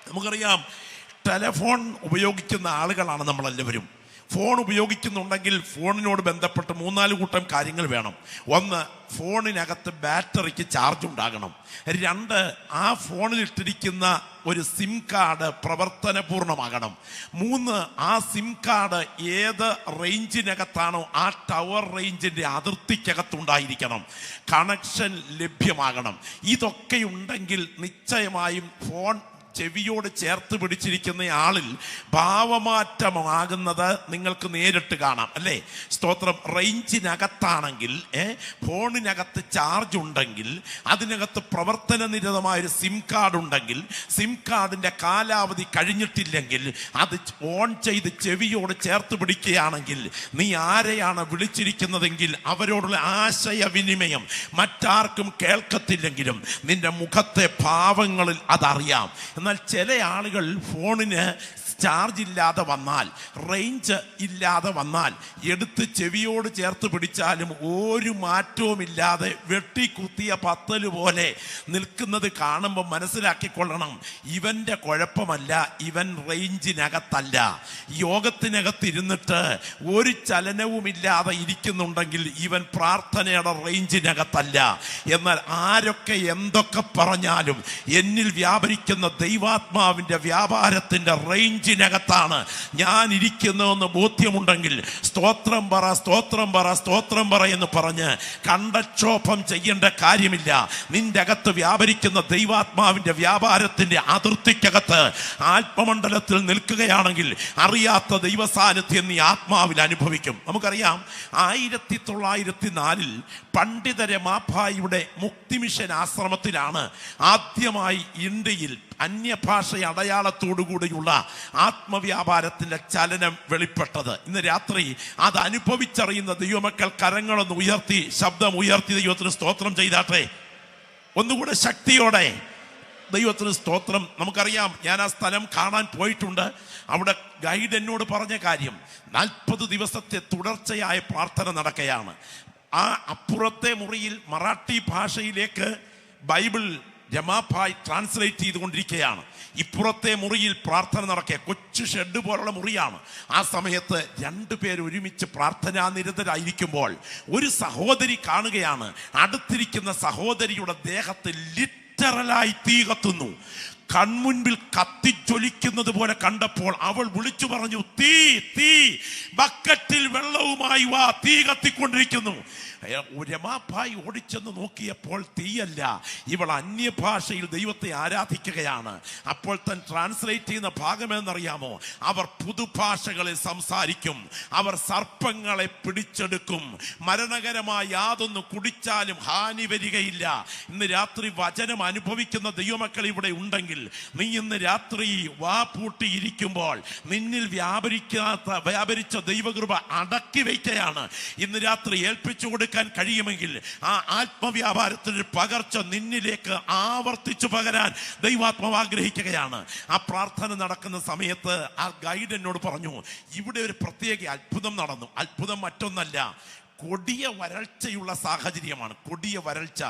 നമുക്കറിയാം, ടെലഫോൺ ഉപയോഗിക്കുന്ന ആളുകളാണ് നമ്മളെല്ലാവരും. ഫോൺ ഉപയോഗിക്കുന്നുണ്ടെങ്കിൽ ഫോണിനോട് ബന്ധപ്പെട്ട് 3-4 കൂട്ടം കാര്യങ്ങൾ വേണം. ഒന്ന്, ഫോണിനകത്ത് ബാറ്ററിക്ക് ചാർജ് ഉണ്ടാകണം. 2, ആ ഫോണിലിട്ടിരിക്കുന്ന ഒരു സിം കാർഡ് പ്രവർത്തനപൂർണ്ണമാകണം. 3, ആ സിം കാർഡ് ഏത് റേഞ്ചിനകത്താണോ ആ ടവർ റേഞ്ചിൻ്റെ അതിർത്തിക്കകത്തുണ്ടായിരിക്കണം. കണക്ഷൻ ലഭ്യമാകണം. ഇതൊക്കെ ഉണ്ടെങ്കിൽ നിശ്ചയമായും ഫോൺ ചെവിയോട് ചേർത്ത് പിടിച്ചിരിക്കുന്ന ആളിൽ ഭാവമാറ്റമാകുന്നത് നിങ്ങൾക്ക് നേരിട്ട് കാണാം, അല്ലേ? സ്തോത്രം. റേഞ്ചിനകത്താണെങ്കിൽ, ഫോണിനകത്ത് ചാർജ് ഉണ്ടെങ്കിൽ, അതിനകത്ത് പ്രവർത്തനനിരതമായൊരു സിം കാർഡ് ഉണ്ടെങ്കിൽ, സിം കാർഡിൻ്റെ കാലാവധി കഴിഞ്ഞിട്ടില്ലെങ്കിൽ അത് ഓൺ ചെയ്ത് ചെവിയോട് ചേർത്ത് പിടിക്കുകയാണെങ്കിൽ, നീ ആരെയാണ് വിളിച്ചിരിക്കുന്നതെങ്കിൽ അവരോടുള്ള ആശയവിനിമയം മറ്റാർക്കും കേൾക്കത്തില്ലെങ്കിലും നിന്റെ മുഖത്തെ ഭാവങ്ങളിൽ അതറിയാം. എന്നാൽ ചില ആളുകൾ ഫോണിന് ചാർജ് ഇല്ലാതെ വന്നാൽ, റേഞ്ച് ഇല്ലാതെ വന്നാൽ, എടുത്ത് ചെവിയോട് ചേർത്ത് പിടിച്ചാലും ഒരു മാറ്റവുമില്ലാതെ വെട്ടിക്കുത്തിയ പത്തല് പോലെ നിൽക്കുന്നത് കാണുമ്പോൾ മനസ്സിലാക്കിക്കൊള്ളണം, ഇവൻ്റെ കുഴപ്പമല്ല, ഇവൻ റേഞ്ചിനകത്തല്ല. യോഗത്തിനകത്തിരുന്നിട്ട് ഒരു ചലനവുമില്ലാതെ ഇരിക്കുന്നുണ്ടെങ്കിൽ ഇവൻ പ്രാർത്ഥനയുടെ റേഞ്ചിനകത്തല്ല. എന്നാൽ ആരൊക്കെ എന്തൊക്കെ പറഞ്ഞാലും എന്നിൽ വ്യാപരിക്കുന്ന ദൈവാത്മാവിൻ്റെ വ്യാപാരത്തിൻ്റെ റേഞ്ചിനകത്താണ് ഞാൻ ഇരിക്കുന്നതെന്ന് ബോധ്യമുണ്ടെങ്കിൽ സ്തോത്രം പറ, സ്തോത്രം പറ, സ്തോത്രം പറ എന്ന് പറഞ്ഞ് കണ്ടക്ഷോഭം ചെയ്യേണ്ട കാര്യമില്ല. നിന്റെ അകത്ത് വ്യാപരിക്കുന്ന ദൈവാത്മാവിൻ്റെ വ്യാപാരത്തിൻ്റെ അതിർത്തിക്കകത്ത് ആത്മമണ്ഡലത്തിൽ നിൽക്കുകയാണെങ്കിൽ അറിയാത്ത ദൈവസാന്നിധ്യം നീ ആത്മാവിൽ അനുഭവിക്കും. നമുക്കറിയാം, 1904 പണ്ഡിത രമാഭായിയുടെ മുക്തിമിഷൻ ആശ്രമത്തിലാണ് ആദ്യമായി ഇന്ത്യയിൽ അന്യഭാഷ അടയാളത്തോടുകൂടിയുള്ള ആത്മവ്യാപാരത്തിൻ്റെ ചലനം വെളിപ്പെട്ടത്. ഇന്ന് രാത്രി അത് അനുഭവിച്ചറിയുന്ന ദൈവമക്കൾ കരങ്ങളൊന്ന് ഉയർത്തി, ശബ്ദം ഉയർത്തി ദൈവത്തിന് സ്തോത്രം ചെയ്താട്ടെ. ഒന്നുകൂടെ ശക്തിയോടെ ദൈവത്തിന് സ്തോത്രം. നമുക്കറിയാം, ഞാൻ ആ സ്ഥലം കാണാൻ പോയിട്ടുണ്ട്. അവിടെ ഗൈഡ് എന്നോട് പറഞ്ഞ കാര്യം, 40 ദിവസത്തെ തുടർച്ചയായ പ്രാർത്ഥന നടക്കുകയാണ്. ആ അപ്പുറത്തെ മുറിയിൽ മറാഠി ഭാഷയിലേക്ക് ബൈബിൾ രമാഭായ് ട്രാൻസ്ലേറ്റ് ചെയ്തുകൊണ്ടിരിക്കുകയാണ്. ഇപ്പുറത്തെ മുറിയിൽ പ്രാർത്ഥന നടക്കുക. കൊച്ചു ഷെഡ് പോലുള്ള മുറിയാണ്. ആ സമയത്ത് 2 പേർ ഒരുമിച്ച് പ്രാർത്ഥനാ നിരതരായിരിക്കുമ്പോൾ ഒരു സഹോദരി കാണുകയാണ്. അടുത്തിരിക്കുന്ന സഹോദരിയുടെ ദേഹത്ത് ലിറ്ററലായി തീ കത്തുന്നു. കൺമുൻപിൽ കത്തിജ്വലിക്കുന്നത് പോലെ കണ്ടപ്പോൾ അവൾ വിളിച്ചു പറഞ്ഞു, തീ തീ, ബക്കറ്റിൽ വെള്ളവുമായി വാ, തീ കത്തിക്കൊണ്ടിരിക്കുന്നു. രമാഭായ് ഓടിച്ചെന്ന് നോക്കിയപ്പോൾ തീയല്ല, ഇവൾ അന്യഭാഷയിൽ ദൈവത്തെ ആരാധിക്കുകയാണ്. അപ്പോൾ താൻ ട്രാൻസ്ലേറ്റ് ചെയ്യുന്ന ഭാഗമെന്നറിയാമോ? അവർ പുതുഭാഷകളിൽ സംസാരിക്കും, അവർ സർപ്പങ്ങളെ പിടിച്ചെടുക്കും, മരണകരമായ യാതൊന്ന് കുടിച്ചാലും ഹാനി വരികയില്ല. ഇന്ന് രാത്രി വചനം അനുഭവിക്കുന്ന ദൈവമക്കൾ ഇവിടെ ഉണ്ടെങ്കിൽ, നീ ഇന്ന് രാത്രി വാ പൂട്ടിയിരിക്കുമ്പോൾ നിന്നിൽ വ്യാപരിച്ച ദൈവകൃപ അടക്കി വയ്ക്കുകയാണ്. ഇന്ന് രാത്രി ഏൽപ്പിച്ചു കൊടുക്കാൻ കഴിയുമെങ്കിൽ ആ ആത്മവ്യാപാരത്തിന്റെ പകർച്ച നിന്നിലേക്ക് ആവർത്തിച്ചു പകരാൻ ദൈവാത്മാവ് ആഗ്രഹിക്കുകയാണ്. ആ പ്രാർത്ഥന നടക്കുന്ന സമയത്ത് ആ ഗൈഡ് എന്നോട് പറഞ്ഞു, ഇവിടെ ഒരു പ്രത്യേക അത്ഭുതം നടന്നു. അത്ഭുതം മറ്റൊന്നല്ല, കൊടിയ വരൾച്ചയുള്ള സാഹചര്യമാണ്. കൊടിയ വരൾച്ച,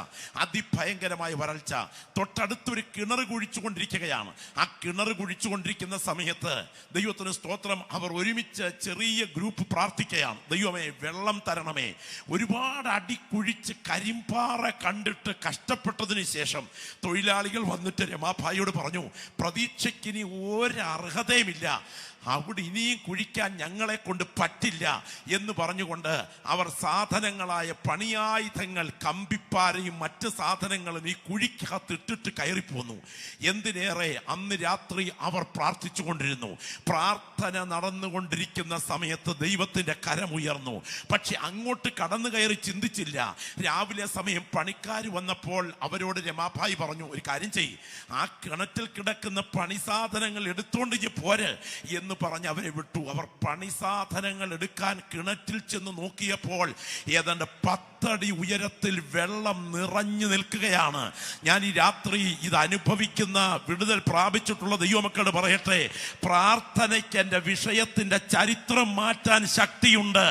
അതിഭയങ്കരമായ വരൾച്ച. തൊട്ടടുത്തൊരു കിണർ കുഴിച്ചുകൊണ്ടിരിക്കുകയാണ്. ആ കിണർ കുഴിച്ചുകൊണ്ടിരിക്കുന്ന സമയത്ത് ദൈവത്തിന് സ്തോത്രം, അവർ ഒരുമിച്ച് ചെറിയ ഗ്രൂപ്പ് പ്രാർത്ഥിക്കുകയാണ്. ദൈവമേ, വെള്ളം തരണമേ. ഒരുപാട് അടി കുഴിച്ച് കരിമ്പാറ കണ്ടിട്ട് കഷ്ടപ്പെട്ടതിന് ശേഷം തൊഴിലാളികൾ വന്നിട്ട് രമാഭായിയോട് പറഞ്ഞു, പ്രതീക്ഷയ്ക്കിനി ഒരർഹതയുമില്ല, അവിടെ ഇനിയും കുഴിക്കാൻ ഞങ്ങളെ കൊണ്ട് പറ്റില്ല എന്ന് പറഞ്ഞുകൊണ്ട് അവർ സാധനങ്ങളായ പണിയായുധങ്ങൾ, കമ്പിപ്പാരയും മറ്റ് സാധനങ്ങളും ഈ കുഴിക്കകത്തിട്ടിട്ട് കയറിപ്പോന്നു. എന്തിനേറെ, അന്ന് രാത്രി അവർ പ്രാർത്ഥിച്ചു കൊണ്ടിരുന്നു. പ്രാർത്ഥന നടന്നുകൊണ്ടിരിക്കുന്ന സമയത്ത് ദൈവത്തിൻ്റെ കരമുയർന്നു. പക്ഷെ അങ്ങോട്ട് കടന്നു കയറി ചിന്തിച്ചില്ല. രാവിലെ സമയം പണിക്കാർ വന്നപ്പോൾ അവരോട് രമാഭായി പറഞ്ഞു, ഒരു കാര്യം ചെയ്യ്, ആ കിണറ്റിൽ കിടക്കുന്ന പണിസാധനങ്ങൾ എടുത്തുകൊണ്ട് പോര് എന്ന് പറഞ്ഞ് അവരെ വിട്ടു. അവർ പണിസാധനങ്ങൾ എടുക്കാൻ കിണറ്റിൽ ചെന്ന് നോക്കിയപ്പോൾ ഏതാണ്ട് 10 അടി ഉയരത്തിൽ വെള്ളം നിറഞ്ഞു നിൽക്കുകയാണ്. ഞാൻ ഈ രാത്രി ഇത് അനുഭവിക്കുന്ന, വിടുതൽ പ്രാപിച്ചിട്ടുള്ള ദൈവമക്കളോട് പറയട്ടെ, പ്രാർത്ഥനയ്ക്ക് എൻ്റെ വിഷയത്തിൻ്റെ ചരിത്രം മാറ്റാൻ ശക്തിയുണ്ട്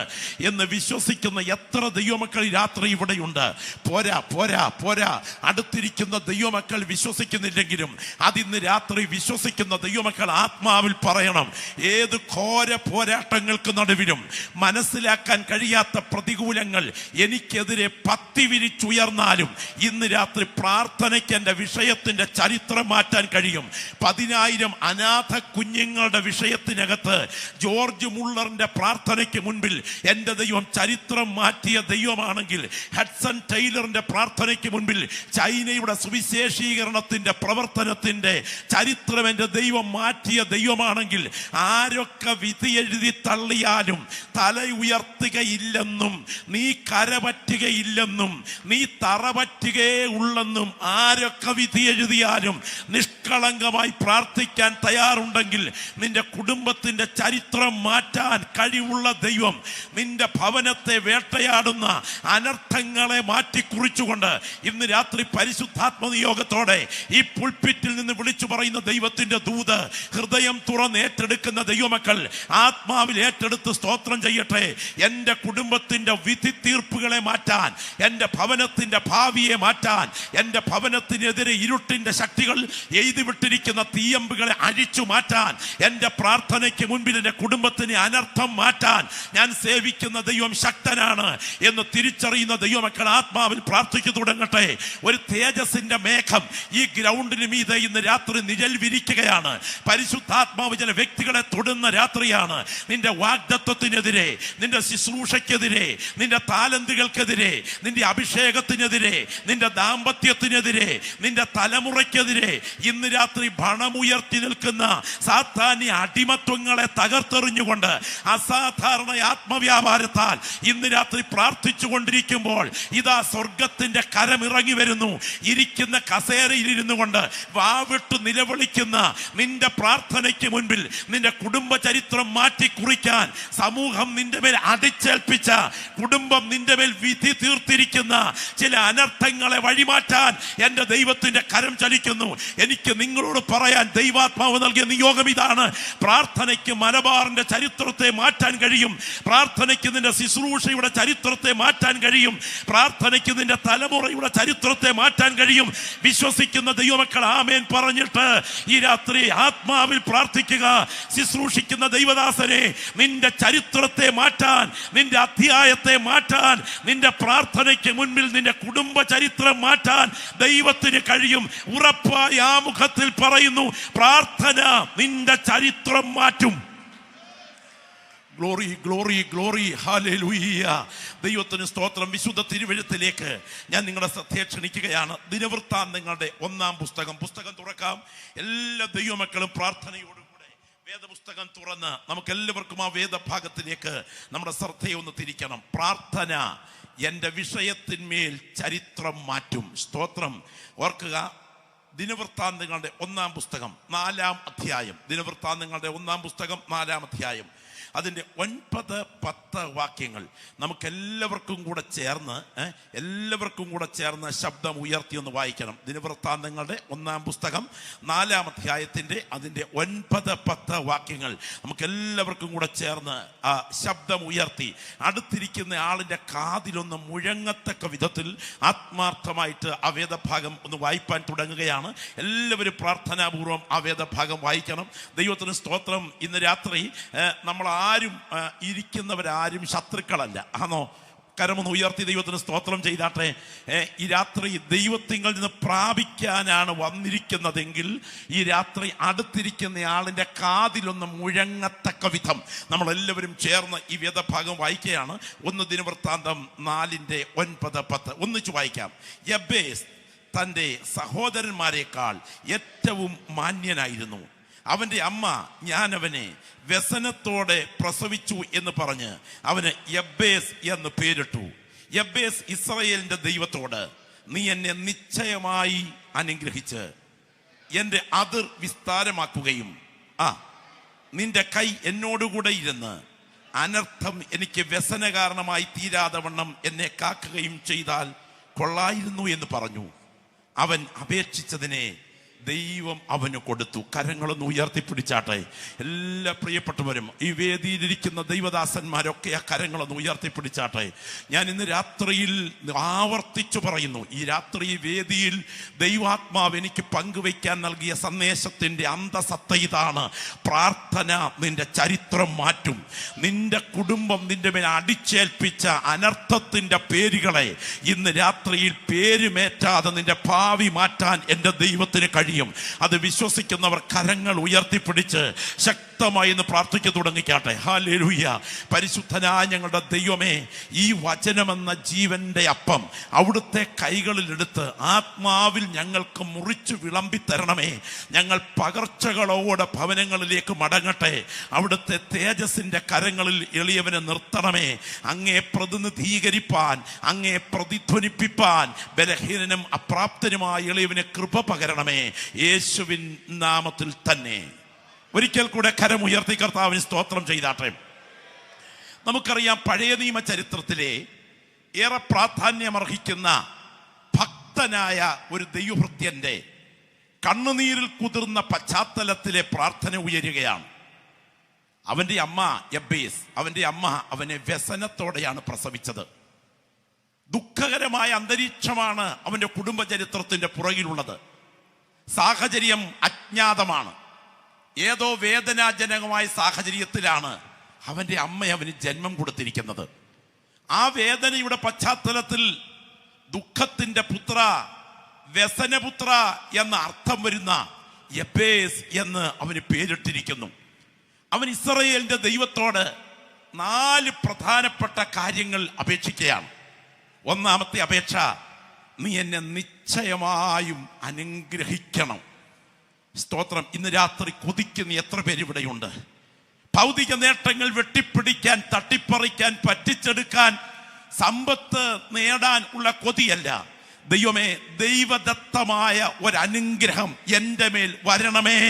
എന്ന് വിശ്വസിക്കുന്ന എത്ര ദൈവമക്കൾ ഈ രാത്രി ഇവിടെയുണ്ട്? പോരാ പോരാ പോരാ, അടുത്തിരിക്കുന്ന ദൈവമക്കൾ വിശ്വസിക്കുന്നില്ലെങ്കിലും അതിന്ന് രാത്രി വിശ്വസിക്കുന്ന ദൈവമക്കൾ ആത്മാവിൽ പറയണം. ഏത് ഘോര പോരാട്ടങ്ങൾക്ക് നടുവിലും മനസ്സിലാക്കാൻ കഴിയാത്ത പ്രതികൂലങ്ങൾ എനിക്കെതിരെ പത്തി വിരിച്ചുയർന്നാലും ഇന്ന് രാത്രി പ്രാർത്ഥനയ്ക്ക് എൻ്റെ വിഷയത്തിന്റെ ചരിത്രം മാറ്റാൻ കഴിയും. 10,000 അനാഥ കുഞ്ഞുങ്ങളുടെ വിഷയത്തിനകത്ത് ജോർജ് മുള്ളറിന്റെ പ്രാർത്ഥനയ്ക്ക് മുൻപിൽ എൻ്റെ ദൈവം ചരിത്രം മാറ്റിയ ദൈവമാണെങ്കിൽ, ഹഡ്സൺ ടൈലറിന്റെ പ്രാർത്ഥനയ്ക്ക് മുൻപിൽ ചൈനയുടെ സുവിശേഷീകരണത്തിന്റെ പ്രവർത്തനത്തിന്റെ ചരിത്രം എൻ്റെ ദൈവം മാറ്റിയ ദൈവമാണെങ്കിൽ, ആരൊക്കെ വിധി എഴുതി തള്ളിയാലും തല ഉയർത്തുകയില്ലെന്നും നീ കരപറ്റുകയില്ലെന്നും നീ തറപറ്റുകയേ ഉള്ളെന്നും ആരൊക്കെ വിധി എഴുതിയാലും നിഷ്കളങ്കമായി പ്രാർത്ഥിക്കാൻ തയ്യാറുണ്ടെങ്കിൽ നിന്റെ കുടുംബത്തിന്റെ ചരിത്രം മാറ്റാൻ കഴിവുള്ള ദൈവം നിന്റെ ഭവനത്തെ വേട്ടയാടുന്ന അനർത്ഥങ്ങളെ മാറ്റിക്കുറിച്ചുകൊണ്ട് ഇന്ന് രാത്രി പരിശുദ്ധാത്മനിയോഗത്തോടെ ഈ പുൾപിറ്റിൽ നിന്ന് വിളിച്ചു പറയുന്ന ദൈവത്തിന്റെ ദൂത് ഹൃദയം തുറന്ന് ഏറ്റെടുക്കുന്ന ദൈവമക്കൾ ആത്മാവിൽ ഏറ്റെടുത്ത് സ്തോത്രം ചെയ്യട്ടെ. എൻ്റെ കുടുംബത്തിന്റെ വിധി തീർപ്പുകളെ മാറ്റാൻ, എൻ്റെ ഭവനത്തിന്റെ ഭാവിയെ മാറ്റാൻ, എൻ്റെ ഭവനത്തിനെതിരെ ഇരുട്ടിന്റെ ശക്തികൾ എഴുതി വിട്ടിരിക്കുന്ന തീയമ്പുകളെ അഴിച്ചു മാറ്റാൻ, എൻ്റെ പ്രാർത്ഥനയ്ക്ക് മുൻപിൽ എൻ്റെ കുടുംബത്തിന് അനർത്ഥം മാറ്റാൻ ഞാൻ സേവിക്കുന്ന ദൈവം ശക്തനാണ് എന്ന് തിരിച്ചറിയുന്ന ദൈവമക്കൾ ആത്മാവിൽ പ്രാർത്ഥിച്ചു തുടങ്ങട്ടെ. ഒരു തേജസ്സിന്റെ മേഘം ഈ ഗ്രൗണ്ടിന് മീതെ ഇന്ന് രാത്രി നിഴൽ വിരിക്കുകയാണ്. പരിശുദ്ധാത്മാവ് ചില വ്യക്തികളെ തൊടുന്ന രാത്രിയാണ്. നിന്റെ വാഗ്ദത്വത്തിനെതിരെ, നിന്റെ ശുശ്രൂഷയ്ക്കെതിരെ, നിന്റെ താലന്തുകൾക്കെതിരെ, നിന്റെ അഭിഷേകത്തിനെതിരെ, നിന്റെ ദാമ്പത്യത്തിനെതിരെ, നിന്റെ തലമുറയ്ക്കെതിരെ ഇന്ന് രാത്രി ഭണമുയർത്തി നിൽക്കുന്ന സാത്താന്യ അടിമത്വങ്ങളെ തകർത്തെറിഞ്ഞുകൊണ്ട് അസാധാരണ ആത്മവ്യാപാരത്താൽ ഇന്ന് രാത്രി പ്രാർത്ഥിച്ചു കൊണ്ടിരിക്കുമ്പോൾ ഇതാ സ്വർഗത്തിന്റെ കരമിറങ്ങി വരുന്നു. ഇരിക്കുന്ന കസേരയിൽ ഇരുന്നു കൊണ്ട് വാവിട്ട് നിലവിളിക്കുന്ന നിന്റെ പ്രാർത്ഥനയ്ക്ക് മുൻപിൽ നിന്റെ കുടുംബ ചരിത്രം മാറ്റി കുറിക്കാൻ സമൂഹം നിന്റെ മേൽ അടിച്ചേൽപ്പിച്ച, കുടുംബം നിന്റെ മേൽ വിധി തീർത്തിരിക്കുന്ന ചില അനർത്ഥങ്ങളെ വഴിമാറ്റാൻ എൻ്റെ ദൈവത്തിന്റെ കരം ചലിക്കുന്നു. എനിക്ക് നിങ്ങളോട് പറയാൻ ദൈവാത്മാവ് നൽകിയ നിയോഗം ഇതാണ്. പ്രാർത്ഥനയ്ക്ക് മലബാറിന്റെ ചരിത്രത്തെ മാറ്റാൻ കഴിയും. പ്രാർത്ഥനയ്ക്ക് നിന്റെ ശുശ്രൂഷയുടെ ചരിത്രത്തെ മാറ്റാൻ കഴിയും. പ്രാർത്ഥനയ്ക്ക് നിന്റെ തലമുറയുടെ ചരിത്രത്തെ മാറ്റാൻ കഴിയും. വിശ്വസിക്കുന്ന ദൈവമക്കൾ ആമേൻ പറഞ്ഞിട്ട് ഈ രാത്രി ആത്മാവിൽ പ്രാർത്ഥിക്കുക. ശുശ്രൂഷിക്കുന്ന ദൈവദാസനെ, നിന്റെ ചരിത്രത്തെ മാറ്റാൻ, നിന്റെ അധ്യായത്തെ മാറ്റാൻ, നിന്റെ പ്രാർത്ഥനയ്ക്ക് മുൻപിൽ നിന്റെ കുടുംബ ചരിത്രം മാറ്റാൻ ദൈവത്തിന് കഴിയും. ഉറപ്പായി ആ മുഖത്തിൽ പറയുന്നു, പ്രാർത്ഥന നിന്റെ ചരിത്രം മാറ്റും. Glory glory glory, hallelujah. ദൈവത്തിന് സ്തോത്രം. വിശുദ്ധ തിരുവെഴുത്തിലേക്ക് ഞാൻ നിങ്ങളുടെ ശ്രദ്ധയെ ക്ഷണിക്കുകയാണ്. ദിനവൃത്താന്തങ്ങളുടെ 1-ാം പുസ്തകം തുറക്കാം. എല്ലാ ദൈവമക്കളും പ്രാർത്ഥനയോടുകൂടെ വേദപുസ്തകം തുറന്ന് നമുക്ക് എല്ലാവർക്കും ആ വേദഭാഗത്തിലേക്ക് നമ്മുടെ ശ്രദ്ധയെ ഒന്ന് തിരിക്കണം. പ്രാർത്ഥന എൻ്റെ വിഷയത്തിന്മേൽ ചരിത്രം മാറ്റും. സ്തോത്രം. ഓർക്കുക, ദിനവൃത്താന്തങ്ങളുടെ 1-ാം പുസ്തകം 4-ാം അധ്യായം. ദിനവൃത്താന്തങ്ങളുടെ 1-ാം പുസ്തകം 4-ാം അധ്യായം, അതിൻ്റെ 9-10 വാക്യങ്ങൾ നമുക്കെല്ലാവർക്കും കൂടെ ചേർന്ന് ശബ്ദം ഉയർത്തി ഒന്ന് വായിക്കണം. ദിനവൃത്താന്തങ്ങളുടെ 1-ാം പുസ്തകം 4-ാം അധ്യായത്തിൻ്റെ അതിൻ്റെ 9-10 വാക്യങ്ങൾ നമുക്കെല്ലാവർക്കും കൂടെ ചേർന്ന് ആ ശബ്ദം ഉയർത്തി അടുത്തിരിക്കുന്ന ആളിൻ്റെ കാതിലൊന്ന് മുഴങ്ങത്തക്ക വിധത്തിൽ ആത്മാർത്ഥമായിട്ട് ആ വേദഭാഗം ഒന്ന് വായിപ്പാൻ തുടങ്ങുകയാണ്. എല്ലാവരും പ്രാർത്ഥനാപൂർവം ആ വേദഭാഗം വായിക്കണം. ദൈവത്തിന് സ്തോത്രം. ഇന്ന് രാത്രി നമ്മൾ ഇരിക്കുന്നവരാരും ശത്രുക്കളല്ല. ആണോ? കരമൊന്ന് ഉയർത്തി ദൈവത്തിന് സ്തോത്രം ചെയ്താട്ടെ. ഈ രാത്രി ദൈവത്തിങ്കിൽ നിന്ന് പ്രാപിക്കാനാണ് വന്നിരിക്കുന്നതെങ്കിൽ ഈ രാത്രി അടുത്തിരിക്കുന്ന ആളിൻ്റെ കാതിലൊന്ന് മുഴങ്ങത്തക്ക വിധം നമ്മളെല്ലാവരും ചേർന്ന് ഈ വേദഭാഗം വായിക്കുകയാണ്. 1 ദിനവൃത്താന്തം 4:9-10 ഒന്നിച്ചു വായിക്കാം. യബ്ബേസ് തൻ്റെ സഹോദരന്മാരെക്കാൾ ഏറ്റവും മാന്യനായിരുന്നു. അവൻ്റെ അമ്മ ഞാൻ അവനെ വ്യസനത്തോടെ പ്രസവിച്ചു എന്ന് പറഞ്ഞ് അവന് യബ്ബേസ് എന്ന് പേരിട്ടു. യബ്ബേസ് ഇസ്രായേലിന്റെ ദൈവത്തോട്, നീ എന്നെ നിശ്ചയമായി അനുഗ്രഹിച്ച് എൻ്റെ അതിർ വിസ്താരമാക്കുകയും നിന്റെ കൈ എന്നോടുകൂടെ ഇരുന്ന് അനർത്ഥം എനിക്ക് വ്യസന കാരണമായി തീരാതെ വണ്ണം എന്നെ കാക്കുകയും ചെയ്താൽ കൊള്ളായിരുന്നു എന്ന് പറഞ്ഞു. അവൻ അപേക്ഷിച്ചതിനെ ദൈവം അവന് കൊടുത്തു. കരങ്ങളൊന്ന് ഉയർത്തിപ്പിടിച്ചാട്ടെ. എല്ലാ പ്രിയപ്പെട്ടവരും, ഈ വേദിയിലിരിക്കുന്ന ദൈവദാസന്മാരൊക്കെ ആ കരങ്ങളൊന്ന് ഉയർത്തിപ്പിടിച്ചാട്ടെ. ഞാൻ ഇന്ന് രാത്രിയിൽ ആവർത്തിച്ചു പറയുന്നു, ഈ രാത്രി വേദിയിൽ ദൈവാത്മാവ് എനിക്ക് പങ്കുവയ്ക്കാൻ നൽകിയ സന്ദേശത്തിന്റെ അന്തസത്ത ഇതാണ്: പ്രാർത്ഥന നിന്റെ ചരിത്രം മാറ്റും. നിന്റെ കുടുംബം നിന്റെ മേൽ അടിച്ചേൽപ്പിച്ച അനർത്ഥത്തിന്റെ പേരുകളെ ഇന്ന് രാത്രിയിൽ പേരുമേറ്റാതെ നിന്റെ ഭാവി മാറ്റാൻ എൻ്റെ ദൈവത്തിന് കഴിയും. അത് വിശ്വസിക്കുന്നവർ കരങ്ങൾ ഉയർത്തിപ്പിടിച്ച് ശക്തമായി ഇന്ന് പ്രാർത്ഥിച്ചു തുടങ്ങിക്കാട്ടെ. ഹല്ലേലൂയ. പരിശുദ്ധനായ ഞങ്ങളുടെ ദൈവമേ, ഈ വചനമെന്ന ജീവന്റെ അപ്പം അവിടുത്തെ കൈകളിലെടുത്ത് ആത്മാവിൽ ഞങ്ങൾക്ക് മുറിച്ചു വിളമ്പിത്തരണമേ. ഞങ്ങൾ പകർച്ചകളോടെ ഭവനങ്ങളിലേക്ക് മടങ്ങട്ടെ. അവിടുത്തെ തേജസ്സിന്റെ കരങ്ങളിൽ എളിയവനെ നിർത്തണമേ. അങ്ങേ പ്രതിനിധീകരിപ്പാൻ, അങ്ങേ പ്രതിധ്വനിപ്പിപ്പാൻ ബലഹീനനും അപ്രാപ്തനുമായ എളിയവന് കൃപ പകരണമേ. യേശുവിൻ നാമത്തിൽ തന്നെ. ഒരിക്കൽ കൂടെ കരമുയർത്തി കർത്താവിന് സ്തോത്രം ചെയ്താട്ടെ. നമുക്കറിയാം, പഴയ നിയമ ചരിത്രത്തിലെ ഏറെ പ്രാധാന്യമർഹിക്കുന്ന ഭക്തനായ ഒരു ദൈവഭൃത്യന്റെ കണ്ണുനീരിൽ കുതിർന്ന പശ്ചാത്തലത്തിലെ പ്രാർത്ഥന ഉയരുകയാണ്. അവന്റെ അമ്മ യബ്ബേസ്, അവന്റെ അമ്മ അവനെ വ്യസനത്തോടെയാണ് പ്രസവിച്ചത്. ദുഃഖകരമായ അന്തരീക്ഷമാണ് അവന്റെ കുടുംബചരിത്രത്തിന്റെ പുറകിലുള്ളത്. സാഹചര്യം അജ്ഞാതമാണ്. ഏതോ വേദനാജനകമായ സാഹചര്യത്തിലാണ് അവന്റെ അമ്മ അവന് ജന്മം കൊടുത്തിരിക്കുന്നത്. ആ വേദനയുടെ പശ്ചാത്തലത്തിൽ ദുഃഖത്തിന്റെ പുത്ര, വ്യസനപുത്ര എന്ന അർത്ഥം വരുന്ന യബ്ബേസ് എന്ന് അവന് പേരിട്ടിരിക്കുന്നു. അവൻ ഇസ്രായേലിന്റെ ദൈവത്തോട് 4 പ്രധാനപ്പെട്ട കാര്യങ്ങൾ അപേക്ഷിക്കുകയാണ്. ഒന്നാമത്തെ അപേക്ഷ: നീ എന്നെ നിശ്ചയമായും അനുഗ്രഹിക്കണം. സ്തോത്രം. ഇന്ന് രാത്രി കൊതിക്കുന്ന എത്ര പേര് ഇവിടെയുണ്ട്? ഭൗതിക നേട്ടങ്ങൾ വെട്ടിപ്പിടിക്കാൻ, തട്ടിപ്പറിക്കാൻ, പറ്റിച്ചെടുക്കാൻ, സമ്പത്ത് നേടാൻ ഉള്ള കൊതിയല്ല. ദൈവമേ, ദൈവദത്തമായ ഒരനുഗ്രഹം എൻ്റെ മേൽ വരണമേ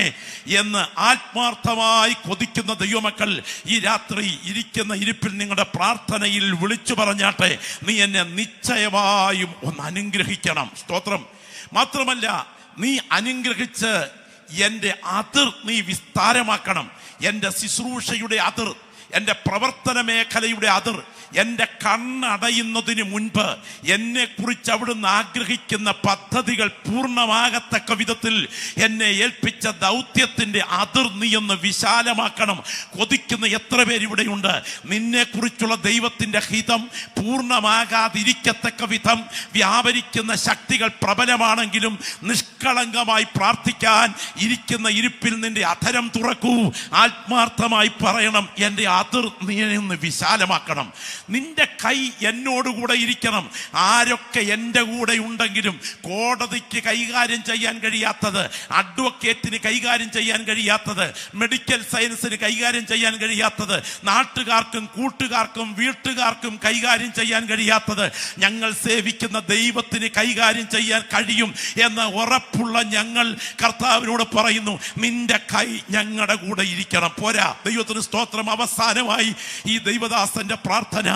എന്ന് ആത്മാർത്ഥമായി കൊതിക്കുന്ന ദൈവമക്കൾ ഈ രാത്രി ഇരിക്കുന്ന ഇരിപ്പിൽ നിങ്ങളുടെ പ്രാർത്ഥനയിൽ വിളിച്ചു പറഞ്ഞാട്ടെ: നീ എന്നെ നിശ്ചയമായും ഒന്ന് അനുഗ്രഹിക്കണം. സ്തോത്രം. മാത്രമല്ല, നീ അനുഗ്രഹിച്ച് എൻ്റെ അതിർ നീ വിസ്താരമാക്കണം. എൻ്റെ ശുശ്രൂഷയുടെ അതിർ, എൻ്റെ പ്രവർത്തന മേഖലയുടെ അതിർ, എൻ്റെ കണ്ണടയുന്നതിന് മുൻപ് എന്നെ കുറിച്ച് അവിടുന്ന് ആഗ്രഹിക്കുന്ന പദ്ധതികൾ പൂർണ്ണമാകത്തക്ക വിധത്തിൽ എന്നെ ഏൽപ്പിച്ച ദൗത്യത്തിന്റെ അതിർ നീ ഒന്ന് വിശാലമാക്കണം. കൊതിക്കുന്ന എത്ര പേരിവിടെയുണ്ട്? നിന്നെ കുറിച്ചുള്ള ദൈവത്തിന്റെ ഹിതം പൂർണ്ണമാകാതിരിക്കത്തക്ക വിധം വ്യാപരിക്കുന്ന ശക്തികൾ പ്രബലമാണെങ്കിലും നിഷ്കളങ്കമായി പ്രാർത്ഥിക്കാൻ ഇരിക്കുന്ന ഇരിപ്പിൽ നിന്റെ അധരം തുറക്കൂ. ആത്മാർത്ഥമായി പറയണം: എൻ്റെ അതിർ നീ ഒന്ന് വിശാലമാക്കണം. നിന്റെ കൈ എന്നോടുകൂടെ ഇരിക്കണം. ആരൊക്കെ എൻ്റെ കൂടെ ഉണ്ടെങ്കിലും കോടതിക്ക് കൈകാര്യം ചെയ്യാൻ കഴിയാത്തത്, അഡ്വക്കേറ്റിന് കൈകാര്യം ചെയ്യാൻ കഴിയാത്തത്, മെഡിക്കൽ സയൻസിന് കൈകാര്യം ചെയ്യാൻ കഴിയാത്തത്, നാട്ടുകാർക്കും കൂട്ടുകാർക്കും വീട്ടുകാർക്കും കൈകാര്യം ചെയ്യാൻ കഴിയാത്തത് ഞങ്ങൾ സേവിക്കുന്ന ദൈവത്തിന് കൈകാര്യം ചെയ്യാൻ കഴിയും എന്ന് ഉറപ്പുള്ള ഞങ്ങൾ കർത്താവിനോട് പറയുന്നു: നിന്റെ കൈ ഞങ്ങളുടെ കൂടെ ഇരിക്കണം. പോരാ, ദൈവത്തിന് സ്തോത്രം. അവസാനമായി ഈ ദൈവദാസന്റെ പ്രാർത്ഥന: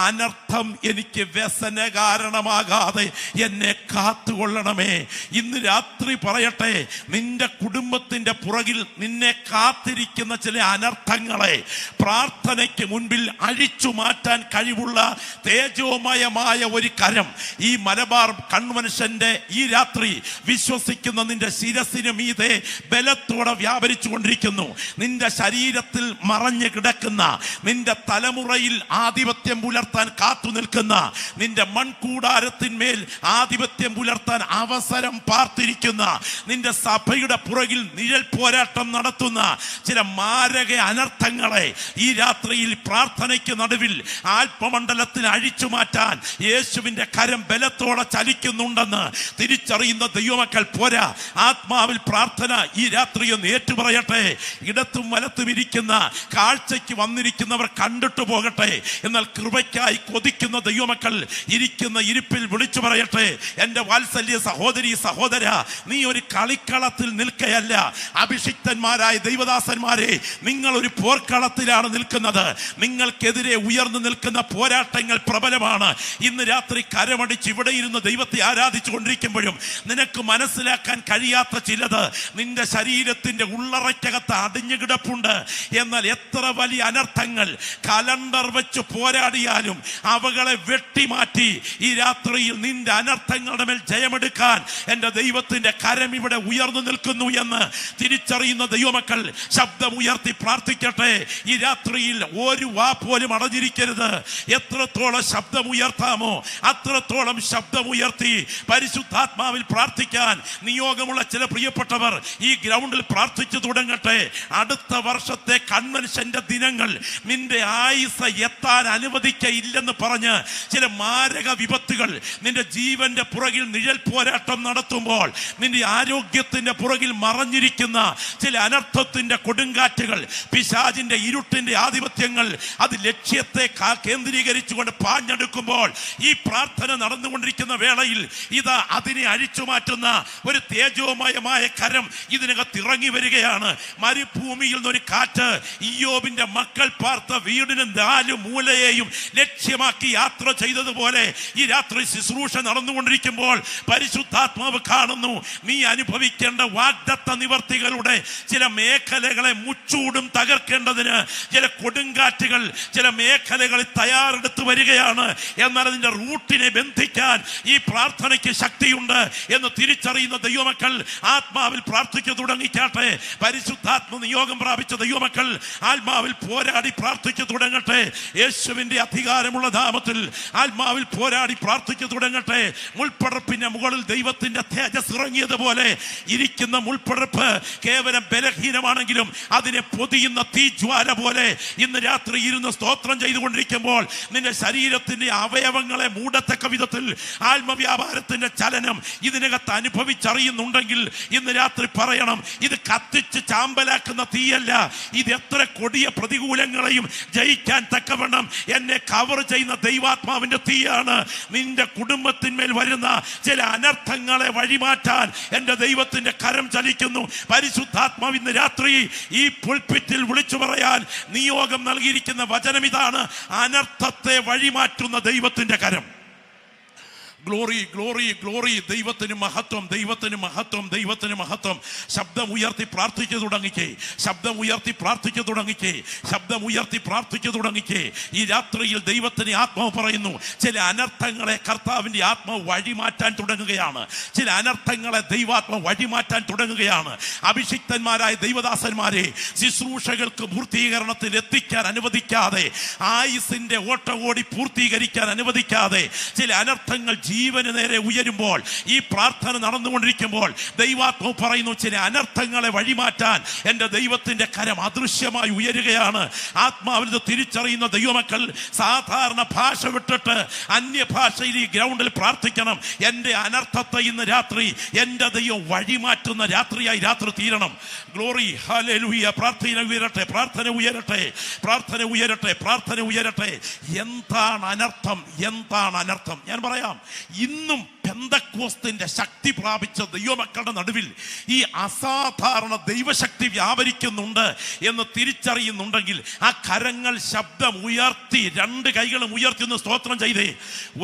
അനർത്ഥം എനിക്ക് വ്യസന കാരണമാകാതെ എന്നെ കാത്തുകൊള്ളണമേ. ഇന്ന് രാത്രി പറയട്ടെ, നിന്റെ കുടുംബത്തിന്റെ പുറകിൽ നിന്നെ കാത്തിരിക്കുന്ന ചില അനർത്ഥങ്ങളെ പ്രാർത്ഥനയ്ക്ക് മുൻപിൽ അഴിച്ചു മാറ്റാൻ കഴിവുള്ള തേജോമയമായ ഒരു കരം ഈ മലബാർ കൺവെൻഷന്റെ ഈ രാത്രി വിശ്വസിക്കുന്ന നിന്റെ ശിരസിന് മീതെ ബലത്തോടെ വ്യാപരിച്ചു കൊണ്ടിരിക്കുന്നു. നിന്റെ ശരീരത്തിൽ മറഞ്ഞു കിടക്കുന്ന, നിന്റെ തലമുറയിൽ ആധിപത്യം പുലർത്താൻ കാത്തു നിൽക്കുന്ന, നിന്റെ മൺകൂടാരത്തിന്മേൽ ആധിപത്യം പുലർത്താൻ അവസരം പാർത്തിരിക്കുന്ന, നിന്റെ സഭയുടെ പുറകിൽ നിഴൽ പോരാട്ടം നടത്തുന്ന ചില മാരക അനർത്ഥങ്ങളെ ഈ രാത്രിയിൽ പ്രാർത്ഥനയ്ക്ക് നടുവിൽ ആത്മമണ്ഡലത്തിൽ അഴിച്ചു മാറ്റാൻ യേശുവിന്റെ കരം ബലത്തോടെ ചലിക്കുന്നുണ്ടെന്ന് തിരിച്ചറിയുന്ന ദൈവമക്കൾ പോരാ, ആത്മാവിൽ പ്രാർത്ഥന ഈ രാത്രി ഒന്ന് ഏറ്റുപറയട്ടെ. ഇടത്തും വലത്തും ഇരിക്കുന്ന, കാഴ്ചയ്ക്ക് വന്ന വന്നിരിക്കുന്നവർ കണ്ടിട്ട് പോകട്ടെ. എന്നാൽ കൃപയ്ക്കായി കൊതിക്കുന്ന ദൈവമക്കൾ ഇരിക്കുന്ന ഇരിപ്പിൽ വിളിച്ചു പറയട്ടെ, എൻ്റെ വാത്സല്യ സഹോദരി സഹോദര, നീ ഒരു കളിക്കളത്തിൽ നിൽക്കുകയല്ല. അഭിഷിക്തന്മാരായ ദൈവദാസന്മാരെ, നിങ്ങൾ ഒരു പോർക്കളത്തിലാണ് നിൽക്കുന്നത്. നിങ്ങൾക്കെതിരെ ഉയർന്നു നിൽക്കുന്ന പോരാട്ടങ്ങൾ പ്രബലമാണ്. ഇന്ന് രാത്രി കരമടിച്ച് ഇവിടെ ഇരുന്ന് ദൈവത്തെ ആരാധിച്ചു കൊണ്ടിരിക്കുമ്പോഴും നിനക്ക് മനസ്സിലാക്കാൻ കഴിയാത്ത ചിലത് നിന്റെ ശരീരത്തിന്റെ ഉള്ളറയ്ക്കകത്ത് അടിഞ്ഞു കിടപ്പുണ്ട്. എന്നാൽ എത്ര വലിയ അനർത്ഥങ്ങൾ കലണ്ടർ വെച്ച് പോരാടിയാലും അവകളെ വെട്ടിമാറ്റി ഈ രാത്രിയിൽ നിന്റെ അനർത്ഥങ്ങളുടെ മേൽ ജയമെടുക്കാൻ എൻ്റെ ദൈവത്തിന്റെ കരം ഇവിടെ ഉയർന്നു നിൽക്കുന്നു എന്ന് തിരിച്ചറിയുന്ന ദൈവമക്കൾ ശബ്ദമുയർത്തി പ്രാർത്ഥിക്കട്ടെ. ഈ രാത്രിയിൽ ഒരു വാ പോലും അടഞ്ഞിരിക്കരുത്. എത്രത്തോളം ശബ്ദമുയർത്താമോ അത്രത്തോളം ശബ്ദമുയർത്തി പരിശുദ്ധാത്മാവിൽ പ്രാർത്ഥിക്കാൻ നിയോഗമുള്ള ചില പ്രിയപ്പെട്ടവർ ഈ ഗ്രൗണ്ടിൽ പ്രാർത്ഥിച്ചു തുടങ്ങട്ടെ. അടുത്ത വർഷത്തെ കൺവെൻഷന്റെ ദിനങ്ങൾ നിന്റെ ആയുസ് എത്താൻ അനുവദിക്കയില്ലെന്ന് പറഞ്ഞ് ചില മാരക വിപത്തുകൾ നിന്റെ ജീവന്റെ പുറകിൽ നിഴൽ പോരാട്ടം നടത്തുമ്പോൾ നിന്റെ ആരോഗ്യത്തിന്റെ പുറകിൽ മറഞ്ഞിരിക്കുന്ന ചില അനർത്ഥത്തിന്റെ കൊടുങ്കാറ്റുകൾ, പിശാചിന്റെ ഇരുട്ടിന്റെ ആധിപത്യങ്ങൾ അത് ലക്ഷ്യത്തെ കേന്ദ്രീകരിച്ചുകൊണ്ട് പാഞ്ഞെടുക്കുമ്പോൾ ഈ പ്രാർത്ഥന നടന്നുകൊണ്ടിരിക്കുന്ന വേളയിൽ ഇതാ അതിനെ അഴിച്ചു മാറ്റുന്ന ഒരു തേജോമയമായ കരം ഇതിനകത്ത് ഇറങ്ങി വരികയാണ്. മരുഭൂമിയിൽ നിന്നൊരു കാറ്റ് ഇയ്യോബിന്റെ മക്കൾ പാർത്ത വീടിന് 4 മൂലയെയും ലക്ഷ്യമാക്കി യാത്ര ചെയ്തതുപോലെ ഈ രാത്രി ശുശ്രൂഷ നടന്നുകൊണ്ടിരിക്കുമ്പോൾ പരിശുദ്ധാത്മാവ് കാണുന്നു, നീ അനുഭവിക്കേണ്ട വാഗ്ദത്ത നിവർത്തികളുടെ ചില മേഖലകളെ മുച്ചൂടും തകർക്കേണ്ടതിന് ചില കൊടുങ്കാറ്റുകൾ ചില മേഖലകളിൽ തയ്യാറെടുത്ത് വരികയാണ്. എന്നാൽ അതിന്റെ റൂട്ടിനെ ബന്ധിക്കാൻ ഈ പ്രാർത്ഥനയ്ക്ക് ശക്തിയുണ്ട് എന്ന് തിരിച്ചറിയുന്ന ദൈവമക്കൾ ആത്മാവിൽ പ്രാർത്ഥിച്ചു തുടങ്ങിക്കാട്ടെ. പരിശുദ്ധാത്മ നിയോഗം പ്രാപിച്ച ദൈവമക്കൾ ആത്മാവിൽ പോരാടി പ്രാർത്ഥിച്ചു തുടങ്ങട്ടെ. യേശുവിന്റെ അധികാരമുള്ള നാമത്തിൽ ആത്മാവിൽ പോരാടി പ്രാർത്ഥിച്ചു തുടങ്ങട്ടെ. മുൾപ്പടർപ്പിന്റെ മുകളിൽ ദൈവത്തിന്റെ തേജസ് ഇറങ്ങിയതുപോലെ ഇരിക്കുന്ന മുൾപ്പടർപ്പ് കേവലം ബലഹീനമാണെങ്കിലും അതിനെ പൊതിയുന്ന തീജ്വാല പോലെ ഇന്ന് രാത്രി ഇരുന്ന് സ്തോത്രം ചെയ്തുകൊണ്ടിരിക്കുമ്പോൾ നിന്റെ ശരീരത്തിന്റെ അവയവങ്ങളെ മൂടത്തക്ക വിധത്തിൽ ആത്മവ്യാപാരത്തിന്റെ ചലനം ഇതിനകത്ത് അനുഭവിച്ചറിയുന്നുണ്ടെങ്കിൽ ഇന്ന് രാത്രി പറയണം, ഇത് കത്തിച്ച് ചാമ്പലാക്കുന്ന തീയല്ല, ഇത് എത്ര കൊടിയ പ്രതികൂലങ്ങളെയും ജയിക്കാൻ തക്കവണ്ണം എന്നെ കവർ ചെയ്യുന്ന ദൈവാത്മാവിന്റെ തീയാണ്. നിന്റെ കുടുംബത്തിന്മേൽ വരുന്ന ചില അനർത്ഥങ്ങളെ വഴിമാറ്റാൻ എൻ്റെ ദൈവത്തിന്റെ കരം ചലിക്കുന്നു. പരിശുദ്ധാത്മാവ് ഇന്ന് രാത്രി ഈ പുൽപിറ്റിൽ വിളിച്ചു പറയാൻ നിയോഗം നൽകിയിരിക്കുന്ന വചനം ഇതാണ്: അനർത്ഥത്തെ വഴിമാറ്റുന്ന ദൈവത്തിന്റെ കരം. Glory glory glory. ദൈവത്തിന് മഹത്വം, ദൈവത്തിന് മഹത്വം, ദൈവത്തിന് മഹത്വം. ശബ്ദം ഉയർത്തി പ്രാർത്ഥിച്ചു തുടങ്ങിക്കേ, ശബ്ദം ഉയർത്തി പ്രാർത്ഥിച്ചു തുടങ്ങിക്കേ, ശബ്ദം ഉയർത്തി പ്രാർത്ഥിച്ചു തുടങ്ങിക്കേ. ഈ രാത്രിയിൽ ദൈവത്തിന് ആത്മാവ് പറയുന്നു, ചില അനർത്ഥങ്ങളെ കർത്താവിൻ്റെ ആത്മാവ് വഴിമാറ്റാൻ തുടങ്ങുകയാണ്. ചില അനർത്ഥങ്ങളെ ദൈവാത്മാവ് വഴിമാറ്റാൻ തുടങ്ങുകയാണ്. അഭിഷിക്തന്മാരായ ദൈവദാസന്മാരെ ശുശ്രൂഷകൾക്ക് പൂർത്തീകരണത്തിൽ എത്തിക്കാൻ അനുവദിക്കാതെ, ആയുസിന്റെ ഓട്ട ഓടി പൂർത്തീകരിക്കാൻ അനുവദിക്കാതെ ചില അനർത്ഥങ്ങൾ ജീവന് നേരെ ഉയരുമ്പോൾ, ഈ പ്രാർത്ഥന നടന്നുകൊണ്ടിരിക്കുമ്പോൾ ദൈവാത്മാവ് പറയുന്നു, ചില അനർത്ഥങ്ങളെ വഴിമാറ്റാൻ എൻ്റെ ദൈവത്തിന്റെ കരം അദൃശ്യമായി ഉയരുകയാണ്. ആത്മാവിൽ തിരിച്ചറിയുന്ന ദൈവമക്കൾ സാധാരണ ഭാഷ വിട്ടിട്ട് അന്യഭാഷയിൽ ഈ ഗ്രൗണ്ടിൽ പ്രാർത്ഥിക്കണം. എൻ്റെ അനർത്ഥത്തെ ഇന്ന് രാത്രി എൻ്റെ ദൈവം വഴിമാറ്റുന്ന രാത്രിയായി രാത്രി തീരണം. Glory, hallelujah. പ്രാർത്ഥന ഉയരട്ടെ, പ്രാർത്ഥന ഉയരട്ടെ, പ്രാർത്ഥന ഉയരട്ടെ, പ്രാർത്ഥന ഉയരട്ടെ. എന്താണ് അനർത്ഥം? എന്താണ് അനർത്ഥം? ഞാൻ പറയാം, ഇന്നും പെന്തക്കോസ്തിന്റെ ശക്തി പ്രാപിച്ച ദൈവമക്കളുടെ നടുവിൽ ഈ അസാധാരണ ദൈവശക്തി വ്യാപരിക്കുന്നുണ്ട് എന്ന് തിരിച്ചറിയുന്നുണ്ടെങ്കിൽ ആ കരങ്ങൾ ശബ്ദം ഉയർത്തി, 2 കൈകളും ഉയർത്തി ഒന്ന് സ്തോത്രം ചെയ്തേ.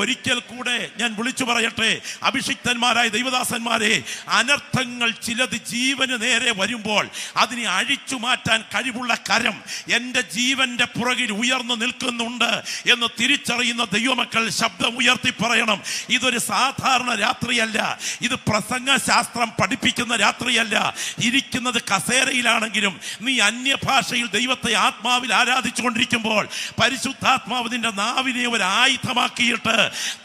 ഒരിക്കൽ കൂടെ ഞാൻ വിളിച്ചു പറയട്ടെ, അഭിഷിക്തന്മാരായ ദൈവദാസന്മാരെ, അനർത്ഥങ്ങൾ ചിലത് ജീവന് നേരെ വരുമ്പോൾ അതിനെ അഴിച്ചു മാറ്റാൻ കഴിവുള്ള കരം എൻ്റെ ജീവന്റെ പുറകിൽ ഉയർന്നു നിൽക്കുന്നുണ്ട് എന്ന് തിരിച്ചറിയുന്ന ദൈവമക്കൾ ശബ്ദം ഉയർത്തി പറയണം, ഇതൊരു സാധാരണ രാത്രിയല്ല, ഇത് പ്രസംഗ ശാസ്ത്രം പഠിപ്പിക്കുന്ന രാത്രിയല്ല. ഇരിക്കുന്നത് കസേരയിലാണെങ്കിലും നീ അന്യഭാഷയിൽ ദൈവത്തെ ആത്മാവിൽ ആരാധിച്ചു കൊണ്ടിരിക്കുമ്പോൾ പരിശുദ്ധാത്മാവ് നിന്റെ നാവിനെ ഒരു ആയുധമാക്കിയിട്ട്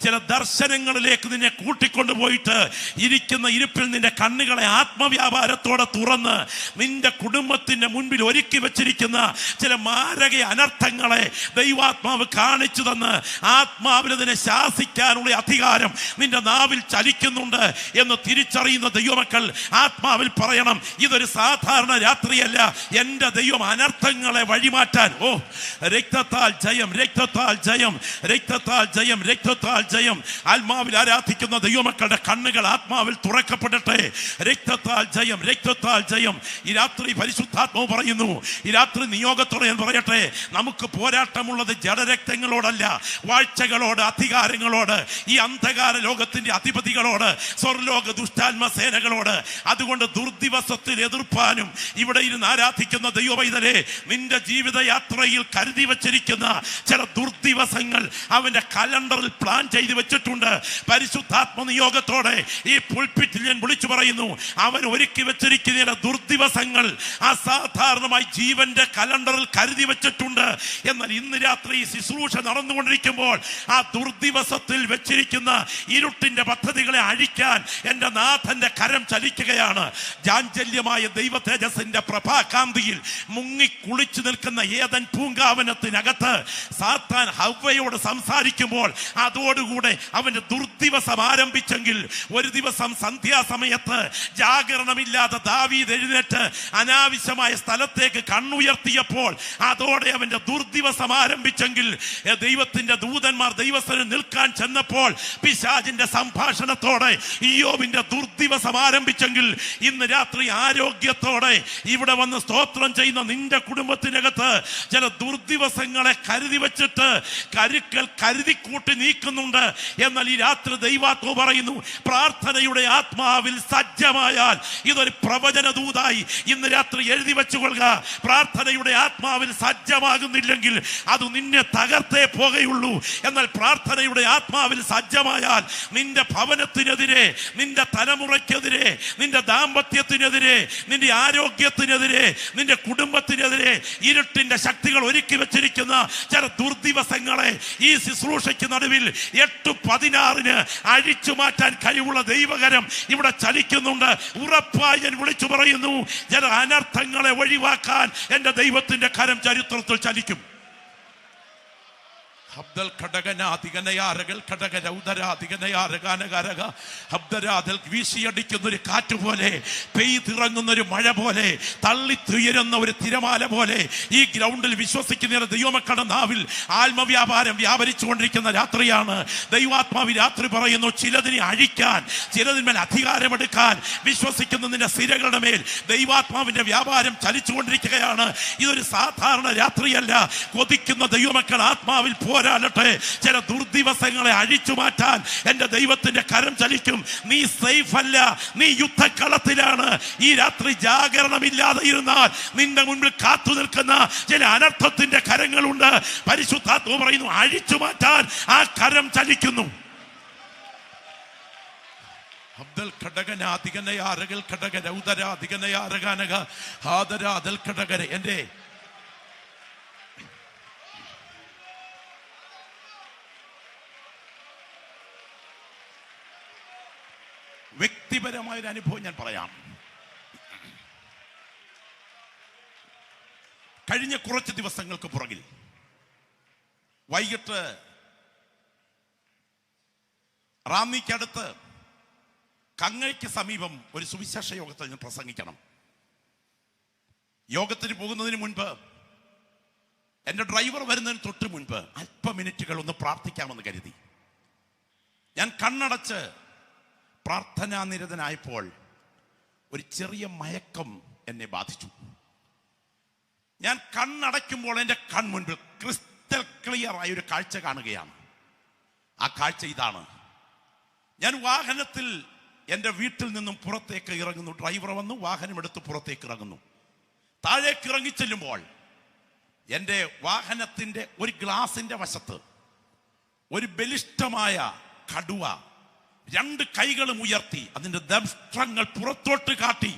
ചില ദർശനങ്ങളിലേക്ക് നിന്നെ കൂട്ടിക്കൊണ്ടുപോയിട്ട് ഇരിക്കുന്ന ഇരിപ്പിൽ നിന്റെ കണ്ണുകളെ ആത്മവ്യാപാരത്തോടെ തുറന്ന് നിന്റെ കുടുംബത്തിന്റെ മുൻപിൽ ഒരുക്കി വെച്ചിരിക്കുന്ന ചില മാരക അനർത്ഥങ്ങളെ ദൈവാത്മാവ് കാണിച്ചു തന്ന് ആത്മാവിൽ അതിനെ ശാസിക്കാനുള്ള അധികാരം നിന്റെ നാവിൽ ചലിക്കുന്നുണ്ട് എന്ന് തിരിച്ചറിയുന്ന ദൈവമക്കൾ ആത്മാവിൽ പറയണം, ഇതൊരു സാധാരണ രാത്രിയല്ല. എൻ്റെ ദൈവം അനർത്ഥങ്ങളെ വഴിമാറ്റാൻ, രക്തത്താൽ ജയം, രക്തത്താൽ ജയം, രക്തത്താൽ ജയം, രക്തത്താൽ ജയം. ആത്മാവിൽ ആരാധിക്കുന്ന ദൈവമക്കളുടെ കണ്ണുകൾ ആത്മാവിൽ തുറക്കപ്പെടട്ടെ. രക്തത്താൽ ജയം, രക്തത്താൽ ജയം. ഈ രാത്രി പരിശുദ്ധാത്മാവ് പറയുന്നു, ഈ രാത്രി നിയോഗത്തോടെ ഞാൻ പറയട്ടെ, നമുക്ക് പോരാട്ടമുള്ളത് ജഡരക്തങ്ങളോടല്ല, വാഴ്ചകളോട്, അധികാരങ്ങളോട്, ഈ അന്ധകാര ലോകത്തിന്റെ അധിപതികളോട്, സ്വർലോക ദുഷ്ടാത്മ സേനകളോട്. അതുകൊണ്ട് ദുർദിവസത്തിൽ എതിർപ്പാനും ഇവിടെ ഇരുന്ന് ആരാധിക്കുന്ന ദൈവവൈതലേ, നിന്റെ ജീവിതയാത്രയിൽ കരുതി വച്ചിരിക്കുന്ന ചില ദുർദിവസങ്ങൾ അവന്റെ കലണ്ടറിൽ പ്ലാൻ ചെയ്തു വെച്ചിട്ടുണ്ട്. പരിശുദ്ധാത്മ നിയോഗത്തോടെ ഈ പുൽപിറ്റിൽ ഞാൻ വിളിച്ചു പറയുന്നു, അവൻ ഒരുക്കി വെച്ചിരിക്കുന്ന ദുർദിവസങ്ങൾ അസാധാരണമായി ജീവന്റെ കലണ്ടറിൽ കരുതി വെച്ചിട്ടുണ്ട്. എന്നാൽ ഇന്ന് രാത്രി ശുശ്രൂഷ നടന്നുകൊണ്ടിരിക്കുമ്പോൾ ആ ദുർദിവസത്തിൽ വെച്ചിരിക്കുന്ന ഇരുട്ടിന്റെ പദ്ധതികളെ അഴിക്കാൻ എന്റെ നാഥന്റെ കരം ചലിക്കുകയാണ്. ജാഞ്ചല്യമായ ദൈവ തേജസ്സിന്റെ പ്രഭാകാന്തിയിൽ മുങ്ങി കുളിച്ചു നിൽക്കുന്ന ഏദൻ പൂങ്കാവനത്തിനകത്ത് സാത്താൻ ഹവ്വയോട് സംസാരിക്കുമ്പോൾ അതോടുകൂടെ അവന്റെ ദുർദിവസം ആരംഭിച്ചെങ്കിൽ, ഒരു ദിവസം സന്ധ്യാസമയത്ത് ജാഗരണമില്ലാതെ ദാവീദ് എഴുന്നേറ്റ് അനാവശ്യമായ സ്ഥലത്തേക്ക് കണ്ണുയർത്തിയപ്പോൾ അതോടെ അവന്റെ ദുർദിവസം ആരംഭിച്ചെങ്കിൽ, ദൈവത്തിന്റെ ദൂതന്മാർ ദൈവസ്ഥനിൽ നിൽക്കാൻ ചെന്നപ്പോൾ പിശാചിന്റെ സംഭാഷണത്തോടെ ഇയ്യോബിന്റെ ദുർദിവസം ആരംഭിച്ചെങ്കിൽ, ഇന്ന് രാത്രി ആരോഗ്യത്തോടെ ഇവിടെ വന്ന് സ്തോത്രം ചെയ്യുന്ന നിന്റെ കുടുംബത്തിനകത്ത് ചില ദുർദിവസങ്ങളെ കരുതി വെച്ചിട്ട് കരുക്കൾ കരുതിക്കൂട്ടി നീക്കുന്നുണ്ട്. എന്നാൽ ഈ രാത്രി ദൈവാത്മാവ് പറയുന്നു, പ്രാർത്ഥനയുടെ ആത്മാവിൽ സജ്ജമായാൽ ഇതൊരു പ്രവചന ദൂതായി ഇന്ന് രാത്രി എഴുതി വെച്ചുകൊള്ളുക. പ്രാർത്ഥനയുടെ ആത്മാവിൽ സജ്ജമാകുന്നില്ലെങ്കിൽ അത് നിന്നെ തകർത്തേ പോകുകയുള്ളൂ. എന്നാൽ പ്രാർത്ഥനയുടെ ആത്മാവിൽ സജ്ജമായാൽ നിന്റെ ഭവനത്തിനെതിരെ, നിന്റെ തലമുറയ്ക്കെതിരെ, നിന്റെ ദാമ്പത്യത്തിനെതിരെ, നിന്റെ ആരോഗ്യത്തിനെതിരെ, നിന്റെ കുടുംബത്തിനെതിരെ ഇരുട്ടിന്റെ ശക്തികൾ ഒരുക്കി വെച്ചിരിക്കുന്ന ചില ദുർദിവസങ്ങളെ ഈ ശുശ്രൂഷയ്ക്ക് നടുവിൽ 8:16 അഴിച്ചു മാറ്റാൻ കഴിവുള്ള ദൈവകരം ഇവിടെ ചലിക്കുന്നുണ്ട്. ഉറപ്പായി ഞാൻ വിളിച്ചു പറയുന്നു, ചില അനർത്ഥങ്ങളെ ഒഴിവാക്കാൻ എന്റെ ദൈവത്തിന്റെ കരം ചരിത്രത്തിൽ ചലിക്കും. വീശിയടിക്കുന്ന ഒരു കാറ്റ് പോലെ, പെയ്തിറങ്ങുന്ന ഒരു മഴ പോലെ, തള്ളിത്തുയരുന്ന ഒരു തിരമാല പോലെ ഈ ഗ്രൗണ്ടിൽ വിശ്വസിക്കുന്ന ദൈവമക്കളുടെ നാവിൽ ആത്മവ്യാപാരം വ്യാപരിച്ചുകൊണ്ടിരിക്കുന്ന രാത്രിയാണ്. ദൈവാത്മാവി രാത്രി പറയുന്നു, ചിലതിനെ അഴിക്കാൻ, ചിലതിന്മേൽ അധികാരമെടുക്കാൻ വിശ്വസിക്കുന്നതിന്റെ സിരകളുടെ മേൽ ദൈവാത്മാവിന്റെ വ്യാപാരം ചലിച്ചുകൊണ്ടിരിക്കുകയാണ്. ഇതൊരു സാധാരണ രാത്രിയല്ല. കൊതിക്കുന്ന ദൈവമക്കൾ ആത്മാവിൽ പോരാടട്ടെ. ചില ദുർദിവസങ്ങളെ അഴിച്ചു മാറ്റാൻ എന്റെ ദൈവത്തിന്റെ കരം ചലിക്കും. നീ സേഫ് അല്ല, നീ യുദ്ധക്കളത്തിലാണ്. ഈ രാത്രി ജാഗരണമില്ലാതെ ഇരുന്നാൽ നിന്റെ മുൻപിൽ കാത്തു നിൽക്കുന്ന ചില അനർത്ഥത്തിന്റെ കരങ്ങളുണ്ട്. പരിശുദ്ധാത്മാവ് പറയുന്നു, അഴിച്ചു മാറ്റാൻ ആ കരം ചലിക്കുന്നു. അബ്ദൽ ഘടകനാധികനയാറകൾ ഘടക രൗദരാധികനയാറകാനക ഹാദരാദൽ ഘടകര. എന്റെ വ്യക്തിപരമായൊരു അനുഭവം ഞാൻ പറയാം. കഴിഞ്ഞ കുറച്ച് ദിവസങ്ങൾക്ക് പുറകിൽ വൈകിട്ട് റാന്നിക്കടുത്ത് കങ്ങയ്ക്ക് സമീപം ഒരു സുവിശേഷ യോഗത്തിൽ ഞാൻ പ്രസംഗിക്കണം. യോഗത്തിന് പോകുന്നതിന് മുൻപ്, എൻ്റെ ഡ്രൈവർ വരുന്നതിന് തൊട്ട് മുൻപ് അല്പ മിനിറ്റുകൾ ഒന്ന് പ്രാർത്ഥിക്കാമെന്ന് കരുതി ഞാൻ കണ്ണടച്ച് പ്രാർത്ഥനാനിരതനായപ്പോൾ ഒരു ചെറിയ മയക്കം എന്നെ ബാധിച്ചു. ഞാൻ കണ്ണടയ്ക്കുമ്പോൾ എൻ്റെ കൺമുൻപിൽ ക്രിസ്റ്റൽ ക്ലിയർ ആയ ഒരു കാഴ്ച കാണുകയാണ്. ആ കാഴ്ച ഇതാണ്. ഞാൻ വാഹനത്തിൽ എൻ്റെ വീട്ടിൽ നിന്നും പുറത്തേക്ക് ഇറങ്ങുന്നു. ഡ്രൈവർ വന്നു, വാഹനം എടുത്ത് പുറത്തേക്ക് ഇറങ്ങുന്നു. താഴേക്ക് ഇറങ്ങിച്ചെല്ലുമ്പോൾ എൻ്റെ വാഹനത്തിൻ്റെ ഒരു ഗ്ലാസിൻ്റെ വശത്ത് ഒരു ബലിഷ്ഠമായ കടുവ 2 കൈകളും ഉയർത്തി അതിൻ്റെ ദംഷ്ട്രങ്ങൾ പുറത്തോട്ട് കാട്ടി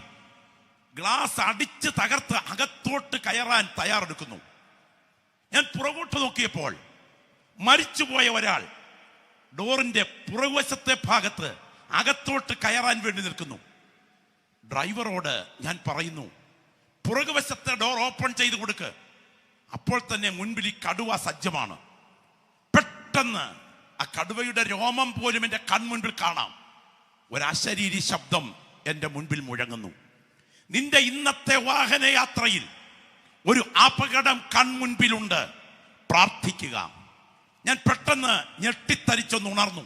ഗ്ലാസ് അടിച്ച് തകർത്ത് അകത്തോട്ട് കയറാൻ തയ്യാറെടുക്കുന്നു. ഞാൻ പുറകോട്ട് നോക്കിയപ്പോൾ മരിച്ചുപോയ ഒരാൾ ഡോറിന്റെ പുറകുവശത്തെ ഭാഗത്ത് അകത്തോട്ട് കയറാൻ വേണ്ടി നിൽക്കുന്നു. ഡ്രൈവറോട് ഞാൻ പറയുന്നു, പുറകുവശത്തെ ഡോർ ഓപ്പൺ ചെയ്ത് കൊടുക്ക്. അപ്പോൾ തന്നെ മുൻപിൽ ഈ കടുവ സജ്ജമാണ്. പെട്ടെന്ന് ആ കടുവയുടെ രോമം പോലും എൻ്റെ കൺമുൻപിൽ കാണാം. ഒരശരീരി ശബ്ദം എൻ്റെ മുൻപിൽ മുഴങ്ങുന്നു. നിന്റെ ഇന്നത്തെ വാഹനയാത്രയിൽ ഒരു അപകടം കൺമുൻപിലുണ്ട്, പ്രാർത്ഥിക്കുക. ഞാൻ പെട്ടെന്ന് ഞെട്ടിത്തരിച്ചൊന്ന് ഉണർന്നു.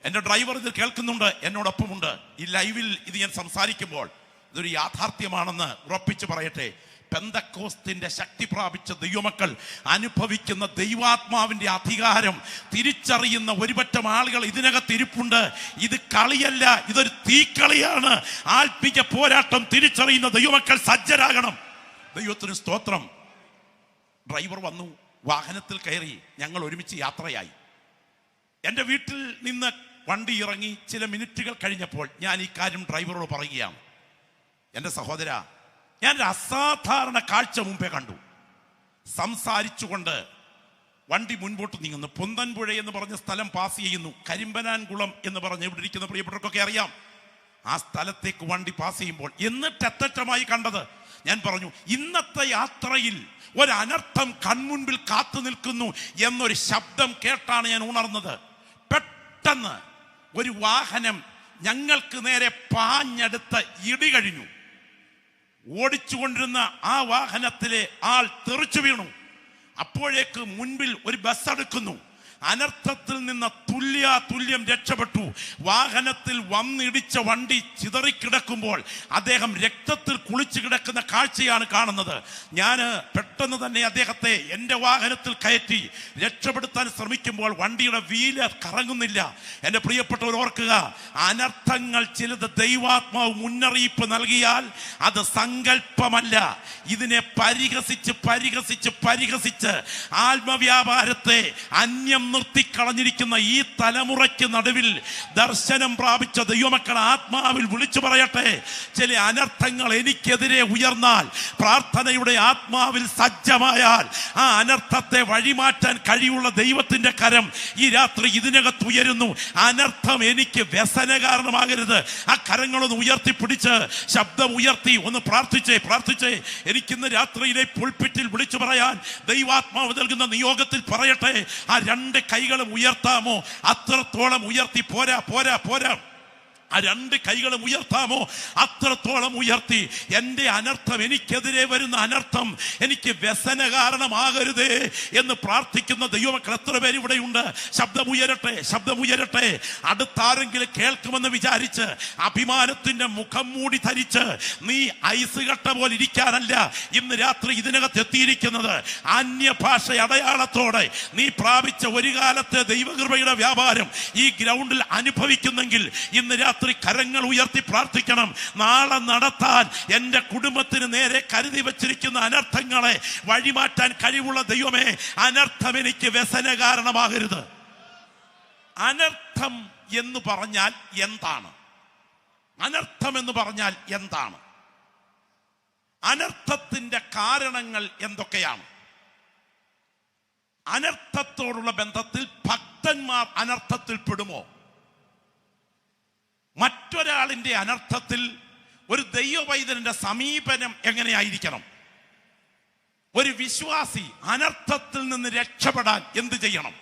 എൻ്റെ ഡ്രൈവർ ഇത് കേൾക്കുന്നുണ്ട്, എന്നോടൊപ്പമുണ്ട്. ഈ ലൈവിൽ ഇത് ഞാൻ സംസാരിക്കുമ്പോൾ ഇതൊരു യാഥാർത്ഥ്യമാണെന്ന് ഉറപ്പിച്ചു പറയട്ടെ. പെന്തക്കോസ്തിന്റെ ശക്തി പ്രാപിച്ച ദൈവമക്കൾ അനുഭവിക്കുന്ന ദൈവാത്മാവിന്റെ അധികാരം തിരിച്ചറിയുന്ന ഒരുപറ്റം ആളുകൾ ഇതിനകത്ത് ഇരിപ്പുണ്ട്. ഇത് കളിയല്ല, ഇതൊരു തീക്കളിയാണ്. ആത്മീയ പോരാട്ടം തിരിച്ചറിയുന്ന ദൈവമക്കൾ സജ്ജരാകണം. ദൈവത്തിന് സ്തോത്രം. ഡ്രൈവർ വന്നു, വാഹനത്തിൽ കയറി, ഞങ്ങൾ ഒരുമിച്ച് യാത്രയായി. എൻ്റെ വീട്ടിൽ നിന്ന് വണ്ടി ഇറങ്ങി ചില മിനിറ്റുകൾ കഴിഞ്ഞപ്പോൾ ഞാൻ ഈ കാര്യം ഡ്രൈവറോട് പറയുകയാണ്. എൻ്റെ സഹോദര, ഞാനൊരു അസാധാരണ കാഴ്ച മുമ്പേ കണ്ടു. സംസാരിച്ചുകൊണ്ട് വണ്ടി മുൻപോട്ട് നീങ്ങുന്നു. പൊന്തൻപുഴ എന്ന് പറഞ്ഞ സ്ഥലം പാസ് ചെയ്യുന്നു. കരിമ്പനാൻകുളം എന്ന് പറഞ്ഞ് ഇവിടെ ഇരിക്കുന്ന പ്രിയപ്പെട്ടവർക്കൊക്കെ അറിയാം. ആ സ്ഥലത്തേക്ക് വണ്ടി പാസ് ചെയ്യുമ്പോൾ എന്നിട്ട് അത്തറ്റമായി കണ്ടത്, ഞാൻ പറഞ്ഞു, ഇന്നത്തെ യാത്രയിൽ ഒരനർത്ഥം കൺമുൻപിൽ കാത്തു നിൽക്കുന്നു എന്നൊരു ശബ്ദം കേട്ടാണ് ഞാൻ ഉണർന്നത്. പെട്ടെന്ന് ഒരു വാഹനം ഞങ്ങൾക്ക് നേരെ പാഞ്ഞെടുത്ത് ഇടി കഴിഞ്ഞു. ഓടിച്ചുകൊണ്ടിരുന്ന ആ വാഹനത്തിലെ ആൾ തെറിച്ചു വീണു. അപ്പോഴേക്ക് മുൻപിൽ ഒരു ബസ് അടുക്കുന്നു. അനർത്ഥത്തിൽ നിന്ന് തുല്യം രക്ഷപ്പെട്ടു. വാഹനത്തിൽ വന്നിടിച്ച വണ്ടി ചിതറിക്കിടക്കുമ്പോൾ അദ്ദേഹം രക്തത്തിൽ കുളിച്ചു കിടക്കുന്ന കാഴ്ചയാണ് കാണുന്നത്. ഞാൻ പെട്ടെന്ന് തന്നെ അദ്ദേഹത്തെ എൻ്റെ വാഹനത്തിൽ കയറ്റി രക്ഷപ്പെടുത്താൻ ശ്രമിക്കുമ്പോൾ വണ്ടിയുടെ വീല് കറങ്ങുന്നില്ല. എൻ്റെ പ്രിയപ്പെട്ടവർ ഓർക്കുക, അനർത്ഥങ്ങൾ ചിലത് ദൈവാത്മാവ് മുന്നറിയിപ്പ് നൽകിയാൽ അത് സങ്കല്പമല്ല. ഇതിനെ പരിഹസിച്ച് ആത്മവ്യാപാരത്തെ അന്യം നിർത്തിക്കളഞ്ഞിരിക്കുന്ന ഈ തലമുറയ്ക്ക് നടുവിൽ ദർശനം പ്രാപിച്ച ദൈവമക്കൾ ആത്മാവിൽ വിളിച്ചു പറയട്ടെ, ചില അനർത്ഥങ്ങൾ എനിക്കെതിരെ ഉയർന്നാൽ, പ്രാർത്ഥനയുടെ ആത്മാവിൽ സജ്ജമായാൽ ആ അനർത്ഥത്തെ വഴിമാറ്റാൻ കഴിവുള്ള ദൈവത്തിന്റെ കരം ഈ രാത്രി ഇതിനകത്ത് ഉയരുന്നു. അനർത്ഥം എനിക്ക് വ്യസന കാരണമാകരുത്. ആ കരങ്ങളൊന്ന് ഉയർത്തിപ്പിടിച്ച് ശബ്ദം ഉയർത്തി ഒന്ന് പ്രാർത്ഥിച്ചേ. എനിക്കിന്ന് രാത്രിയിലെ പുൾപിറ്റിൽ വിളിച്ചു പറയാൻ ദൈവാത്മാവ് നൽകുന്ന നിയോഗത്തിൽ പറയട്ടെ, ആ രണ്ട് കൈകളും ഉയർത്താമോ? അത്രത്തോളം ഉയർത്തി. പോരാ. ആ രണ്ട് കൈകളും ഉയർത്താമോ? അത്രത്തോളം ഉയർത്തി. എൻ്റെ അനർത്ഥം, എനിക്കെതിരെ വരുന്ന അനർത്ഥം എനിക്ക് വ്യസന കാരണമാകരുതേ എന്ന് പ്രാർത്ഥിക്കുന്ന ദൈവമക്കൾ എത്ര പേര് ഇവിടെയുണ്ട്? ശബ്ദമുയരട്ടെ. അടുത്താരെങ്കിലും കേൾക്കുമെന്ന് വിചാരിച്ച് അഭിമാനത്തിന്റെ മുഖം മൂടി ധരിച്ച് നീ ഐസ് കട്ട പോലെ ഇരിക്കാനല്ല ഇന്ന് രാത്രി ഇതിനകത്ത് എത്തിയിരിക്കുന്നത്. അന്യഭാഷ അടയാളത്തോടെ നീ പ്രാപിച്ച ഒരു കാലത്തെ ദൈവകൃപയുടെ വ്യാപാരം ഈ ഗ്രൗണ്ടിൽ അനുഭവിക്കുന്നെങ്കിൽ ഇന്ന് രാത്രി കരങ്ങൾ ഉയർത്തി പ്രാർത്ഥിക്കണം. നാളെ നടത്താൻ എൻ്റെ കുടുംബത്തിന് നേരെ കരുതി വച്ചിരിക്കുന്ന അനർത്ഥങ്ങളെ വഴിമാറ്റാൻ കഴിവുള്ള ദൈവമേ, അനർത്ഥം എനിക്ക് വ്യസന കാരണമാകരുത്. അനർത്ഥം എന്ന് പറഞ്ഞാൽ എന്താണ്? അനർത്ഥത്തിന്റെ കാരണങ്ങൾ എന്തൊക്കെയാണ്? അനർത്ഥത്തോടുള്ള ബന്ധത്തിൽ ഭക്തന്മാർ അനർത്ഥത്തിൽ പെടുമോ? മറ്റൊരാളിന്റെ അനർത്ഥത്തിൽ ഒരു ദൈവവൈദ്യന്റെ സമീപനം എങ്ങനെയായിരിക്കണം? ഒരു വിശ്വാസി അനർത്ഥത്തിൽ നിന്ന് രക്ഷപ്പെടാൻ എന്ത് ചെയ്യണം?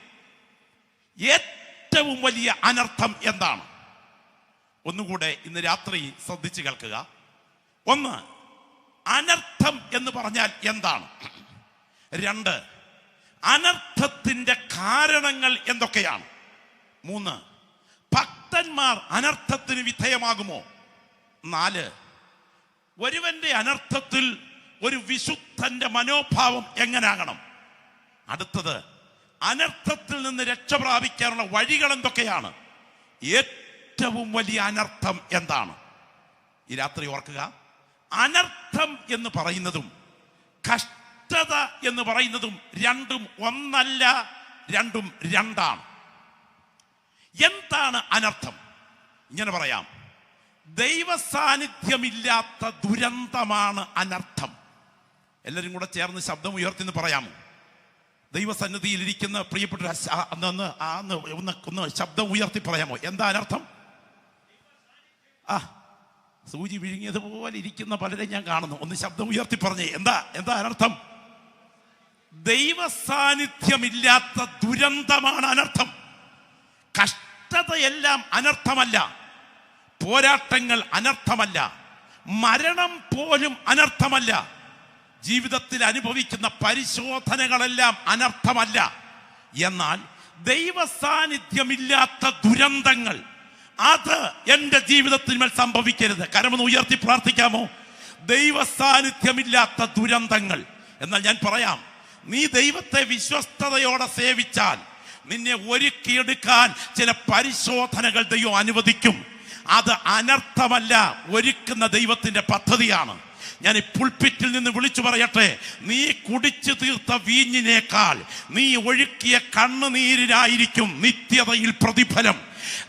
ഏറ്റവും വലിയ അനർത്ഥം എന്താണ്? ഒന്നുകൂടെ ഇന്ന് രാത്രി ശ്രദ്ധിച്ചു കേൾക്കുക. ഒന്ന്, അനർത്ഥം എന്ന് പറഞ്ഞാൽ എന്താണ്? രണ്ട്, അനർത്ഥത്തിന്റെ കാരണങ്ങൾ എന്തൊക്കെയാണ്? മൂന്ന്, ഭക്തന്മാർ അനർത്ഥത്തിന് വിധേയമാകുമോ? നാല്, ഒരുവന്റെ അനർത്ഥത്തിൽ ഒരു വിശുദ്ധന്റെ മനോഭാവം എങ്ങനാകണം? അടുത്തത്, അനർത്ഥത്തിൽ നിന്ന് രക്ഷ പ്രാപിക്കാനുള്ള വഴികൾ എന്തൊക്കെയാണ്? ഏറ്റവും വലിയ അനർത്ഥം എന്താണ്? ഈ രാത്രി ഓർക്കുക, അനർത്ഥം എന്ന് പറയുന്നതും കഷ്ടത എന്ന് പറയുന്നതും രണ്ടും ഒന്നല്ല, രണ്ടും രണ്ടാണ്. എന്താണ് അനർത്ഥം? ഇങ്ങനെ പറയാം, ദൈവ സാന്നിധ്യമില്ലാത്ത ദുരന്തമാണ് അനർത്ഥം. എല്ലാവരും കൂടെ ചേർന്ന് ശബ്ദം ഉയർത്തിന്ന് പറയാമോ? ദൈവസന്നിധിയിൽ ഇരിക്കുന്ന പ്രിയപ്പെട്ട ഒന്ന് ശബ്ദം ഉയർത്തി പറയാമോ? എന്താ അനർത്ഥം? സൂചി വിഴുങ്ങിയതുപോലെ ഇരിക്കുന്ന പലരെ ഞാൻ കാണുന്നു. ഒന്ന് ശബ്ദം ഉയർത്തി പറഞ്ഞേ, എന്താ അനർത്ഥം? ദൈവ സാന്നിധ്യമില്ലാത്ത ദുരന്തമാണ് അനർത്ഥം. കഷ്ടതയെല്ലാം അനർത്ഥമല്ല, പോരാട്ടങ്ങൾ അനർത്ഥമല്ല, മരണം പോലും അനർത്ഥമല്ല, ജീവിതത്തിൽ അനുഭവിക്കുന്ന പരിശോധനകളെല്ലാം അനർത്ഥമല്ല. എന്നാൽ ദൈവ സാന്നിധ്യമില്ലാത്ത ദുരന്തങ്ങൾ അത് എൻ്റെ ജീവിതത്തിൽ മേൽ സംഭവിക്കരുത്. കരമൊന്ന് ഉയർത്തി പ്രാർത്ഥിക്കാമോ? ദൈവ സാന്നിധ്യമില്ലാത്ത ദുരന്തങ്ങൾ. എന്നാൽ ഞാൻ പറയാം, നീ ദൈവത്തെ വിശ്വസ്തയോടെ സേവിച്ചാൽ നിന്നെ ഒരുക്കിയെടുക്കാൻ ചില പരിശോധനകൾ ദൈവം അനുവദിക്കും. അത് അനർത്ഥമല്ല, ഒരുക്കുന്ന ദൈവത്തിന്റെ പദ്ധതിയാണ്. ഞാൻ ഈ പുൾപിറ്റിൽ നിന്ന് വിളിച്ചു പറയട്ടെ, നീ കുടിച്ചു തീർത്ത വീഞ്ഞിനേക്കാൾ നീ ഒഴുക്കിയ കണ്ണുനീരിനായിരിക്കും നിത്യതയിൽ പ്രതിഫലം.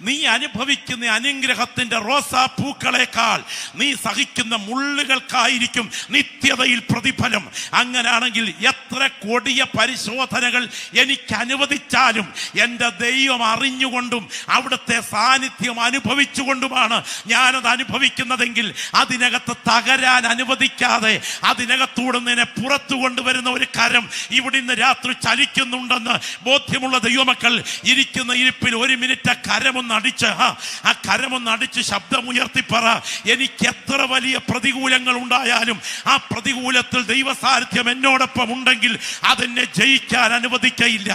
നീ അനുഭവിക്കുന്ന അനുഗ്രഹത്തിന്റെ റോസാപ്പൂക്കളേക്കാൾ നീ സഹിക്കുന്ന മുള്ളുകൾക്കായിരിക്കും നിത്യതയിൽ പ്രതിഫലം. അങ്ങനാണെങ്കിൽ എത്ര കൊടിയ പരിശോധനകൾ എനിക്ക് അനുവദിച്ചാലും എൻ്റെ ദൈവം അറിഞ്ഞുകൊണ്ടും അവിടുത്തെ സാന്നിധ്യം അനുഭവിച്ചുകൊണ്ടുമാണ് ഞാനത് അനുഭവിക്കുന്നതെങ്കിൽ അതിനകത്ത് തകരാൻ അനുവദിക്കാതെ അതിനകത്തൂടെ നിന്നെ പുറത്തു കൊണ്ടുവരുന്ന ഒരു കരം ഇവിടെ ഇന്ന് രാത്രി ചലിക്കുന്നുണ്ടെന്ന് ബോധ്യമുള്ള ദൈവമക്കൾ ഇരിക്കുന്ന ഇരിപ്പിൽ ഒരു മിനിറ്റ് ആ കരമൊന്നടിച്ച് ശബ്ദമുയർത്തി പറ, എനിക്ക് എത്ര വലിയ പ്രതികൂലങ്ങൾ ഉണ്ടായാലും ആ പ്രതികൂലത്തിൽ ദൈവ സാന്നിധ്യം എന്നോടൊപ്പം ഉണ്ടെങ്കിൽ അതെന്നെ ജയിക്കാൻ അനുവദിക്കയില്ല.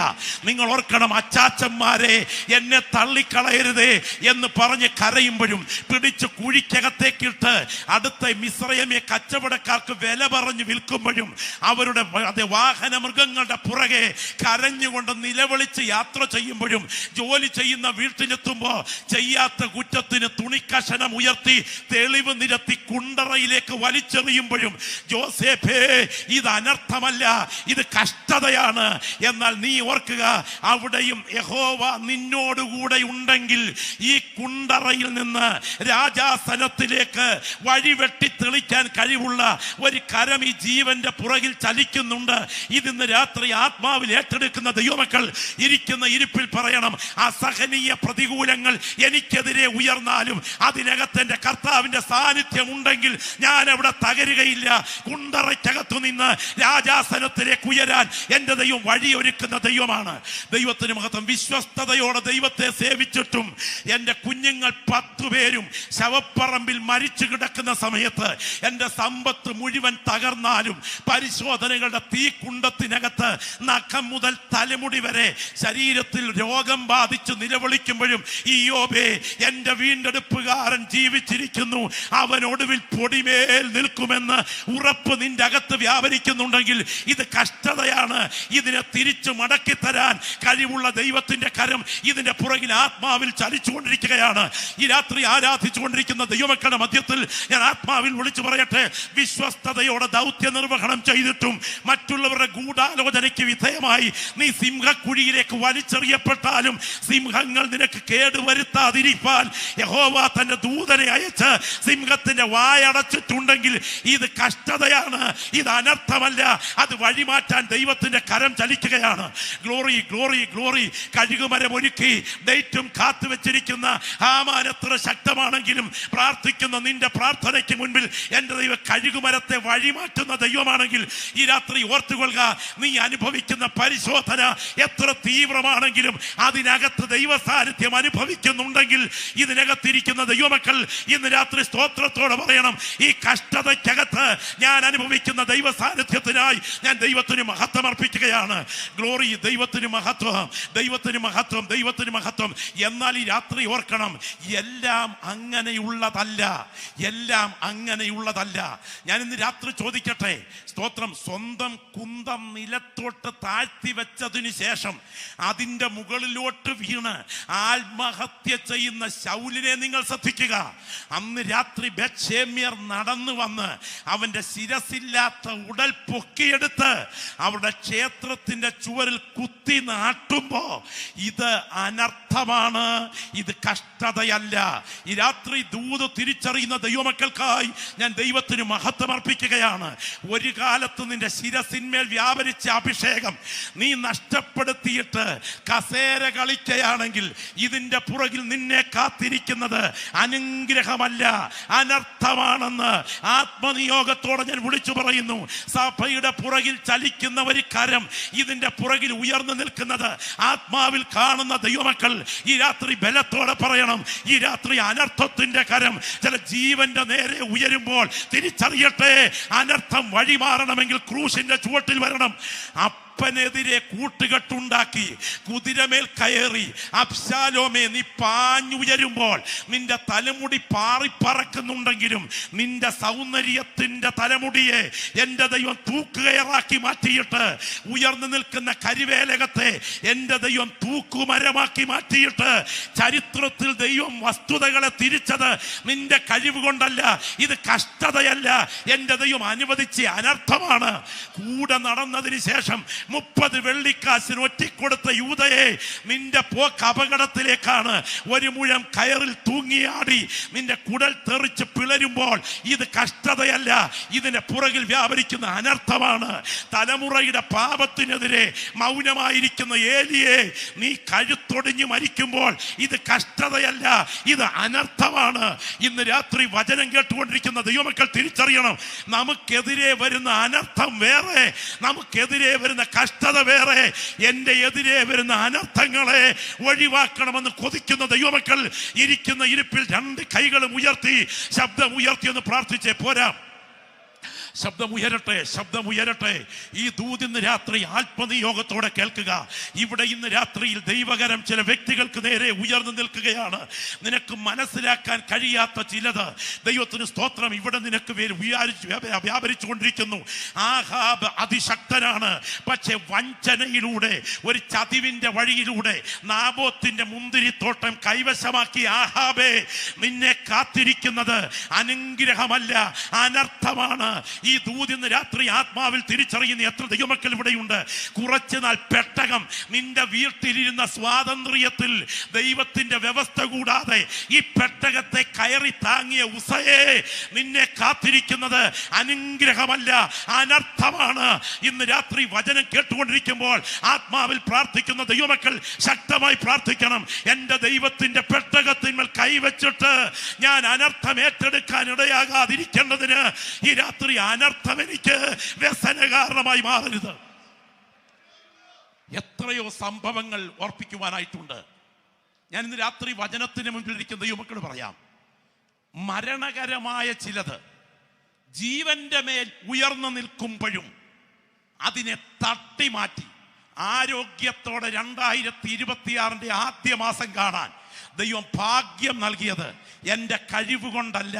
നിങ്ങൾ ഓർക്കണം, അച്ചാച്ചന്മാരെ എന്നെ തള്ളിക്കളയരുതേ എന്ന് പറഞ്ഞ് കരയുമ്പോഴും പിടിച്ച് കുഴിക്കകത്തേക്കിട്ട് അടുത്ത മിസ്രയമിയ കച്ചവടക്കാർക്ക് വില പറഞ്ഞു വിൽക്കുമ്പോഴും അവരുടെ വാഹന മൃഗങ്ങളുടെ പുറകെ കരഞ്ഞുകൊണ്ട് നിലവിളിച്ച് യാത്ര ചെയ്യുമ്പോഴും ജോലി ചെയ്യുന്ന വീട്ടിലെത്തുമ്പോ ചെയ്യാത്ത കുറ്റത്തിന് തുണിക്കഷണം ഉയർത്തി തെളിവ് നിരത്തി കുണ്ടറയിലേക്ക് വലിച്ചെറിയുമ്പോഴും ജോസേഫേ, ഇത് അനർത്ഥമല്ല, ഇത് കഷ്ടതയാണ്. എന്നാൽ നീ ഓർക്കുക, അവിടെയും യഹോവ നിന്നോടുകൂടെ ഉണ്ടെങ്കിൽ ഈ കുണ്ടറയിൽ നിന്ന് രാജാസനത്തിലേക്ക് വഴിവെട്ടി തെളിക്കാൻ കഴിവുള്ള ഒരു കരം ഈ ജീവന്റെ പുറകിൽ ചലിക്കുന്നുണ്ട്. ഇതിന്ന് രാത്രി ആത്മാവിൽ ഏറ്റെടുക്കുന്ന ദൈവമക്കൾ ഇരിക്കുന്ന ഇരിപ്പിൽ പറയണം, അസഹനീയ പ്രതികൂലങ്ങൾ എനിക്കെതിരെ ഉയർന്നാലും അതിനകത്ത് എൻ്റെ കർത്താവിന്റെ സാന്നിധ്യം ഉണ്ടെങ്കിൽ ഞാൻ അവിടെ തകരുകയില്ല. കുണ്ടറയ്ക്കകത്തു നിന്ന് രാജാസനത്തിലേക്ക് ഉയരാൻ എൻ്റെ ദൈവം വഴിയൊരുക്കുന്ന ദൈവമാണ്. ദൈവത്തിന് മഹത്വം. വിശ്വസ്തയോടെ ദൈവത്തെ സേവിച്ചിട്ടും എൻ്റെ കുഞ്ഞുങ്ങൾ 10 പേരും ശവപ്പറമ്പിൽ മരിച്ചു കിടക്കുന്ന സമയത്ത് എൻ്റെ സമ്പത്ത് മുഴുവൻ തകർന്നാലും പരിശോധനകളുടെ തീക്കുണ്ടത്തിനകത്ത് നഖം മുതൽ തലമുടി വരെ ശരീരത്തിൽ രോഗം ബാധിച്ച് നിലവിളിക്കുമ്പോഴും ഇയ്യോബേ, എൻ്റെ വീണ്ടെടുപ്പുകാരൻ ജീവിച്ചിരിക്കുന്നു, അവൻ ഒടുവിൽ പൊടിമേൽ നിൽക്കുമെന്ന് ഉറപ്പ് നിന്റെ അകത്ത് വ്യാപരിക്കുന്നുണ്ടെങ്കിൽ ഇത് കഷ്ടതയാണ്. ഇതിനെ തിരിച്ചു മടക്കി തരാൻ കഴിവുള്ള ദൈവത്തിന്റെ കരം ഇതിന്റെ പുറകിൽ ആത്മാവിൽ ചലിച്ചുകൊണ്ടിരിക്കുകയാണ്. ഈ രാത്രി ആരാധിച്ചുകൊണ്ടിരിക്കുന്ന ദൈവമക്കളുടെ മധ്യത്തിൽ ഞാൻ ആത്മാവിൽ വിളിച്ചു പറയട്ടെ, വിശ്വസ്തയോടെ ദൗത്യ നിർവഹണം ചെയ്തിട്ടും മറ്റുള്ളവരുടെ ഗൂഢാലോചനയ്ക്ക് വിധേയമായി നീ സിംഹക്കുഴിയിലേക്ക് വലിച്ചെറിയപ്പെട്ടാലും സിംഹങ്ങൾ നിനക്ക് കേടുവരുത്താതിരിക്കാൻ യഹോവ തന്റെ ദൂതനെ അയച്ച് സിംഹത്തിന്റെ വായടച്ചിട്ടുണ്ടെങ്കിൽ ഇത് കഷ്ടതയാണ്, ഇത് അനർത്ഥമല്ല, അത് വഴിമാറ്റാൻ ദൈവത്തിന്റെ കരം ചലിക്കുകയാണ്. Glory glory glory. കഴുകുമരം ഒരുക്കി ഡേറ്റും കാത്തുവെച്ചിരിക്കുന്ന ഹാമാൻ എത്ര ശക്തമാണെങ്കിലും പ്രാർത്ഥിക്കുന്ന നിന്റെ പ്രാർത്ഥനയ്ക്ക് മുൻപിൽ എൻ്റെ ദൈവം കഴുകുമരത്തെ വഴിമാറ്റുന്ന ദൈവമാണെങ്കിൽ ഈ രാത്രി ഓർത്തുകൊള്ളുക, നീ അനുഭവിക്കുന്ന പരിശോധന എത്ര തീവ്രമാണെങ്കിലും അതിനകത്ത് ദൈവ സാന്നിധ്യം അനുഭവിക്കുന്നുണ്ടെങ്കിൽ ഇതിനകത്തിരിക്കുന്ന ദൈവമക്കൾ ഇന്ന് രാത്രി സ്തോത്രത്തോടെ പറയണം, ഈ കഷ്ടതയ്ക്കകത്ത് ഞാൻ അനുഭവിക്കുന്ന ദൈവ സാന്നിധ്യത്തിനായി ഞാൻ ദൈവത്തിന് മഹത്വം അർപ്പിക്കുകയാണ്. ഗ്ലോറി. ദൈവത്തിന് മഹത്വം, ദൈവത്തിന് മഹത്വം, ദൈവത്തിന് മഹത്വം. എന്നാൽ ഈ രാത്രി ഓർക്കണം, എല്ലാം അങ്ങനെയുള്ളതല്ല, എല്ലാം അങ്ങനെയുള്ളതല്ല. ഞാൻ ഇന്ന് രാത്രി ചോദിക്കട്ടെ, സ്തോത്രം, സ്വന്തം കുന്തം നിലത്തോട്ട് താഴ്ത്തി വെച്ചതിന് ശേഷം അതിൻ്റെ മുകളിലോട്ട് വീണ് ആത്മഹത്യ ചെയ്യുന്ന ശൗലിനെ നിങ്ങൾ ശ്രദ്ധിക്കുക. അന്ന് രാത്രി ബത്ശേമ്യർ നടന്നു വന്ന് അവന്റെ ശിരസില്ലാത്ത ഉടൽ പൊക്കിയെടുത്ത് അവരുടെ ക്ഷേത്രത്തിന്റെ ചുവരിൽ കുത്തി നാട്ടുമ്പോ ഇത് അനർത്ഥമാണ്, ഇത് കഷ്ടതയല്ല. ഈ രാത്രി ദൂത് തിരിച്ചറിയുന്ന ദൈവമക്കൾക്കായി ഞാൻ ദൈവത്തിന് മഹത്വം അർപ്പിക്കുകയാണ്. ഒരു കാലത്ത് നിന്റെ ശിരസിന്മേൽ വ്യാപരിച്ച അഭിഷേകം നീ നഷ്ടപ്പെടുത്തിയിട്ട് കസേര കളിക്കുകയാണെങ്കിൽ ഇതിന്റെ പുറകിൽ നിന്നെ കാത്തിരിക്കുന്നത് അനുഗ്രഹമല്ല, അനർത്ഥമാണെന്ന് ആത്മനിയോഗത്തോടെ ഞാൻ വിളിച്ചു പറയുന്നു. സഭയുടെ പുറകിൽ ചലിക്കുന്ന ഒരു കരം ഇതിന്റെ പുറകിൽ ഉയർന്നു നിൽക്കുന്നത് ആത്മാവിൽ കാണുന്ന ദൈവമക്കൾ ഈ രാത്രി ബലത്തോടെ പറയണം, ഈ രാത്രി അനർത്ഥത്തിന്റെ കരം ചില ജീവന്റെ നേരെ ഉയരുമ്പോൾ തിരിച്ചറിയട്ടെ, അനർത്ഥം വഴിമാറണമെങ്കിൽ ക്രൂശിന്റെ ചുവട്ടിൽ വരണം. അപ്പനെതിരെ കൂട്ടുകെട്ടുണ്ടാക്കി കുതിരമേൽ കയറി അബ്ശാലോമേ നീ പാഞ്ഞുയരുമ്പോൾ നിന്റെ തലമുടി പാറിപ്പറക്കുന്നുണ്ടെങ്കിലും നിന്റെ സൗന്ദര്യത്തിന്റെ തലമുടിയെ എന്റെ ദൈവം തൂക്കുകയറാക്കി മാറ്റിയിട്ട്, ഉയർന്നു നിൽക്കുന്ന കരിവേലകത്തെ എന്റെ ദൈവം തൂക്കുമരമാക്കി മാറ്റിയിട്ട്, ചരിത്രത്തിൽ ദൈവം വസ്തുതകളെ തിരിച്ചത് നിന്റെ കഴിവ് കൊണ്ടല്ല, ഇത് കഷ്ടതയല്ല, എന്റെ ദൈവം അനുവദിച്ച അനർത്ഥമാണ്. കൂടെ നടന്നതിന് ശേഷം 30 വെള്ളിക്കാശിന് ഒറ്റിക്കൊടുത്ത യൂദയെ നിന്റെ പോക്ക് അപകടത്തിലേക്കാണ്. ഒരു മുഴം കയറിൽ തൂങ്ങിയാടി നിന്റെ കുടൽ തെറിച്ച് പിളരുമ്പോൾ ഇത് കഷ്ടതയല്ല, ഇതിന്റെ പുറകിൽ വ്യാപരിക്കുന്ന അനർത്ഥമാണ്. തലമുറയുടെ പാപത്തിനെതിരെ മൗനമായിരിക്കുന്ന ഏലിയെ നീ കഴുത്തൊടിഞ്ഞു മരിക്കുമ്പോൾ ഇത് കഷ്ടതയല്ല, ഇത് അനർത്ഥമാണ്. ഇന്ന് രാത്രി വചനം കേട്ടുകൊണ്ടിരിക്കുന്ന ദൈവമക്കൾ തിരിച്ചറിയണം, നമുക്കെതിരെ വരുന്ന അനർത്ഥം വേറെ, നമുക്കെതിരെ വരുന്ന കഷ്ടത വേറെ. എന്റെ എതിരെ വരുന്ന അനർത്ഥങ്ങളെ ഒഴിവാക്കണമെന്ന് കൊതിക്കുന്ന ദൈവമക്കൾ ഇരിക്കുന്ന ഇരിപ്പിൽ 2 കൈകളും ഉയർത്തി ശബ്ദം ഉയർത്തി എന്ന് പ്രാർത്ഥിച്ചേ പോരാ. ശബ്ദമുയരട്ടെ, ശബ്ദമുയരട്ടെ. ഈ ദൂത് ഇന്ന് രാത്രി ആത്മനിയോഗത്തോടെ കേൾക്കുക. ഇവിടെ ഇന്ന് രാത്രിയിൽ ദൈവകരം ചില വ്യക്തികൾക്ക് നേരെ ഉയർന്നു നിൽക്കുകയാണ്. നിനക്ക് മനസ്സിലാക്കാൻ കഴിയാത്ത ചിലത്, ദൈവത്തിന് സ്തോത്രം, ഇവിടെ നിനക്ക് വ്യാപരിച്ചു കൊണ്ടിരിക്കുന്നു. ആഹാബ് അതിശക്തനാണ്, പക്ഷെ വഞ്ചനയിലൂടെ ഒരു ചതിവിന്റെ വഴിയിലൂടെ നാബോത്തിന്റെ മുന്തിരിത്തോട്ടം കൈവശമാക്കി. ആഹാബേ, നിന്നെ കാത്തിരിക്കുന്നത് അനുഗ്രഹമല്ല, അനർത്ഥമാണ്. ഈ ദൂതിന്ന് രാത്രി ആത്മാവിൽ തിരിച്ചറിയുന്ന എത്ര ദൈവമക്കൾ ഇവിടെയുണ്ട്. കുറച്ചുനാൾ പെട്ടകം നിന്റെ വീട്ടിലിരുന്ന സ്വാതന്ത്ര്യത്തിൽ ദൈവത്തിന്റെ വ്യവസ്ഥ കൂടാതെ ഈ പെട്ടകത്തെ കയറി താങ്ങിയ ഉസയെ, നിന്നെ കാത്തിരിക്കുന്നത് അനുഗ്രഹമല്ല, അനർത്ഥമാണ്. ഇന്ന് രാത്രി വചനം കേട്ടുകൊണ്ടിരിക്കുമ്പോൾ ആത്മാവിൽ പ്രാർത്ഥിക്കുന്ന ദൈവമക്കൾ ശക്തമായി പ്രാർത്ഥിക്കണം. എന്റെ ദൈവത്തിന്റെ പെട്ടകത്തിന്മേൽ കൈവച്ചിട്ട് ഞാൻ അനർത്ഥം ഏറ്റെടുക്കാൻ ഇടയാകാതിരിക്കേണ്ടതിന് ഈ രാത്രി അനർത്ഥം എനിക്ക് വ്യസന കാരണമായി മാറരുത്. എത്രയോ സംഭവങ്ങൾ ഓർപ്പിക്കുവാനായിട്ടുണ്ട്. ഞാൻ ഇന്ന് രാത്രി വചനത്തിന് മുൻപിൽ ഇരിക്കുന്ന ദൈവമക്കൾ പറയാം, മരണകരമായ ചിലത് ജീവന്റെ മേൽ ഉയർന്നു നിൽക്കുമ്പോഴും അതിനെ തട്ടി മാറ്റി ആരോഗ്യത്തോടെ 2026 ആദ്യ മാസം കാണാൻ ദൈവം ഭാഗ്യം നൽകിയത് എൻ്റെ കഴിവ് കൊണ്ടല്ല,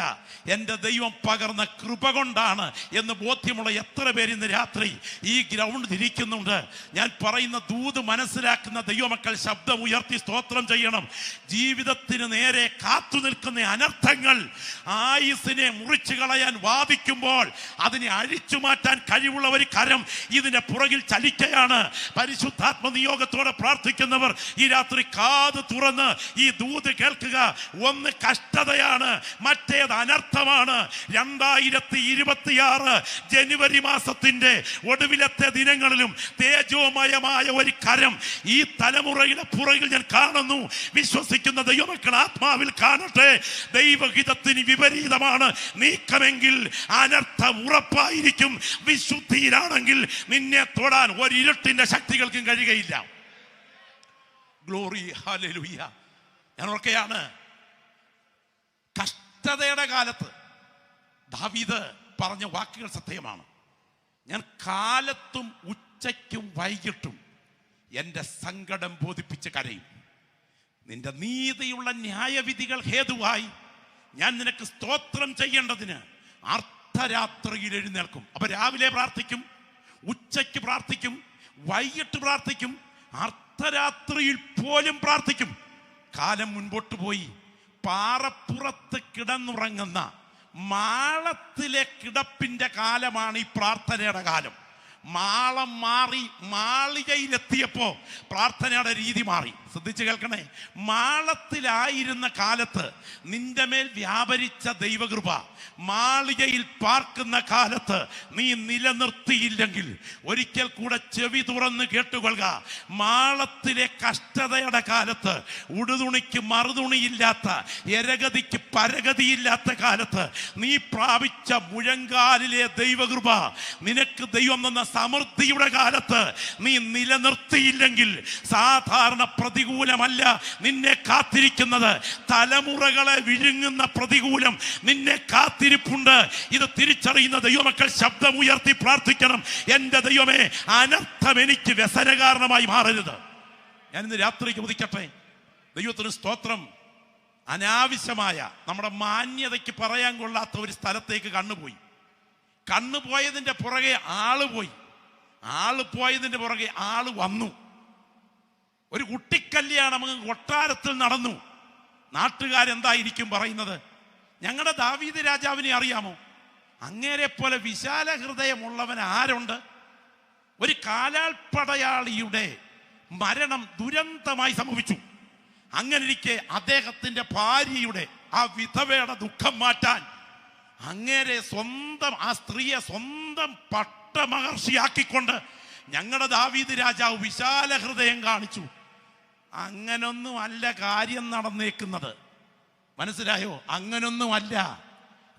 എൻ്റെ ദൈവം പകർന്ന കൃപ കൊണ്ടാണ് എന്ന് ബോധ്യമുള്ള എത്ര പേര് ഇന്ന് രാത്രി ഈ ഗ്രൗണ്ടിൽ ഇരിക്കുന്നുണ്ട്. ഞാൻ പറയുന്ന ദൂത് മനസ്സിലാക്കുന്ന ദൈവമക്കൾ ശബ്ദം ഉയർത്തി സ്തോത്രം ചെയ്യണം. ജീവിതത്തിന് നേരെ കാത്തു നിൽക്കുന്ന അനർത്ഥങ്ങൾ ആയുസ്സിനെ മുറിച്ചു കളയാൻ വാദിക്കുമ്പോൾ അതിനെ അഴിച്ചു മാറ്റാൻ കഴിവുള്ള ഒരു കരം ഇതിന്റെ പുറകിൽ ചലിക്കയാണ്. പരിശുദ്ധാത്മ നിയോഗത്തോടെ പ്രാർത്ഥിക്കുന്നവർ ഈ രാത്രി കാത് തുറന്ന് ഈ ദൂത് കേൾക്കുക. ഒന്ന് കഷ്ടതയാണ്, മറ്റേത് അനർത്ഥമാണ്. 2026 ജനുവരി മാസത്തിന്റെ ഒടുവിലത്തെ ദിനങ്ങളിലും തേജോമയമായ ഒരു കരം ഈ തലമുറയുടെ പുറകിൽ ഞാൻ കാണുന്നു. വിശ്വസിക്കുന്ന ദൈവമക്കൾ ആത്മാവിൽ കാണട്ടെ. ദൈവഹിതത്തിന് വിപരീതമാണ് നീക്കമെങ്കിൽ അനർത്ഥം ഉറപ്പായിരിക്കും. വിശുദ്ധിയിലാണെങ്കിൽ നിന്നെ തൊടാൻ ഒരു ഇരുട്ടിന്റെ ശക്തികൾക്കും കഴിയുകയില്ല. Glory, hallelujah. ഞാൻ ഓർക്കുകയാണ്, കഷ്ടതയുടെ കാലത്ത് ദാവീദ് പറഞ്ഞ വാക്കുകൾ സത്യമാണ്. ഞാൻ കാലത്തും ഉച്ചയ്ക്കും വൈകിട്ടും എൻ്റെ സങ്കടം ബോധിപ്പിച്ച് കരയും. നിന്റെ നീതിയുള്ള ന്യായവിധികൾ ഹേതുവായി ഞാൻ നിനക്ക് സ്തോത്രം ചെയ്യേണ്ടതിന് അർദ്ധരാത്രിയിൽ എഴുന്നേൽക്കും. അപ്പൊ രാവിലെ പ്രാർത്ഥിക്കും, ഉച്ചയ്ക്ക് പ്രാർത്ഥിക്കും, വൈകിട്ട് പ്രാർത്ഥിക്കും, അർദ്ധരാത്രിയിൽ പോലും പ്രാർത്ഥിക്കും. കാലം മുൻപോട്ട് പോയി പാറപ്പുറത്ത് കിടന്നുറങ്ങുന്ന മാളത്തിലെ കിടപ്പിന്റെ കാലമാണ് ഈ പ്രാർത്ഥനയുടെ കാലം. മാളം മാറി മാളികയിലെത്തിയപ്പോ പ്രാർത്ഥനയുടെ രീതി മാറി. ശ്രദ്ധിച്ച് കേൾക്കണേ. മാളത്തിലായിരുന്ന കാലത്ത് നിന്റെ മേൽ വ്യാപരിച്ച ദൈവകൃപ മാളികയിൽ പാർക്കുന്ന കാലത്ത് നീ നിലനിർത്തിയില്ലെങ്കിൽ ഒരിക്കൽ കൂടെ ചെവി തുറന്ന് കേട്ടുകൊള്ളുക. മാളത്തിലെ കഷ്ടതയുടെ കാലത്ത്, ഉടുതുണിക്ക് മറുതുണിയില്ലാത്ത, എരഗതിക്ക് പരഗതിയില്ലാത്ത കാലത്ത് നീ പ്രാപിച്ച മുഴങ്കാലിലെ ദൈവകൃപ, നിനക്ക് ദൈവം തന്ന സമൃദ്ധിയുടെ കാലത്ത് നീ നിലനിർത്തിയില്ലെങ്കിൽ സാധാരണ പ്രതികൂലമല്ല നിന്നെ കാത്തിരിക്കുന്നത്, തലമുറകളെ വിഴുങ്ങുന്ന പ്രതികൂലം നിന്നെ കാത്തിരിപ്പുണ്ട്. ഇത് തിരിച്ചറിയുന്ന ദൈവമക്കൾ ശബ്ദമുയർത്തി പ്രാർത്ഥിക്കണം. എന്റെ ദൈവമേ, അനർത്ഥം എനിക്ക് വ്യസന കാരണമായി മാറരുത്. ഞാൻ ഇന്ന് രാത്രിക്ക് ഉദിക്കട്ടെ. ദൈവത്തിന് സ്തോത്രം. അനാവശ്യമായ നമ്മുടെ മാന്യതയ്ക്ക് പറയാൻ കൊള്ളാത്ത ഒരു സ്ഥലത്തേക്ക് കണ്ണുപോയതിന്റെ പുറകെ ആള് പോയതിന്റെ പുറകെ ആള് വന്നു. ഒരു കുട്ടിക്കല്യാണം കൊട്ടാരത്തിൽ നടന്നു. നാട്ടുകാരെന്തായിരിക്കും പറയുന്നത്? ഞങ്ങളുടെ ദാവീദ് രാജാവിനെ അറിയാമോ? അങ്ങേരെ പോലെ വിശാല ഹൃദയമുള്ളവൻ ആരുണ്ട്? ഒരു കാലാൾപ്പടയാളിയുടെ മരണം ദുരന്തമായി സംഭവിച്ചു. അങ്ങനെയിരിക്കെ അദ്ദേഹത്തിന്റെ ഭാര്യയുടെ ആ വിധവയുടെ ദുഃഖം മാറ്റാൻ അങ്ങേരെ ആ സ്ത്രീയെ സ്വന്തം പട്ടമഹർഷിയാക്കിക്കൊണ്ട് ഞങ്ങളുടെ ദാവീദ് രാജാവ് വിശാല ഹൃദയം കാണിച്ചു. അങ്ങനൊന്നും അല്ല കാര്യം നടന്നേക്കുന്നത്. മനസ്സിലായോ? അങ്ങനൊന്നുമല്ല.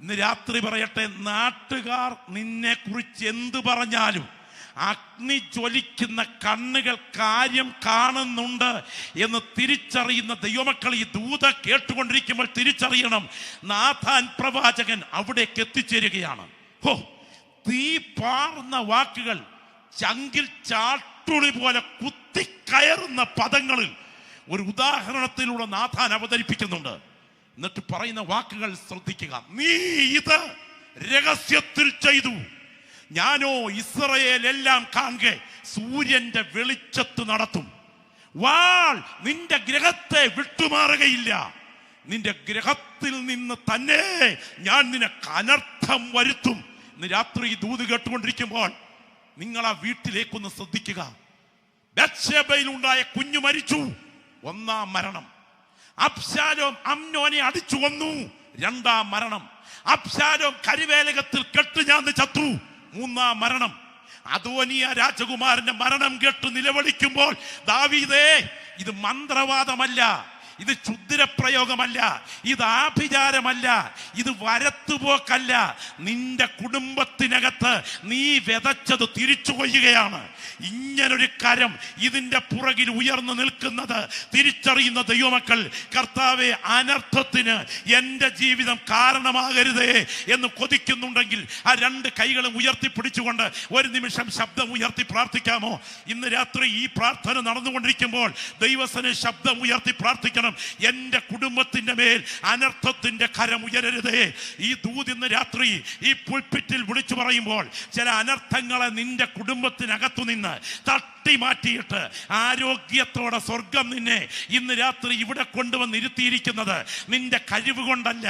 ഇന്ന് രാത്രി പറയട്ടെ, നാട്ടുകാർ നിന്നെ കുറിച്ച് എന്തു പറഞ്ഞാലും അഗ്നി ജ്വലിക്കുന്ന കണ്ണുകൾ കാര്യം കാണുന്നുണ്ട് എന്ന് തിരിച്ചറിയുന്ന ദൈവമക്കൾ ഈ ദൂത കേട്ടുകൊണ്ടിരിക്കുമ്പോൾ തിരിച്ചറിയണം, നാഥാൻ പ്രവാചകൻ അവിടേക്ക് എത്തിച്ചേരുകയാണ്. തീ പാർന്ന വാക്കുകൾ, ചങ്കിൽ ചാട്ടുളി പോലെ കുത്തിക്കയറുന്ന പദങ്ങളിൽ ഒരു ഉദാഹരണത്തിലൂടെ നാഥാൻ അവതരിപ്പിക്കുന്നുണ്ട്. എന്നിട്ട് പറയുന്ന വാക്കുകൾ ശ്രദ്ധിക്കുക. നീ ഇത് രഹസ്യത്തിൽ ചെയ്തു, ഞാനോ ഇസ്രായേൽ എല്ലാം കാണെ സൂര്യന്റെ വെളിച്ചത്ത് നടത്തും. വാൾ നിന്റെ ഗ്രഹത്തെ വിട്ടുമാറുകയില്ല. നിന്റെ ഗ്രഹത്തിൽ നിന്ന് തന്നെ ഞാൻ നിനക്ക് അനർത്ഥം വരുത്തും. ഇന്ന് രാത്രി ഈ ദൂത് കേട്ടുകൊണ്ടിരിക്കുമ്പോൾ നിങ്ങൾ ആ വീട്ടിലേക്കൊന്ന് ശ്രദ്ധിക്കുക. ബത്ശേബയിൽ ഉണ്ടായ കുഞ്ഞു മരിച്ചു, ഒന്നാം മരണം. അബ്ശാലോം അമ്നോനെ അടിച്ചു കൊന്നു, രണ്ടാം മരണം. അബ്ശാലോം കരിവേലകത്തിൽ കെട്ടുഞാന്ന് ചത്തു, മൂന്നാം മരണം. അദോനിയ രാജകുമാരന്റെ മരണം കേട്ട് നിലവിളിക്കുമ്പോൾ ദാവീദേ, ഇത് മന്ത്രവാദമല്ല, ഇത് ക്ഷുദ്രപ്രയോഗമല്ല, ഇത് ആഭിചാരമല്ല, ഇത് വരത്തുപോക്കല്ല. നിന്റെ കുടുംബത്തിനകത്ത് നീ വിതച്ചത് തിരിച്ചു കൊയ്യുകയാണ്. ഇങ്ങനൊരു കരം ഇതിന്റെ പുറകിൽ ഉയർന്നു നിൽക്കുന്നത് തിരിച്ചറിയുന്ന ദൈവമക്കൾ, കർത്താവെ, അനർത്ഥത്തിന് എന്റെ ജീവിതം കാരണമാകരുതേ എന്ന് കൊതിക്കുന്നുണ്ടെങ്കിൽ ആ രണ്ട് കൈകളും ഉയർത്തിപ്പിടിച്ചുകൊണ്ട് ഒരു നിമിഷം ശബ്ദം ഉയർത്തി പ്രാർത്ഥിക്കാമോ? ഇന്ന് രാത്രി ഈ പ്രാർത്ഥന നടന്നുകൊണ്ടിരിക്കുമ്പോൾ ദൈവസനെ ശബ്ദം ഉയർത്തി പ്രാർത്ഥിക്കണം. എന്റെ കുടുംബത്തിന്റെ മേൽ അനർത്ഥത്തിന്റെ കരം ഉയരരുതേ. ഈ ദൂത് ഇന്ന് രാത്രി ഈ പുൽപിറ്റിൽ വിളിച്ചു പറയുമ്പോൾ ചില അനർത്ഥങ്ങളെ നിന്റെ കുടുംബത്തിനകത്തു നിന്ന് തട്ടി മാറ്റിയിട്ട് ആരോഗ്യത്തോടെ സ്വർഗം നിന്നെ ഇന്ന് രാത്രി ഇവിടെ കൊണ്ടുവന്നിരുത്തിയിരിക്കുന്നത് നിന്റെ കഴിവ് കൊണ്ടല്ല,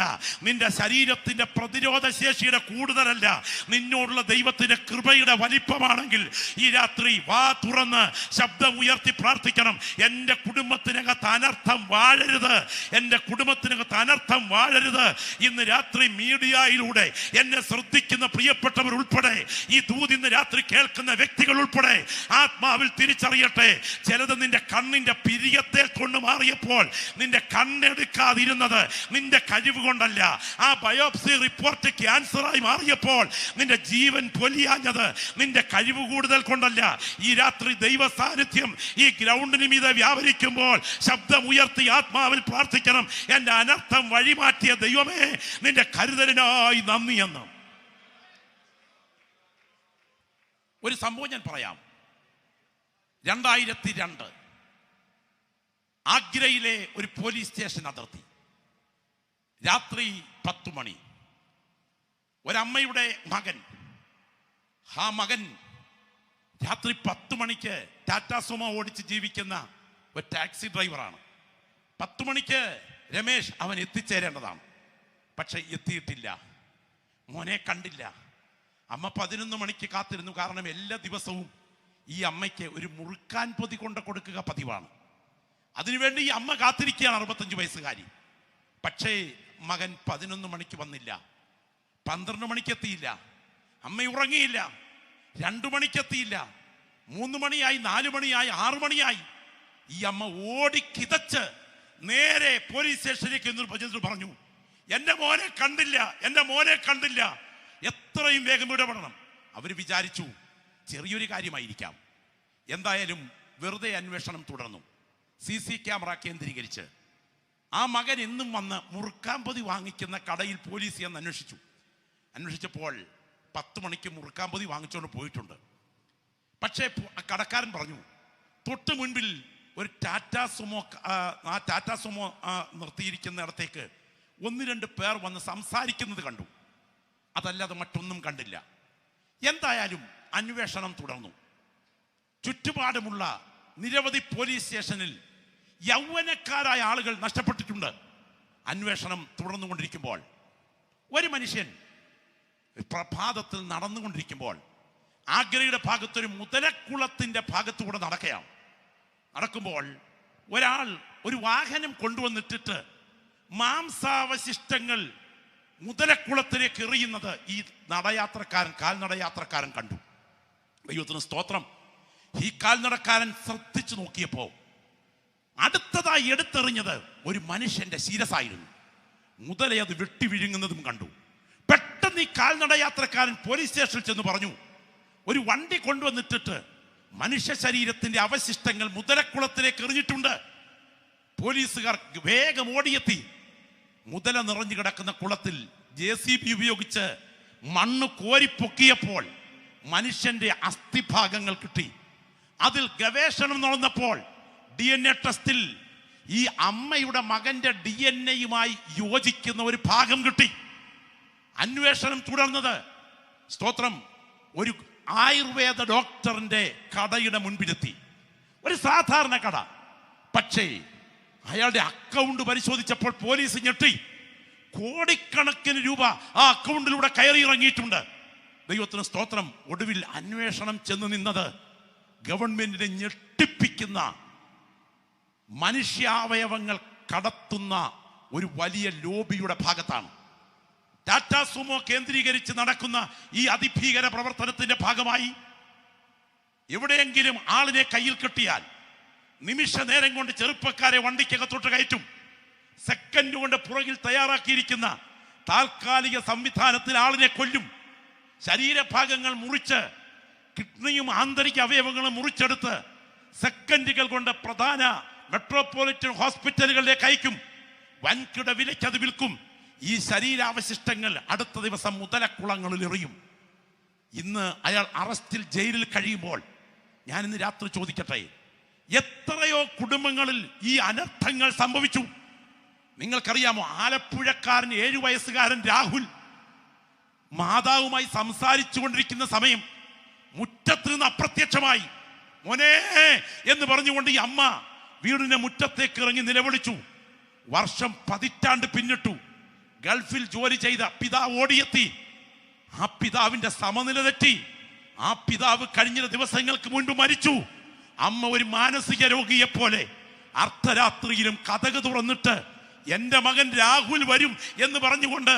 നിന്റെ ശരീരത്തിന്റെ പ്രതിരോധ ശേഷിയുടെ കൂടുതലല്ല, നിന്നോടുള്ള ദൈവത്തിന്റെ കൃപയുടെ വലിപ്പമാണെങ്കിൽ ഈ രാത്രി വാ തുറന്ന് ശബ്ദം ഉയർത്തി പ്രാർത്ഥിക്കണം. എന്റെ കുടുംബത്തിനകത്ത് അനർത്ഥം വാഴരുത്, എന്റെ കുടുംബത്തിനകത്ത് അനർത്ഥം വാഴരുത്. ഇന്ന് രാത്രി മീഡിയയിലൂടെ എന്നെ ശ്രദ്ധിക്കുന്ന പ്രിയപ്പെട്ടവർ ഉൾപ്പെടെ, ഈ ദൂത് ഇന്ന് രാത്രി കേൾക്കുന്ന വ്യക്തികൾ ഉൾപ്പെടെ ആത്മാവിൽ തിരിച്ചറിയട്ടെ. ചിലത് നിന്റെ കണ്ണിന്റെ പിരിയത്തെ കൊണ്ട് മാറിയപ്പോൾ നിന്റെ കണ്ണെടുക്കാതിരുന്നത് നിന്റെ കഴിവ് കൊണ്ടല്ല. ആ ബയോപ്സി റിപ്പോർട്ട് ക്യാൻസറായി മാറിയപ്പോൾ നിന്റെ ജീവൻ പൊലിയാഞ്ഞത് നിന്റെ കഴിവ് കൂടുതൽ കൊണ്ടല്ല. ഈ രാത്രി ദൈവ സാന്നിധ്യം ഈ ഗ്രൗണ്ടിന് മീതെ വ്യാപരിക്കുമ്പോൾ ശബ്ദം ഉയർത്തി ആത്മാവിൽ പ്രാർത്ഥിക്കണം. എന്റെ അനർത്ഥം വഴിമാറ്റിയ ദൈവമേ, നിന്റെ കരുതലിനായി നന്ദി എന്ന്. ഒരു സംഭവം ഞാൻ പറയാം. 2002 ആഗ്രയിലെ ഒരു പോലീസ് സ്റ്റേഷൻ അതിർത്തി, രാത്രി 10 മണി. ഒരമ്മയുടെ മകൻ, ആ മകൻ രാത്രി 10 മണിക്ക് ടാറ്റാ സുമോ ഓടിച്ച് ജീവിക്കുന്ന ഒരു ടാക്സി ഡ്രൈവറാണ്. 10 മണിക്ക് രമേശ് അവൻ എത്തിച്ചേരേണ്ടതാണ്, പക്ഷെ എത്തിയിട്ടില്ല. മോനെ കണ്ടില്ല. അമ്മ 11 മണിക്ക് കാത്തിരുന്നു. കാരണം എല്ലാ ദിവസവും ഈ അമ്മയ്ക്ക് ഒരു മുറുക്കാൻ പൊതി കൊണ്ട് കൊടുക്കുക പതിവാണ്. അതിനുവേണ്ടി ഈ അമ്മ കാത്തിരിക്കുകയാണ്, 65 വയസ്സുകാരി. പക്ഷേ മകൻ 11 മണിക്ക് വന്നില്ല, 12 മണിക്ക് എത്തിയില്ല. അമ്മ ഉറങ്ങിയില്ല. 2 മണിക്ക് എത്തിയില്ല, 3 മണിയായി, 4 മണിയായി, 6 മണിയായി. ഈ അമ്മ ഓടിക്കിതച്ച് നേരെ പോലീസ് സ്റ്റേഷനിലേക്ക് എന്ന് പറഞ്ഞു, എന്റെ മോനെ കണ്ടില്ല, എന്റെ മോനെ കണ്ടില്ല, എത്രയും വേഗം ഇടപെടണം. അവർ വിചാരിച്ചു ചെറിയൊരു കാര്യമായിരിക്കാം. എന്തായാലും വെറുതെ അന്വേഷണം തുടർന്നു. CC ക്യാമറ കേന്ദ്രീകരിച്ച് ആ മകൻ എന്നും വന്ന് മുറുക്കാമ്പതി വാങ്ങിക്കുന്ന കടയിൽ പോലീസ് എന്ന് അന്വേഷിച്ചപ്പോൾ 10 മണിക്ക് മുറുക്കാമ്പതി വാങ്ങിച്ചുകൊണ്ട് പോയിട്ടുണ്ട്. പക്ഷേ കടക്കാരൻ പറഞ്ഞു, തൊട്ട് മുൻപിൽ ഒരു ടാറ്റാ സുമോ നിർത്തിയിരിക്കുന്നിടത്തേക്ക് 1-2 പേർ വന്ന് സംസാരിക്കുന്നത് കണ്ടു. അതല്ലാതെ മറ്റൊന്നും കണ്ടില്ല. എന്തായാലും അന്വേഷണം തുടർന്നു. ചുറ്റുപാടുമുള്ള നിരവധി പോലീസ് സ്റ്റേഷനിൽ യൗവനക്കാരായ ആളുകൾ നഷ്ടപ്പെട്ടിട്ടുണ്ട്. അന്വേഷണം തുടർന്നുകൊണ്ടിരിക്കുമ്പോൾ ഒരു മനുഷ്യൻ പ്രഭാതത്തിൽ നടന്നുകൊണ്ടിരിക്കുമ്പോൾ ആഗ്രയുടെ ഭാഗത്തൊരു മുതലക്കുളത്തിന്റെ ഭാഗത്തൂടെ നടക്കുമ്പോൾ ഒരാൾ ഒരു വാഹനം കൊണ്ടുവന്നിട്ടിട്ട് മാംസാവശിഷ്ടങ്ങൾ മുതലക്കുളത്തിലേക്ക് എറിയുന്നത് ഈ കാൽനടയാത്രക്കാരൻ കണ്ടു. ദൈവത്തിന് സ്തോത്രം. ഈ കാൽനടക്കാരൻ ശ്രദ്ധിച്ചു നോക്കിയപ്പോ അടുത്തതായി എടുത്തെറിഞ്ഞത് ഒരു മനുഷ്യന്റെ ശിരസായിരുന്നു. മുതലേ അത് വെട്ടി വിഴുങ്ങുന്നതും കണ്ടു. പെട്ടെന്ന് ഈ കാൽനടയാത്രക്കാരൻ പോലീസ് സ്റ്റേഷനിൽ ചെന്ന് പറഞ്ഞു, ഒരു വണ്ടി കൊണ്ടുവന്നിട്ടിട്ട് മനുഷ്യ ശരീരത്തിന്റെ അവശിഷ്ടങ്ങൾ മുതലക്കുളത്തിലേക്ക് എറിഞ്ഞിട്ടുണ്ട്. പോലീസുകാർ വേഗം ഓടിയെത്തി മുതല നിറഞ്ഞു കിടക്കുന്ന കുളത്തിൽ JCB ഉപയോഗിച്ച് മണ്ണ് കോരിപ്പൊക്കിയപ്പോൾ മനുഷ്യന്റെ അസ്ഥിഭാഗങ്ങൾ കിട്ടി. അതിൽ ഗവേഷണം നടന്നപ്പോൾ DNA ടെസ്റ്റിൽ ഈ അമ്മയുടെ മകന്റെ DNA-യുമായി യോജിക്കുന്ന ഒരു ഭാഗം കിട്ടി. അന്വേഷണം തുടർന്നത് സ്തോത്രം ഒരു ആയുർവേദ ഡോക്ടറിന്റെ കടയുടെ മുൻപിലെത്തി. ഒരു സാധാരണ കട. പക്ഷേ അയാളുടെ അക്കൗണ്ട് പരിശോധിച്ചപ്പോൾ പോലീസ് ഞെട്ടി. കോടിക്കണക്കിന് രൂപ ആ അക്കൗണ്ടിലൂടെ കയറി ഇറങ്ങിയിട്ടുണ്ട്. ദൈവത്തിന് സ്തോത്രം. ഒടുവിൽ അന്വേഷണം ചെന്ന് നിന്നത് ഗവൺമെന്റിനെ ഞെട്ടിപ്പിക്കുന്ന മനുഷ്യാവയവങ്ങൾ കടത്തുന്ന ഒരു വലിയ ലോബിയുടെ ഭാഗത്താണ്. ടാറ്റാ സുമോ കേന്ദ്രീകരിച്ച് നടക്കുന്ന ഈ അതിഭീകര പ്രവർത്തനത്തിന്റെ ഭാഗമായി എവിടെയെങ്കിലും ആളിനെ കയ്യിൽ കിട്ടിയാൽ നിമിഷ നേരം കൊണ്ട് ചെറുപ്പക്കാരെ വണ്ടിക്കകത്തോട്ട് കയറ്റും. സെക്കൻഡ് കൊണ്ട് പുറകിൽ തയ്യാറാക്കിയിരിക്കുന്ന താൽക്കാലിക സംവിധാനത്തിൽ ആളിനെ കൊല്ലും. ശരീരഭാഗങ്ങൾ മുറിച്ച് കിഡ്നിയും ആന്തരിക അവയവങ്ങളും മുറിച്ചെടുത്ത് സെക്കൻഡുകൾ കൊണ്ട് പ്രധാന മെട്രോപൊളിറ്റൻ ഹോസ്പിറ്റലുകളിലേക്ക് അയക്കും. വൻകിട വിലയ്ക്ക് അത് വിൽക്കും. ഈ ശരീരാവശിഷ്ടങ്ങൾ അടുത്ത ദിവസം മുതലക്കുളങ്ങളിൽ എറിയും. ഇന്ന് അയാൾ അറസ്റ്റിൽ ജയിലിൽ കഴിയുമ്പോൾ ഞാൻ ഇന്ന് രാത്രി ചോദിക്കട്ടെ, എത്രയോ കുടുംബങ്ങളിൽ ഈ അനർത്ഥങ്ങൾ സംഭവിച്ചു. നിങ്ങൾക്കറിയാമോ? ആലപ്പുഴക്കാരൻ 7 വയസ്സുകാരൻ രാഹുൽ മാതാവുമായി സംസാരിച്ചു കൊണ്ടിരിക്കുന്ന സമയം മുറ്റത്ത് നിന്ന് അപ്രത്യക്ഷമായി. മോനെ എന്ന് പറഞ്ഞുകൊണ്ട് ഈ അമ്മ വീടിന്റെ മുറ്റത്തേക്ക് ഇറങ്ങി നിലവിളിച്ചു. വർഷം 10 പിന്നിട്ടു. ഗൾഫിൽ ജോലി ചെയ്ത പിതാവ് ഓടിയെത്തി. ആ പിതാവിന്റെ സമനില തെറ്റി. ആ പിതാവ് കഴിഞ്ഞ ദിവസങ്ങൾക്ക് മുൻപ് മരിച്ചു. അമ്മ ഒരു മാനസിക രോഗിയെ പോലെ അർദ്ധരാത്രിയിലും കതക് തുറന്നിട്ട് എന്റെ മകൻ രാഹുൽ വരും എന്ന് പറഞ്ഞുകൊണ്ട്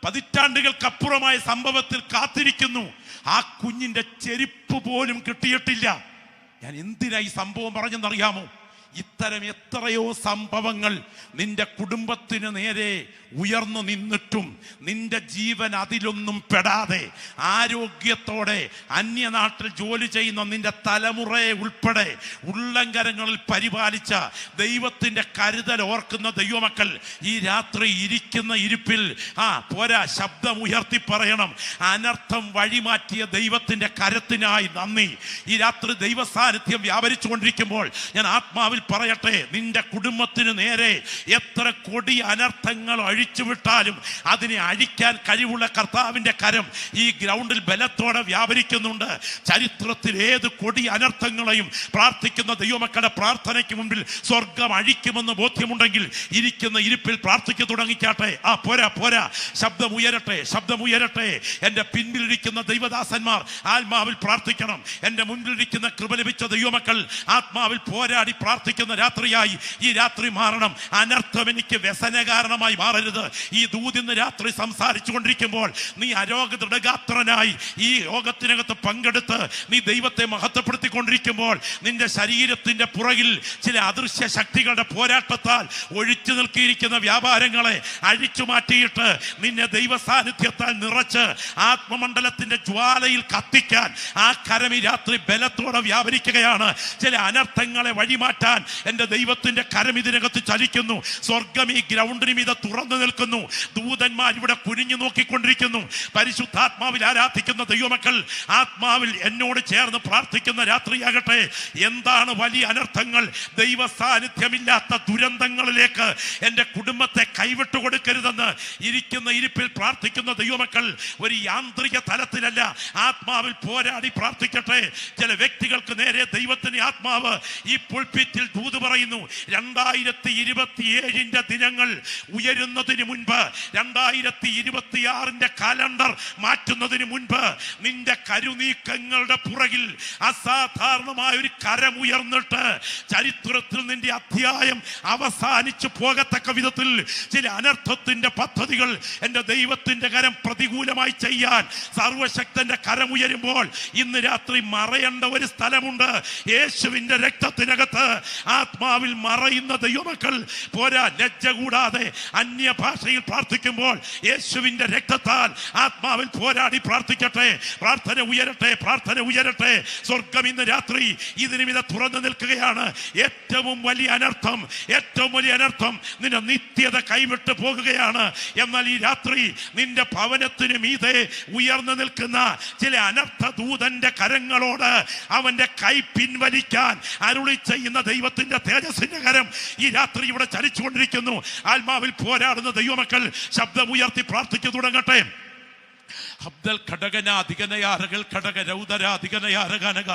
10 സംഭവത്തിൽ കാത്തിരിക്കുന്നു. ആ കുഞ്ഞിന്റെ ചെരുപ്പ് പോലും കിട്ടിയിട്ടില്ല. ഞാൻ എന്തിനാ ഈ സംഭവം പറഞ്ഞെന്നറിയാമോ? ഇത്തരം എത്രയോ സംഭവങ്ങൾ നിന്റെ കുടുംബത്തിന് നേരെ ഉയർന്നു നിന്നിട്ടും നിന്റെ ജീവൻ അതിലൊന്നും പെടാതെ ആരോഗ്യത്തോടെ അന്യനാട്ടിൽ ജോലി ചെയ്യുന്ന നിന്റെ തലമുറയെ ഉൾപ്പെടെ ഉള്ളങ്കരങ്ങളിൽ പരിപാലിച്ച ദൈവത്തിന്റെ കരുതൽ ഓർക്കുന്ന ദൈവമക്കൾ ഈ രാത്രി ഇരിക്കുന്ന ഇരിപ്പിൽ പോരാ, ശബ്ദമുയർത്തി പറയണം, അനർത്ഥം വഴിമാറ്റിയ ദൈവത്തിന്റെ കരത്തിനായി നന്ദി. ഈ രാത്രി ദൈവ സാന്നിധ്യം വ്യാപരിച്ചു കൊണ്ടിരിക്കുമ്പോൾ ഞാൻ ആത്മാവിൽ പറയട്ടെ, നിന്റെ കുടുംബത്തിന് നേരെ എത്ര കൊടിയ അനർത്ഥങ്ങൾ അഴിച്ചുവിട്ടാലും അതിനെ അഴിക്കാൻ കഴിവുള്ള കർത്താവിന്റെ കരം ഈ ഗ്രൗണ്ടിൽ ബലത്തോടെ വ്യാപരിക്കുന്നുണ്ട്. ചരിത്രത്തിൽ ഏത് കൊടിയ അനർത്ഥങ്ങളെയും പ്രാർത്ഥിക്കുന്ന ദൈവമക്കളുടെ പ്രാർത്ഥനയ്ക്ക് മുമ്പിൽ സ്വർഗം അഴിക്കുമെന്ന് ബോധ്യമുണ്ടെങ്കിൽ ഇരിക്കുന്ന ഇരിപ്പിൽ പ്രാർത്ഥിക്കു തുടങ്ങിക്കാട്ടെ. പോരാ, ശബ്ദമുയരട്ടെ. എന്റെ പിൻപിലിരിക്കുന്ന ദൈവദാസന്മാർ ആത്മാവിൽ പ്രാർത്ഥിക്കണം. എന്റെ മുൻപിലിരിക്കുന്ന കൃപ ലഭിച്ച ദൈവമക്കൾ ആത്മാവിൽ പോരാടി പ്രാർത്ഥിക്കണം. പ്രാർത്ഥിക്കുന്ന രാത്രിയായി ഈ രാത്രി മാറണം. അനർത്ഥം എനിക്ക് വ്യസന കാരണമായി മാറരുത്. ഈ ദൂതിന്ന് രാത്രി സംസാരിച്ചു കൊണ്ടിരിക്കുമ്പോൾ നീ അരോഗദൃഢഗാത്രനായി ഈ യോഗത്തിനകത്ത് പങ്കെടുത്ത് നീ ദൈവത്തെ മഹത്വപ്പെടുത്തിക്കൊണ്ടിരിക്കുമ്പോൾ നിന്റെ ശരീരത്തിന്റെ പുറകിൽ ചില അദൃശ്യ ശക്തികളുടെ പോരാട്ടത്താൽ ഒഴിച്ചു നിൽക്കിയിരിക്കുന്ന വ്യാപാരങ്ങളെ അഴിച്ചു മാറ്റിയിട്ട് നിന്നെ ദൈവ സാന്നിധ്യത്താൽ നിറച്ച് ആത്മമണ്ഡലത്തിന്റെ ജ്വാലയിൽ കത്തിക്കാൻ ആ കരം ഈ രാത്രി ബലത്തോടെ വ്യാപരിക്കുകയാണ്. ചില അനർത്ഥങ്ങളെ വഴിമാറ്റാൻ എൻ്റെ ദൈവത്തിന്റെ കരം ഇതിനകത്ത് ചലിക്കുന്നു. സ്വർഗം ഈ ഗ്രൗണ്ടിന് മീതെ തുറന്നു നിൽക്കുന്നു. ദൂതന്മാർ ഇവിടെ കുനിഞ്ഞു നോക്കിക്കൊണ്ടിരിക്കുന്നു. പരിശുദ്ധാത്മാവിൽ ആരാധിക്കുന്ന ദൈവമക്കൾ ആത്മാവിൽ എന്നോട് ചേർന്ന് പ്രാർത്ഥിക്കുന്ന രാത്രിയാകട്ടെ. എന്താണ് വലിയ അനർത്ഥങ്ങൾ? ദൈവ സാന്നിധ്യമില്ലാത്ത ദുരന്തങ്ങളിലേക്ക് എൻ്റെ കുടുംബത്തെ കൈവിട്ടു കൊടുക്കരുതെന്ന് ഇരിക്കുന്ന ഇരിപ്പിൽ പ്രാർത്ഥിക്കുന്ന ദൈവമക്കൾ ഒരു യാന്ത്രിക തലത്തിലല്ല, ആത്മാവിൽ പോരാടി പ്രാർത്ഥിക്കട്ടെ. ചില വ്യക്തികൾക്ക് നേരെ ദൈവത്തിന്റെ ആത്മാവ് ഈ പുൾപിറ്റിൽ ദൂത് പറയുന്നു. 2027 ദിനങ്ങൾ ഉയരുന്നതിന് മുൻപ്, 2026 കലണ്ടർ മാറ്റുന്നതിന് മുൻപ് നിന്റെ കരുനീക്കങ്ങളുടെ പുറകിൽ അസാധാരണമായ ഒരു കരം ഉയർന്നിട്ട് ചരിത്രത്തിൽ നിന്റെ അധ്യായം അവസാനിച്ചു പോകത്തക്ക വിധത്തിൽ ചില അനർത്ഥത്തിന്റെ പദ്ധതികൾ എൻ്റെ ദൈവത്തിന്റെ കരം പ്രതികൂലമായി ചെയ്യാൻ സർവശക്തന്റെ കരം ഉയരുമ്പോൾ ഇന്ന് രാത്രി മറയേണ്ട ഒരു സ്ഥലമുണ്ട്. യേശുവിന്റെ രക്തത്തിനകത്ത് ആത്മാവിൽ മറയുന്ന ദൈവമക്കൾ പോരാ. ലജ്ജ കൂടാതെ അന്യഭാഷയിൽ പ്രാർത്ഥിക്കുമ്പോൾ യേശുവിന്റെ രക്തത്താൽ ആത്മാവിൽ പോരാടി പ്രാർത്ഥിക്കട്ടെ. പ്രാർത്ഥന ഉയരട്ടെ, പ്രാർത്ഥന ഉയരട്ടെ. സ്വർഗം ഇന്ന് രാത്രി ഇതിനുമിത തുറന്നു നിൽക്കുകയാണ്. ഏറ്റവും വലിയ അനർത്ഥം, ഏറ്റവും വലിയ അനർത്ഥം നിന്റെ നിത്യത കൈവിട്ട് പോകുകയാണ്. എന്നാൽ ഈ രാത്രി നിന്റെ ഭവനത്തിന് മീതെ ഉയർന്നു നിൽക്കുന്ന ചില അനർത്ഥ ദൂതന്റെ കരങ്ങളോട് അവന്റെ കൈ പിൻവലിക്കാൻ അരുളി ചെയ്യുന്ന ദൈവത്തിന്റെ തേജസ്സിന്റെ കരം ഈ രാത്രി ഇവിടെ ചലിച്ചുകൊണ്ടിരിക്കുന്നു. ആത്മാവിൽ പോരാടുന്ന ദൈവമക്കൾ ശബ്ദമുയർത്തി പ്രാർത്ഥിച്ചു തുടങ്ങട്ടെ. അബ്ദൽ ഘടകന അധികനയാറകൾ ഘടക രൗദരാധികനയാറകനക.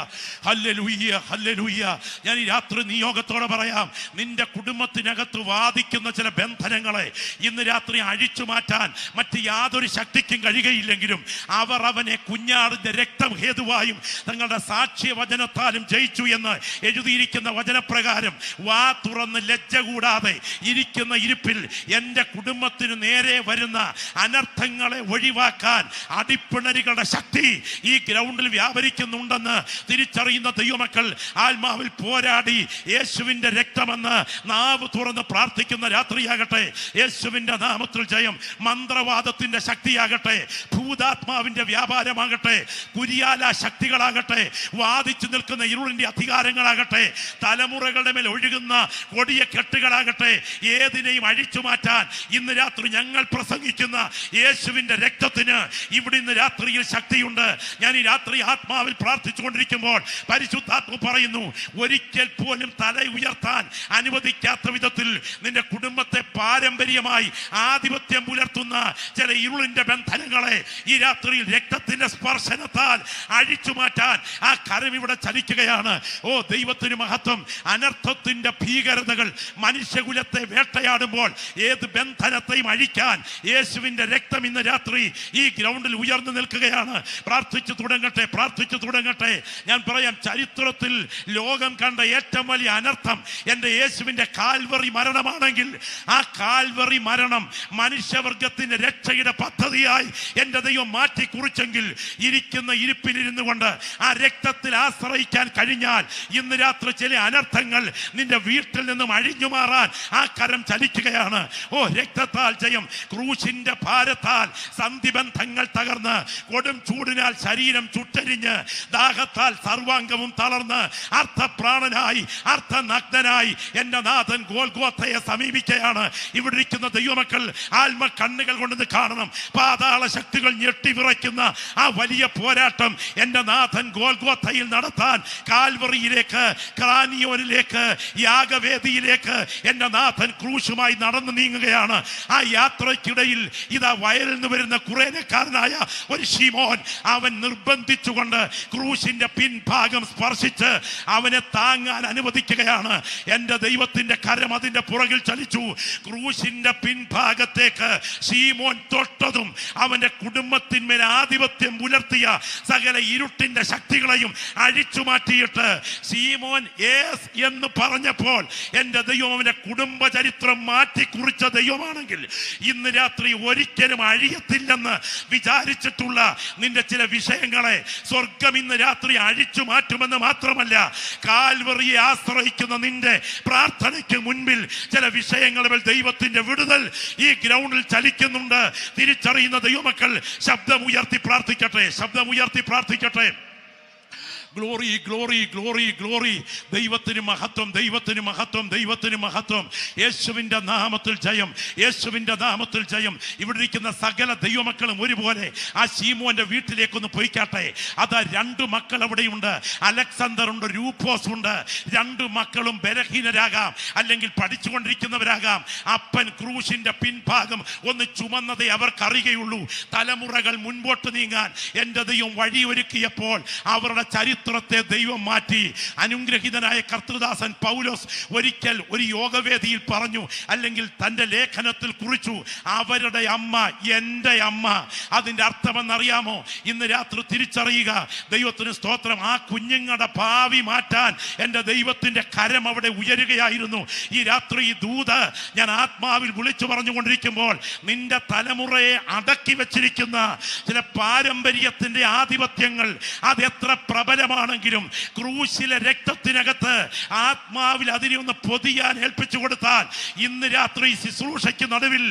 Hallelujah, hallelujah. ഞാൻ ഈ രാത്രി നിയോഗത്തോടെ പറയാം, നിന്റെ കുടുംബത്തിനകത്ത് വാദിക്കുന്ന ചില ബന്ധനങ്ങളെ ഇന്ന് രാത്രി അഴിച്ചു മാറ്റാൻ മറ്റ് യാതൊരു ശക്തിക്കും കഴിയുകയില്ലെങ്കിലും അവർ അവനെ കുഞ്ഞാടിന്റെ രക്തം ഹേതുവായും തങ്ങളുടെ സാക്ഷ്യവചനത്താലും ജയിച്ചു എന്ന് എഴുതിയിരിക്കുന്ന വചനപ്രകാരം വാ തുറന്ന് ലജ്ജ കൂടാതെ ഇരിക്കുന്ന ഇരിപ്പിൽ എൻ്റെ കുടുംബത്തിന് നേരെ വരുന്ന അനർത്ഥങ്ങളെ ഒഴിവാക്കാൻ അടിപ്പിണരുകളുടെ ശക്തി ഈ ഗ്രൗണ്ടിൽ വ്യാപരിക്കുന്നുണ്ടെന്ന് തിരിച്ചറിയുന്ന ദൈവമക്കൾ ആത്മാവിൽ പോരാടി യേശുവിന്റെ രക്തമെന്ന് നാവ് തുറന്ന് പ്രാർത്ഥിക്കുന്ന രാത്രിയാകട്ടെ. യേശുവിന്റെ നാമത്തിൽ ജയം. മന്ത്രവാദത്തിന്റെ ശക്തിയാകട്ടെ, ഭൂതാത്മാവിന്റെ വ്യാപാരമാകട്ടെ, കുരിയാല ശക്തികളാകട്ടെ, വാദിച്ചു നിൽക്കുന്ന ഇരുളിന്റെ അധികാരങ്ങളാകട്ടെ, തലമുറകളുടെ മേൽ ഒഴുകുന്ന കൊടിയ കെട്ടുകളാകട്ടെ, ഏതിനെയും അഴിച്ചു മാറ്റാൻ ഇന്ന് രാത്രി ഞങ്ങൾ പ്രസംഗിക്കുന്ന യേശുവിന്റെ രക്തത്തിന് ഇവിടെ ഇന്ന് രാത്രിയിൽ ശക്തിയുണ്ട്. ഞാൻ ഈ രാത്രി ആത്മാവിൽ പ്രാർത്ഥിച്ചുകൊണ്ടിരിക്കുമ്പോൾ പരിശുദ്ധാത്മ പറയുന്നു, ഒരിക്കൽ പോലും തല ഉയർത്താൻ അനുവദിക്കാത്ത വിധത്തിൽ നിന്റെ കുടുംബത്തെ പാരമ്പര്യമായി ആധിപത്യം പുലർത്തുന്ന ചില ഇരുളിന്റെ ബന്ധനങ്ങളെ ഈ രാത്രിയിൽ രക്തത്തിന്റെ സ്പർശനത്താൽ അഴിച്ചു മാറ്റാൻ ആ കരം ഇവിടെ ചലിക്കുകയാണ്. ഓ ദൈവത്തിന് മഹത്വം. അനർത്ഥത്തിന്റെ ഭീകരതകൾ മനുഷ്യകുലത്തെ വേട്ടയാടുമ്പോൾ ഏത് ബന്ധനത്തെയും അഴിക്കാൻ യേശുവിന്റെ രക്തം ഇന്ന് രാത്രി ഈ ഗ്രൗണ്ടിൽ ഉയർന്നു നിൽക്കുകയാണ്. പ്രാർത്ഥിച്ചു തുടങ്ങട്ടെ, പ്രാർത്ഥിച്ചു തുടങ്ങട്ടെ. ഞാൻ പറയാം, ചരിത്രത്തിൽ ലോകം കണ്ട ഏറ്റവും വലിയ അനർത്ഥം എൻ്റെ യേശുവിന്റെ കാൽവറി മരണമാണെങ്കിൽ ആ കാൽവറി മരണം മനുഷ്യവർഗത്തിന്റെ രക്ഷയുടെ പദ്ധതിയായി എൻ്റെ ദൈവം മാറ്റി കുറിച്ചെങ്കിൽ ഇരിക്കുന്ന ഇരിപ്പിലിരുന്നു കൊണ്ട് ആ രക്തത്തിൽ ആശ്രയിക്കാൻ കഴിഞ്ഞാൽ ഇന്ന് രാത്രി ചില അനർത്ഥങ്ങൾ നിന്റെ വീട്ടിൽ നിന്നും അഴിഞ്ഞു മാറാൻ ആ കരം ചലിക്കുകയാണ്. ഓ രക്തത്താൽ ജയം. ക്രൂശിന്റെ ഭാരത്താൽ സന്ധിബന്ധങ്ങൾ തകർന്ന്, കൊടും ചൂടിനാൽ ശരീരം ചുട്ടരിഞ്ഞ്, ദാഹത്താൽ സർവാംഗവും തളർന്ന് അർത്ഥപ്രാണനായി അർത്ഥനഗ്നനായി എൻ്റെ നാഥൻ ഗോൽഗോഥയെ സമീപിക്കുകയാണ്. ഇവിടെ ഇരിക്കുന്ന ദൈവമക്കൾ ആത്മ കണ്ണുകൾ കൊണ്ടത് കാണണം. പാതാള ശക്തികൾ ഞെട്ടിവിറയ്ക്കുന്ന ആ വലിയ പോരാട്ടം എൻ്റെ നാഥൻ ഗോൽഗോഥയിൽ നടത്താൻ കാൽവറിയിലേക്ക്, ക്രാനിയോനിലേക്ക്, യാഗവേദിയിലേക്ക് എൻ്റെ നാഥൻ ക്രൂശുമായി നടന്നു നീങ്ങുകയാണ്. ആ യാത്രയ്ക്കിടയിൽ ഇതാ വയലിൽ നിന്ന് വരുന്ന കുറേനക്കാരനായ ഒരു ശിമോൻ അവൻ നിർബന്ധിച്ചുകൊണ്ട് ക്രൂശിന്റെ പിൻഭാഗം സ്പർശിച്ച് അവനെ താങ്ങാൻ അനുവദിക്കുകയാണ്. എൻ്റെ ദൈവത്തിന്റെ കരം അതിന്റെ പുറകിൽ ചലിച്ചു. ക്രൂശിന്റെ പിൻഭാഗത്തേക്ക് ശിമോൻ തൊട്ടതും അവന്റെ കുടുംബ കുടുംബത്തിന്മേൽ ആധിപത്യം പുലർത്തിയ സകല ഇരുട്ടിന്റെ ശക്തികളെയും അഴിച്ചു മാറ്റിയിട്ട് ശീമോൻ യേസ് എന്ന് പറഞ്ഞപ്പോൾ എന്റെ ദൈവം അവന്റെ കുടുംബ ചരിത്രം മാറ്റി കുറിച്ച ദൈവമാണെങ്കിൽ ഇന്ന് രാത്രി ഒരിക്കലും അഴിയത്തില്ലെന്ന് വിചാരിച്ചിട്ടുള്ള നിന്റെ ചില വിഷയങ്ങളെ സ്വർഗം ഇന്ന് രാത്രി അഴിച്ചു മാറ്റുമെന്ന് മാത്രമല്ല, കാൽവറിയെ ആശ്രയിക്കുന്ന നിന്റെ പ്രാർത്ഥനയ്ക്ക് മുൻപിൽ ചില വിഷയങ്ങളിൽ ദൈവത്തിന്റെ വിടുതൽ ഈ ഗ്രൗണ്ടിൽ ചലിക്കുന്നുണ്ട്. തിരിച്ചറിയുന്ന ദൈവമക്കൾ ശബ്ദമുയർത്തി പ്രാർത്ഥിക്കട്ടെ, ശബ്ദമുയർത്തി പ്രാർത്ഥിക്കട്ടെ. Glory glory glory glory. ദൈവത്തിന് മഹത്വം, ദൈവത്തിന് മഹത്വം, ദൈവത്തിന് മഹത്വം. യേശുവിൻ്റെ നാമത്തിൽ ജയം, യേശുവിൻ്റെ നാമത്തിൽ ജയം. ഇവിടെ ഇരിക്കുന്ന സകല ദൈവമക്കളും ഒരുപോലെ ആ ശീമോന്റെ വീട്ടിലേക്കൊന്ന് പോയിക്കാട്ടെ. അതാ 2 മക്കൾ അവിടെയുണ്ട്. അലക്സാണ്ടർ ഉണ്ട്, രൂപ്പോസ് ഉണ്ട്. 2 മക്കളും ബലഹീനരാകാം, അല്ലെങ്കിൽ പഠിച്ചുകൊണ്ടിരിക്കുന്നവരാകാം. അപ്പൻ ക്രൂശിന്റെ പിൻഭാഗം ഒന്ന് ചുമന്നതേ അവർക്കറിയുകയുള്ളൂ. തലമുറകൾ മുൻപോട്ട് നീങ്ങാൻ എൻ്റെ ദൈവം വഴിയൊരുക്കിയപ്പോൾ അവരുടെ ചരിത്രത്തെ ദൈവം മാറ്റി. അനുഗ്രഹീതനായ കർത്തൃദാസൻ പൗലോസ് ഒരിക്കൽ ഒരു യോഗവേദിയിൽ പറഞ്ഞു, അല്ലെങ്കിൽ തൻ്റെ ലേഖനത്തിൽ കുറിച്ചു, അവരുടെ അമ്മ എൻ്റെ അമ്മ. അതിൻ്റെ അർത്ഥമെന്നറിയാമോ? ഇന്ന് രാത്രി തിരിച്ചറിയുക. ദൈവത്തിന് സ്തോത്രം. ആ കുഞ്ഞുങ്ങളുടെ ഭാവി മാറ്റാൻ എൻ്റെ ദൈവത്തിൻ്റെ കരം അവിടെ ഉയരുകയായിരുന്നു. ഈ രാത്രി ഈ ദൂത് ഞാൻ ആത്മാവിൽ വിളിച്ചു പറഞ്ഞുകൊണ്ടിരിക്കുമ്പോൾ നിന്റെ തലമുറയെ അടക്കി വെച്ചിരിക്കുന്ന ചില പാരമ്പര്യത്തിൻ്റെ ആധിപത്യങ്ങൾ അതെത്ര പ്രബലമാണെങ്കിലും ക്രൂശിലെ രക്തത്തിനകത്ത് ആത്മാവിൽ അതിനെ ഒന്ന് പൊതിയാൻ ഏൽപ്പിച്ചു കൊടുത്താൽ ഇന്ന് രാത്രി ശുശ്രൂഷയ്ക്ക് നടുവിൽ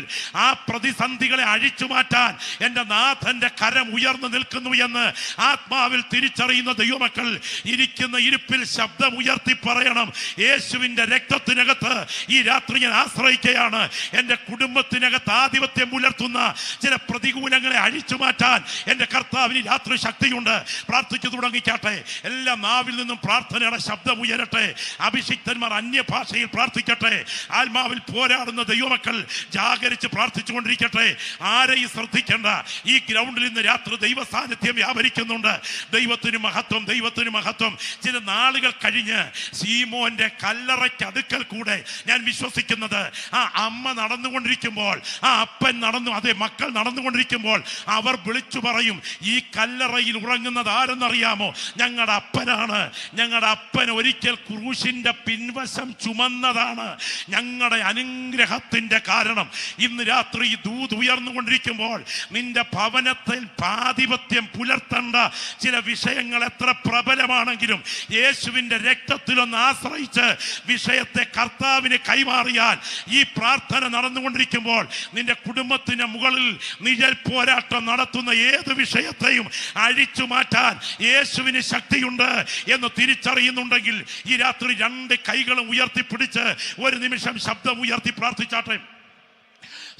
ആ പ്രതിസന്ധികളെ അഴിച്ചു മാറ്റാൻ എൻ്റെ നാഥന്റെ കരം ഉയർന്നു നിൽക്കുന്നു എന്ന് ആത്മാവിൽ തിരിച്ചറിയുന്ന ദൈവമക്കൾ ഇരിക്കുന്ന ഇരിപ്പിൽ ശബ്ദം ഉയർത്തി പറയണം, യേശുവിൻ്റെ രക്തത്തിനകത്ത് ഈ രാത്രി ഞാൻ ആശ്രയിക്കുകയാണ്. എൻ്റെ കുടുംബത്തിനകത്ത് ആധിപത്യം പുലർത്തുന്ന ചില പ്രതികൂലങ്ങളെ അഴിച്ചു മാറ്റാൻ എൻ്റെ കർത്താവിന് രാത്രി ശക്തിയുണ്ട്. പ്രാർത്ഥിച്ചു തുടങ്ങിക്കാട്ടെ. എല്ലാ നാവിൽ നിന്നും പ്രാർത്ഥനയുടെ ശബ്ദം ഉയരട്ടെ. അഭിഷിക്തന്മാർ അന്യഭാഷയിൽ പ്രാർത്ഥിക്കട്ടെ. ആത്മാവിൽ പോരാടുന്ന ദൈവമക്കൾ ജാഗരിച്ച് പ്രാർത്ഥിച്ചുകൊണ്ടിരിക്കട്ടെ. ആരെയും ശ്രദ്ധിക്കേണ്ട. ഈ ഗ്രൗണ്ടിൽ ഇന്ന് രാത്രി ദൈവ സാന്നിധ്യം വ്യാപരിക്കുന്നുണ്ട്. ദൈവത്തിന് മഹത്വം, ദൈവത്തിന് മഹത്വം. ചില നാളുകൾ കഴിഞ്ഞ് ശീമോന്റെ കല്ലറയ്ക്ക് അടുക്കൽ കൂടെ ഞാൻ വിശ്വസിക്കുന്നത് ആ അമ്മ നടന്നുകൊണ്ടിരിക്കുമ്പോൾ, ആ അപ്പൻ അതേ മക്കൾ നടന്നുകൊണ്ടിരിക്കുമ്പോൾ അവർ വിളിച്ചു പറയും, ഈ കല്ലറയിൽ ഉറങ്ങുന്നത് ആരെന്നറിയാമോ? ഞങ്ങളുടെ അപ്പനാണ്. ഞങ്ങളുടെ അപ്പൻ ഒരിക്കൽ ക്രൂശിന്റെ പിൻവശം ചുമന്നതാണ് ഞങ്ങളുടെ അനുഗ്രഹത്തിന്റെ കാരണം. ഇന്ന് രാത്രി ഈ ദൂത് ഉയർന്നുകൊണ്ടിരിക്കുമ്പോൾ നിന്റെ ഭവനത്തിൽ ആധിപത്യം പുലർത്തേണ്ട ചില വിഷയങ്ങൾ എത്ര പ്രബലമാണെങ്കിലും യേശുവിന്റെ രക്തത്തിലൊന്ന് ആശ്രയിച്ച് വിഷയത്തെ കർത്താവിന് കൈമാറിയാൽ ഈ പ്രാർത്ഥന നടന്നുകൊണ്ടിരിക്കുമ്പോൾ നിന്റെ കുടുംബത്തിന് മുകളിൽ നിഴൽ പോരാട്ടം നടത്തുന്ന ഏത് വിഷയത്തെയും അഴിച്ചു മാറ്റാൻ യേശുവിന് ശക്തിയുണ്ട് എന്ന് തിരിച്ചറിയുന്നുണ്ടെങ്കിൽ ഈ രാത്രി 2 കൈകളും ഉയർത്തിപ്പിടിച്ച് ഒരു നിമിഷം ശബ്ദം ഉയർത്തി പ്രാർത്ഥിച്ചാട്ടെ.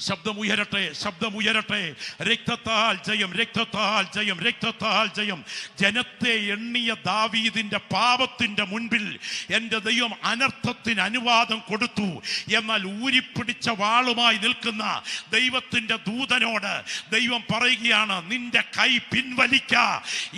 ശബ്ദമുയരട്ടെ, ശബ്ദമുയരട്ടെ. രക്തത്താൽ ജയം, രക്തത്താൽ ജയം, രക്തത്താൽ ജയം. ജനത്തെ എണ്ണിയ ദാവീദിന്റെ പാപത്തിന്റെ മുൻപിൽ എൻ്റെ ദൈവം അനർത്ഥത്തിന് അനുവാദം കൊടുത്തു. എന്നാൽ ഊരിപ്പിടിച്ച വാളുമായി നിൽക്കുന്ന ദൈവത്തിന്റെ ദൂതനോട് ദൈവം പറയുകയാണ്, നിന്റെ കൈ പിൻവലിക്ക.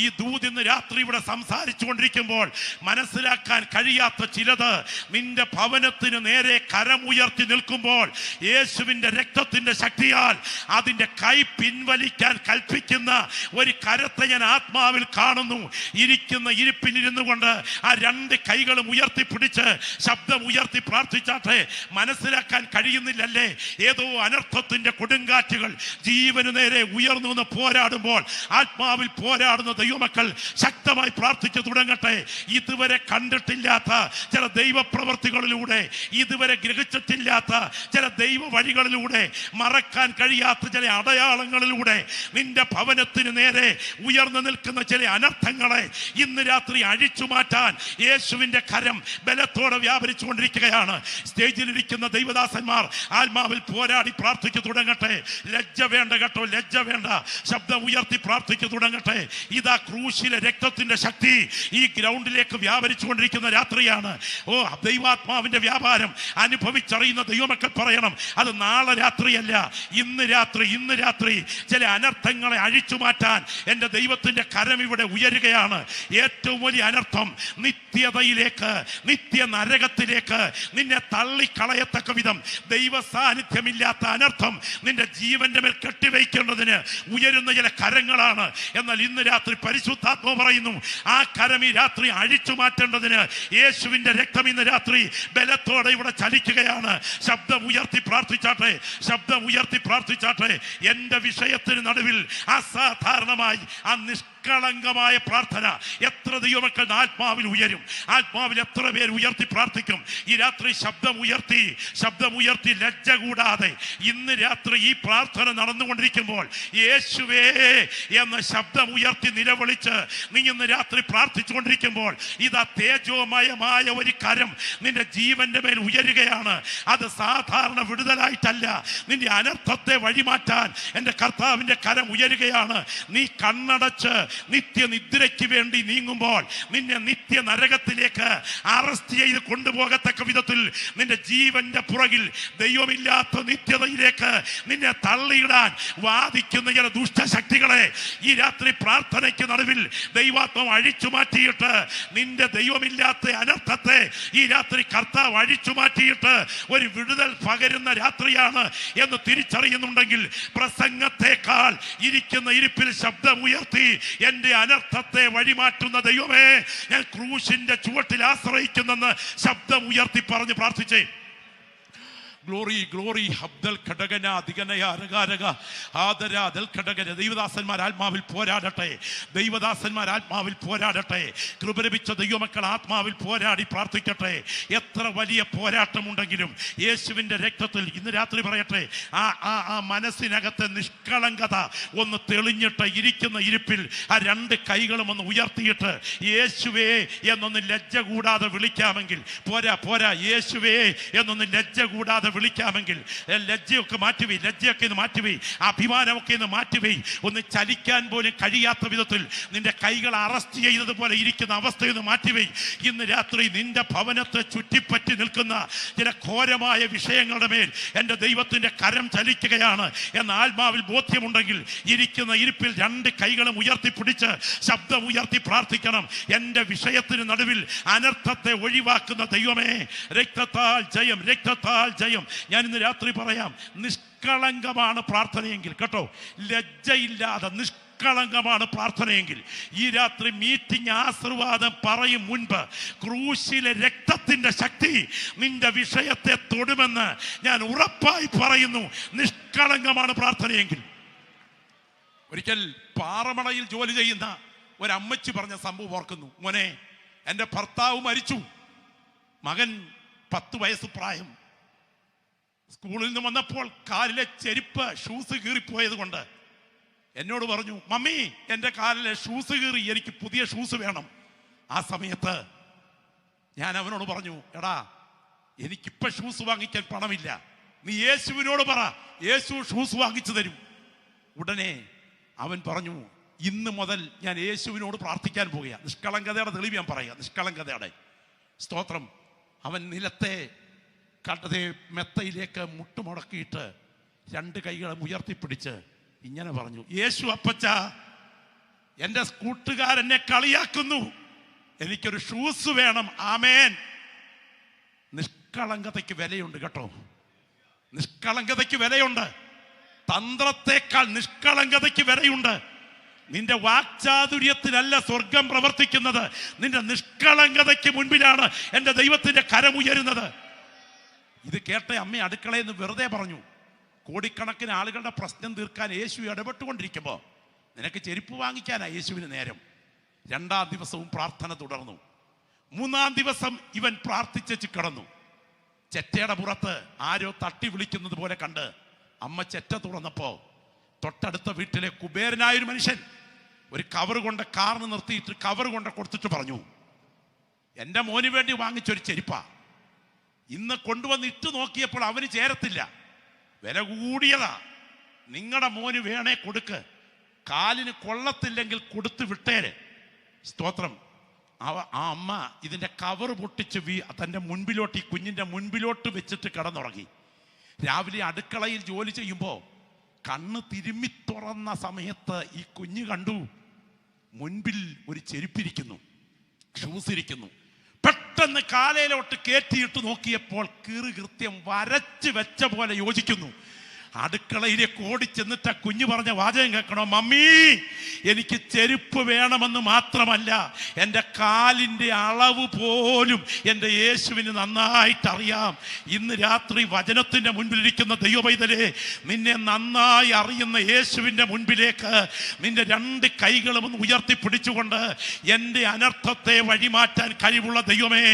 ഈ ദൂത് ഇന്ന് രാത്രി ഇവിടെ സംസാരിച്ചു കൊണ്ടിരിക്കുമ്പോൾ മനസ്സിലാക്കാൻ കഴിയാത്ത ചിലത് നിന്റെ ഭവനത്തിന് നേരെ കരമുയർത്തി നിൽക്കുമ്പോൾ യേശുവിന്റെ രക്തത്തിന്റെ ശക്തിയാൽ അതിന്റെ കൈ പിൻവലിക്കാൻ കൽപ്പിക്കുന്ന ഒരു കരത്തെ ഞാൻ ആത്മാവിൽ കാണുന്നു. ഇരിക്കുന്ന ഇരിപ്പിലിരുന്നു കൊണ്ട് ആ 2 കൈകളും ഉയർത്തിപ്പിടിച്ച് ശബ്ദം ഉയർത്തി പ്രാർത്ഥിച്ചാട്ടെ. മനസ്സിലാക്കാൻ കഴിയുന്നില്ലല്ലേ? ഏതോ അനർത്ഥത്തിന്റെ കൊടുങ്കാറ്റുകൾ ജീവന് നേരെ ഉയർന്നു നിന്ന് പോരാടുമ്പോൾ ആത്മാവിൽ പോരാടുന്ന ദൈവമക്കൾ ശക്തമായി പ്രാർത്ഥിച്ചു തുടങ്ങട്ടെ. ഇതുവരെ കണ്ടിട്ടില്ലാത്ത ചില ദൈവപ്രവർത്തികളിലൂടെ, ഇതുവരെ ഗ്രഹിച്ചിട്ടില്ലാത്ത ചില ദൈവ വഴികളിലൂടെ, മറക്കാൻ കഴിയാത്ത ചില അടയാളങ്ങളിലൂടെ നിന്റെ ഭവനത്തിന് നേരെ ഉയർന്നു നിൽക്കുന്ന ചില അനർത്ഥങ്ങളെ ഇന്ന് രാത്രി അഴിച്ചു മാറ്റാൻ യേശുവിന്റെ കരം ബലത്തോടെ വ്യാപരിച്ചു കൊണ്ടിരിക്കുകയാണ്. സ്റ്റേജിലിരിക്കുന്ന ദൈവദാസന്മാർ ആത്മാവിൽ പോരാടി പ്രാർത്ഥിച്ചു തുടങ്ങട്ടെ. ലജ്ജ വേണ്ട കേട്ടോ, ലജ്ജ വേണ്ട. ശബ്ദം ഉയർത്തി പ്രാർത്ഥിച്ചു തുടങ്ങട്ടെ. ഇതാ ക്രൂശിലെ രക്തത്തിന്റെ ശക്തി ഈ ഗ്രൗണ്ടിലേക്ക് വ്യാപരിച്ചു കൊണ്ടിരിക്കുന്ന രാത്രിയാണ്. ഓ, ദൈവാത്മാവിന്റെ വ്യാപാരം അനുഭവിച്ചറിയുന്ന ദൈവമക്കൾ പറയണം, അത് നാളെ രാത്രി രാത്രിയല്ല, ഇന്ന് രാത്രി ചില അനർത്ഥങ്ങളെ അഴിച്ചു മാറ്റാൻ എൻ്റെ ദൈവത്തിന്റെ കരം ഇവിടെ ഉയരുകയാണ്. ഏറ്റവും വലിയ അനർത്ഥം നിത്യതയിലേക്ക്, നിത്യ നരകത്തിലേക്ക് നിന്നെ തള്ളിക്കളയത്തക്ക വിധം ദൈവ സാന്നിധ്യമില്ലാത്ത അനർത്ഥം നിന്റെ ജീവന്റെ മേൽ കെട്ടിവയ്ക്കേണ്ടതിന് ഉയരുന്ന ചില കരങ്ങളാണ്. എന്നാൽ ഇന്ന് രാത്രി പരിശുദ്ധാത്മാവ് പറയുന്നു, ആ കരം ഈ രാത്രി അഴിച്ചു മാറ്റേണ്ടതിന് യേശുവിന്റെ രക്തം ഇന്ന് രാത്രി ബലത്തോടെ ഇവിടെ ചലിക്കുകയാണ്. ശബ്ദം ഉയർത്തി പ്രാർത്ഥിച്ചാട്ടെ, ശബ്ദം ഉയർത്തി പ്രാർത്ഥിച്ചാട്ടെ. എന്റെ വിഷയത്തിന് നടുവിൽ അസാധാരണമായി ആ നിഷ്കളങ്കമായ പ്രാർത്ഥന എത്ര ദൈവമക്കളുടെ ആത്മാവിൽ ഉയരും. ആത്മാവിൽ എത്ര പേര് ഉയർത്തി പ്രാർത്ഥിക്കും ഈ രാത്രി? ശബ്ദം ഉയർത്തി ലജ്ജ കൂടാതെ ഇന്ന് രാത്രി ഈ പ്രാർത്ഥന നടന്നുകൊണ്ടിരിക്കുമ്പോൾ യേശുവേ എന്ന ശബ്ദം ഉയർത്തി നിലവിളിച്ച് നീ ഇന്ന് രാത്രി പ്രാർത്ഥിച്ചുകൊണ്ടിരിക്കുമ്പോൾ ഇതാ തേജോമയമായ ഒരു കരം നിന്റെ ജീവന്റെ മേൽ ഉയരുകയാണ്. അത് സാധാരണ വിടുതലായിട്ടല്ല, നിന്റെ അനർത്ഥത്തെ വഴിമാറ്റാൻ എൻ്റെ കർത്താവിന്റെ കരം ഉയരുകയാണ്. നീ കണ്ണടച്ച് നിത്യനിദ്രയ്ക്ക് വേണ്ടി നീങ്ങുമ്പോൾ നിന്നെ നിത്യ നരകത്തിലേക്ക് അറസ്റ്റ് ചെയ്ത് കൊണ്ടുപോകത്തക്ക വിധത്തിൽ നിന്റെ ജീവന്റെ പുറകിൽ ദൈവമില്ലാത്ത നിത്യതയിലേക്ക് നിന്നെ തള്ളിയിടാൻ വാദിക്കുന്ന ചില ദുഷ്ടശക്തികളെ ഈ രാത്രി പ്രാർത്ഥനയ്ക്ക് നടുവിൽ ദൈവാത്മാവ് അഴിച്ചു മാറ്റിയിട്ട് നിന്റെ ദൈവമില്ലാത്ത അനർത്ഥത്തെ ഈ രാത്രി കർത്താവ് അഴിച്ചു മാറ്റിയിട്ട് ഒരു വിടുതൽ പകരുന്ന രാത്രിയാണ് എന്ന് തിരിച്ചറിയുന്നുണ്ടെങ്കിൽ പ്രസംഗത്തെക്കാൾ ഇരിക്കുന്ന ഇരിപ്പിൽ ശബ്ദം ഉയർത്തി എന്റെ അനർത്ഥത്തെ വഴിമാറ്റുന്ന ദൈവമേ, ഞാൻ ക്രൂശിന്റെ ചുവട്ടിൽ ആശ്രയിക്കുന്നെന്ന് ശബ്ദം ഉയർത്തി പറഞ്ഞ് പ്രാർത്ഥിച്ചേ. ഗ്ലോറി ഗ്ലോറി ഹബ്ദൽ ഘടകന ദിഗനയ രഗാരഗ ആദര ദൽ ഘടകന. ദൈവദാസന്മാർ ആത്മാവിൽ പോരാടട്ടെ, ദൈവദാസന്മാർ ആത്മാവിൽ പോരാടട്ടെ. കൃപ ലഭിച്ച ദൈവമക്കൾ ആത്മാവിൽ പോരാടി പ്രാർത്ഥിക്കട്ടെ. എത്ര വലിയ പോരാട്ടമുണ്ടെങ്കിലും യേശുവിൻ്റെ രക്തത്തിൽ ഇന്ന് രാത്രി പറയട്ടെ, ആ മനസ്സിനകത്തെ നിഷ്കളങ്കത ഒന്ന് തെളിഞ്ഞിട്ട് ഇരിക്കുന്ന ഇരിപ്പിൽ ആ രണ്ട് കൈകളും ഒന്ന് ഉയർത്തിയിട്ട് യേശുവേ എന്നൊന്ന് ലജ്ജ കൂടാതെ വിളിക്കാമെങ്കിൽ പോരാ യേശുവേ എന്നൊന്ന് ലജ്ജ കൂടാതെ വിളിക്കാമെങ്കിൽ ലജ്ജയൊക്കെ മാറ്റിവേ, ലജ്ജയൊക്കെ ഇന്ന് മാറ്റിവേ, അഭിമാനമൊക്കെ ഇന്ന് മാറ്റിവേ. ഒന്ന് ചലിക്കാൻ പോലും കഴിയാത്ത വിധത്തിൽ നിന്റെ കൈകൾ അറസ്റ്റ് ചെയ്തതുപോലെ ഇരിക്കുന്ന അവസ്ഥയൊന്ന് മാറ്റിവേ. ഇന്ന് രാത്രി നിന്റെ ഭവനത്തെ ചുറ്റിപ്പറ്റി നിൽക്കുന്ന ചില ഘോരമായ വിഷയങ്ങളുടെ മേൽ എൻ്റെ ദൈവത്തിൻ്റെ കരം ചലിക്കുകയാണ് എന്ന ആത്മാവിൽ ബോധ്യമുണ്ടെങ്കിൽ ഇരിക്കുന്ന ഇരിപ്പിൽ രണ്ട് കൈകളും ഉയർത്തിപ്പിടിച്ച് ശബ്ദം ഉയർത്തി പ്രാർത്ഥിക്കണം. എൻ്റെ വിഷയത്തിന് നടുവിൽ അനർത്ഥത്തെ ഒഴിവാക്കുന്ന ദൈവമേ, രക്തത്താൽ ജയം, രക്തത്താൽ ജയം. ഞാൻ ഇന്ന് രാത്രി പറയാം, നിഷ്കളങ്കമാണ് പ്രാർത്ഥനയെങ്കിൽ, കേട്ടോ, ലജ്ജയില്ലാതെ നിഷ്കളങ്കമാണ് പ്രാർത്ഥനയെങ്കിൽ ഈ രാത്രി മീറ്റിംഗ് ആശീർവാദം പറയും മുൻപ് ക്രൂശിലെ രക്തത്തിന്റെ ശക്തി നിന്റെ വിഷയത്തെ തൊടുമെന്ന് ഞാൻ ഉറപ്പായി പറയുന്നു. നിഷ്കളങ്കമാണ് പ്രാർത്ഥനയെങ്കിൽ. ഒരിക്കൽ പാറമടയിൽ ജോലി ചെയ്യുന്ന ഒരമ്മച്ചി പറഞ്ഞ സംഭവം ഓർക്കുന്നു. മോനെ, എൻ്റെ ഭർത്താവ് മരിച്ചു, മകൻ 10 വയസ്സ് പ്രായം. സ്കൂളിൽ നിന്ന് വന്നപ്പോൾ കാലിലെ ചെരുപ്പ് ഷൂസ് കീറിപ്പോയത് കൊണ്ട് എന്നോട് പറഞ്ഞു, മമ്മി എൻ്റെ കാലിലെ ഷൂസ് കീറി, എനിക്ക് പുതിയ ഷൂസ് വേണം. ആ സമയത്ത് ഞാൻ അവനോട് പറഞ്ഞു, എടാ എനിക്കിപ്പോൾ ഷൂസ് വാങ്ങിക്കാൻ പണമില്ല, നീ യേശുവിനോട് പറ, യേശു ഷൂസ് വാങ്ങിച്ചു തരും. ഉടനെ അവൻ പറഞ്ഞു, ഇന്ന് മുതൽ ഞാൻ യേശുവിനോട് പ്രാർത്ഥിക്കാൻ പോവുക. നിഷ്കളങ്കതയുടെ തെളിവ് ഞാൻ പറയുക, നിഷ്കളങ്കതയുടെ സ്തോത്രം. അവൻ നിലത്തെ കണ്ടതേ മെത്തയിലേക്ക് മുട്ടുമുടക്കിയിട്ട് രണ്ട് കൈകളും ഉയർത്തിപ്പിടിച്ച് ഇങ്ങനെ പറഞ്ഞു, യേശു അപ്പച്ച, എൻ്റെ കൂട്ടുകാരെന്നെ കളിയാക്കുന്നു, എനിക്കൊരു ഷൂസ് വേണം. ആമേൻ. നിഷ്കളങ്കതയ്ക്ക് വിലയുണ്ട് കേട്ടോ, നിഷ്കളങ്കതയ്ക്ക് വിലയുണ്ട്. തന്ത്രത്തെക്കാൾ നിഷ്കളങ്കതയ്ക്ക് വിലയുണ്ട്. നിന്റെ വാക്ചാതുര്യത്തിലല്ല സ്വർഗം പ്രവർത്തിക്കുന്നത്, നിന്റെ നിഷ്കളങ്കതയ്ക്ക് മുൻപിലാണ് എൻ്റെ ദൈവത്തിന്റെ കരമുയരുന്നത്. ഇത് കേട്ട അമ്മ അടുക്കളയിൽ നിന്ന് വെറുതെ പറഞ്ഞു, കോടിക്കണക്കിന് ആളുകളുടെ പ്രശ്നം തീർക്കാൻ യേശു ഇടപെട്ടുകൊണ്ടിരിക്കുമ്പോൾ നിനക്ക് ചെരുപ്പ് വാങ്ങിക്കാനാ യേശുവിന് നേരം. 2-ാം ദിവസവും പ്രാർത്ഥന തുടർന്നു. 3-ാം ദിവസം ഇവൻ പ്രാർത്ഥിച്ചു കിടന്നു. ചെറ്റയുടെ പുറത്ത് ആരോ തട്ടി വിളിക്കുന്നത് പോലെ കണ്ട് അമ്മ ചെറ്റ തുറന്നപ്പോ തൊട്ടടുത്ത വീട്ടിലെ കുബേരനായൊരു മനുഷ്യൻ ഒരു കവർ കൊണ്ട് കാറിന് നിർത്തിയിട്ട് കവർ കൊണ്ട് കൊടുത്തിട്ട് പറഞ്ഞു, എൻ്റെ മോന് വേണ്ടി വാങ്ങിച്ചൊരു ചെരുപ്പാ, ഇന്ന് കൊണ്ടുവന്ന് ഇട്ട് നോക്കിയപ്പോൾ അവന് ചേരത്തില്ല, വില കൂടിയതാ, നിങ്ങളുടെ മോന് വേണേ കൊടുക്ക്, കാലിന് കൊള്ളത്തില്ലെങ്കിൽ കൊടുത്ത് വിട്ടേര്. സ്തോത്രം. ആ അമ്മ ഇതിൻ്റെ കവർ പൊട്ടിച്ച് തൻ്റെ മുൻപിലോട്ട്, ഈ കുഞ്ഞിൻ്റെ മുൻപിലോട്ട് വെച്ചിട്ട് കിടന്നുറങ്ങി. രാവിലെ അടുക്കളയിൽ ജോലി ചെയ്യുമ്പോൾ കണ്ണ് തിരുമ്മി തുറന്ന സമയത്ത് ഈ കുഞ്ഞ് കണ്ടു മുൻപിൽ ഒരു ചെരുപ്പിരിക്കുന്നു, ഷൂസ് ഇരിക്കുന്നു. പെട്ടെന്ന് കാലയിലോട്ട് കയറ്റിയിട്ട് നോക്കിയപ്പോൾ കൃത്യം വരച്ച് വെച്ച പോലെ യോജിക്കുന്നു. അടുക്കളയിലേക്ക് ഓടി ചെന്നിട്ട് ആ കുഞ്ഞു പറഞ്ഞ വാചകം കേൾക്കണോ? മമ്മി, എനിക്ക് ചെരുപ്പ് വേണമെന്ന് മാത്രമല്ല, എൻ്റെ കാലിൻ്റെ അളവ് പോലും എൻ്റെ യേശുവിന് നന്നായിട്ട് അറിയാം. ഇന്ന് രാത്രി വചനത്തിൻ്റെ മുൻപിലിരിക്കുന്ന ദൈവപൈതലേ, നിന്നെ നന്നായി അറിയുന്ന യേശുവിൻ്റെ മുൻപിലേക്ക് നിന്റെ രണ്ട് കൈകളും ഒന്ന് ഉയർത്തിപ്പിടിച്ചുകൊണ്ട്, എൻ്റെ അനർത്ഥത്തെ വഴിമാറ്റാൻ കഴിവുള്ള ദൈവമേ,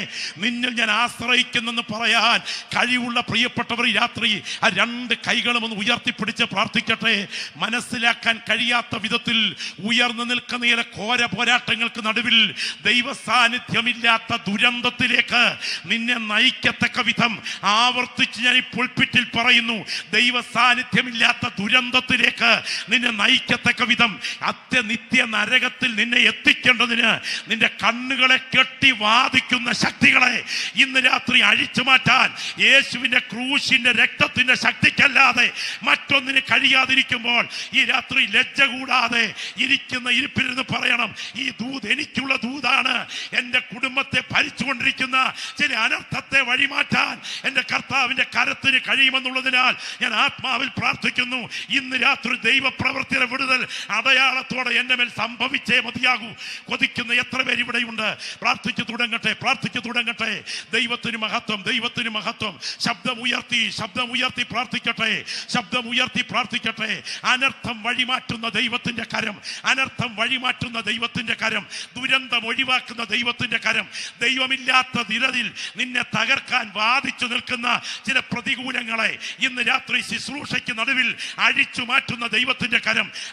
നിന്നിൽ ഞാൻ ആശ്രയിക്കുന്നെന്ന് പറയാൻ കഴിവുള്ള പ്രിയപ്പെട്ടവർ ഈ രാത്രി ആ രണ്ട് കൈകളും ഉയർത്തിപ്പിടിച്ച് പ്രാർത്ഥിക്കട്ടെ. മനസ്സിലാക്കാൻ കഴിയാത്ത വിധത്തിൽ ഉയർന്നു നിൽക്കുന്ന ചില ഘോര പോരാട്ടങ്ങൾക്ക് നടുവിൽ ദൈവ സാന്നിധ്യമില്ലാത്ത ദുരന്തത്തിലേക്ക് നിന്നെ നയിക്കത്തക്ക വിധം ആവർത്തിച്ച് ഞാൻ ഈ പുൾപിറ്റിൽ പറയുന്നു, ദൈവ സാന്നിധ്യമില്ലാത്ത ദുരന്തത്തിലേക്ക് നിന്നെ നയിക്കത്തക്ക വിധം നിത്യ നരകത്തിൽ നിന്നെ എത്തിക്കേണ്ടതിന് നിന്റെ കണ്ണുകളെ കെട്ടി വാദിക്കുന്ന ശക്തികളെ ഇന്ന് രാത്രി അഴിച്ചു മാറ്റാൻ യേശുവിന്റെ ക്രൂശിന്റെ രക്തത്തിന്റെ ശക്തിക്കല്ലാതെ മറ്റൊന്നിന് കഴിയാതിരിക്കുമ്പോൾ ഈ രാത്രി ലജ്ജ കൂടാതെ ഇരിക്കുന്ന ഇരിപ്പിലിരുന്ന് പറയണം, ഈ ദൂത് എനിക്കുള്ള ദൂതാണ്. എൻ്റെ കുടുംബത്തെ ഭരിച്ചുകൊണ്ടിരിക്കുന്ന ചില അനർത്ഥത്തെ വഴിമാറ്റാൻ എൻ്റെ കർത്താവിൻ്റെ കരത്തിന് കഴിയുമെന്നുള്ളതിനാൽ ഞാൻ ആത്മാവിൽ പ്രാർത്ഥിക്കുന്നു. ഇന്ന് രാത്രി ദൈവപ്രവൃത്തിയുടെ വിടുതൽ അടയാളത്തോടെ എൻ്റെ മേൽ സംഭവിച്ചേ മതിയാകൂ. കൊതിക്കുന്ന എത്ര പേര് ഇവിടെയുണ്ട്? പ്രാർത്ഥിച്ചു തുടങ്ങട്ടെ, പ്രാർത്ഥിച്ചു തുടങ്ങട്ടെ. ദൈവത്തിന് മഹത്വം, ദൈവത്തിന് മഹത്വം. ശബ്ദമുയർത്തി പ്രാർത്ഥിക്കട്ടെ, ശബ്ദമുയർത്തി പ്രാർത്ഥിക്കട്ടെ. അനർത്ഥം വഴിമാറ്റുന്ന ദൈവത്തിന്റെ കരം, അനർത്ഥം വഴിമാറ്റുന്ന ദൈവത്തിന്റെ കരം, ദുരന്തം ഒഴിവാക്കുന്ന ദൈവത്തിന്റെ കരം, ദൈവമില്ലാത്ത നിലയിൽ നിന്നെ തകർക്കാൻ വാദിച്ചു നിൽക്കുന്ന ചില പ്രതികൂലങ്ങളെ ഇന്ന് രാത്രി ശുശ്രൂഷയ്ക്ക് നടുവിൽ അഴിച്ചു മാറ്റുന്ന ദൈവത്തിന്റെ കരം,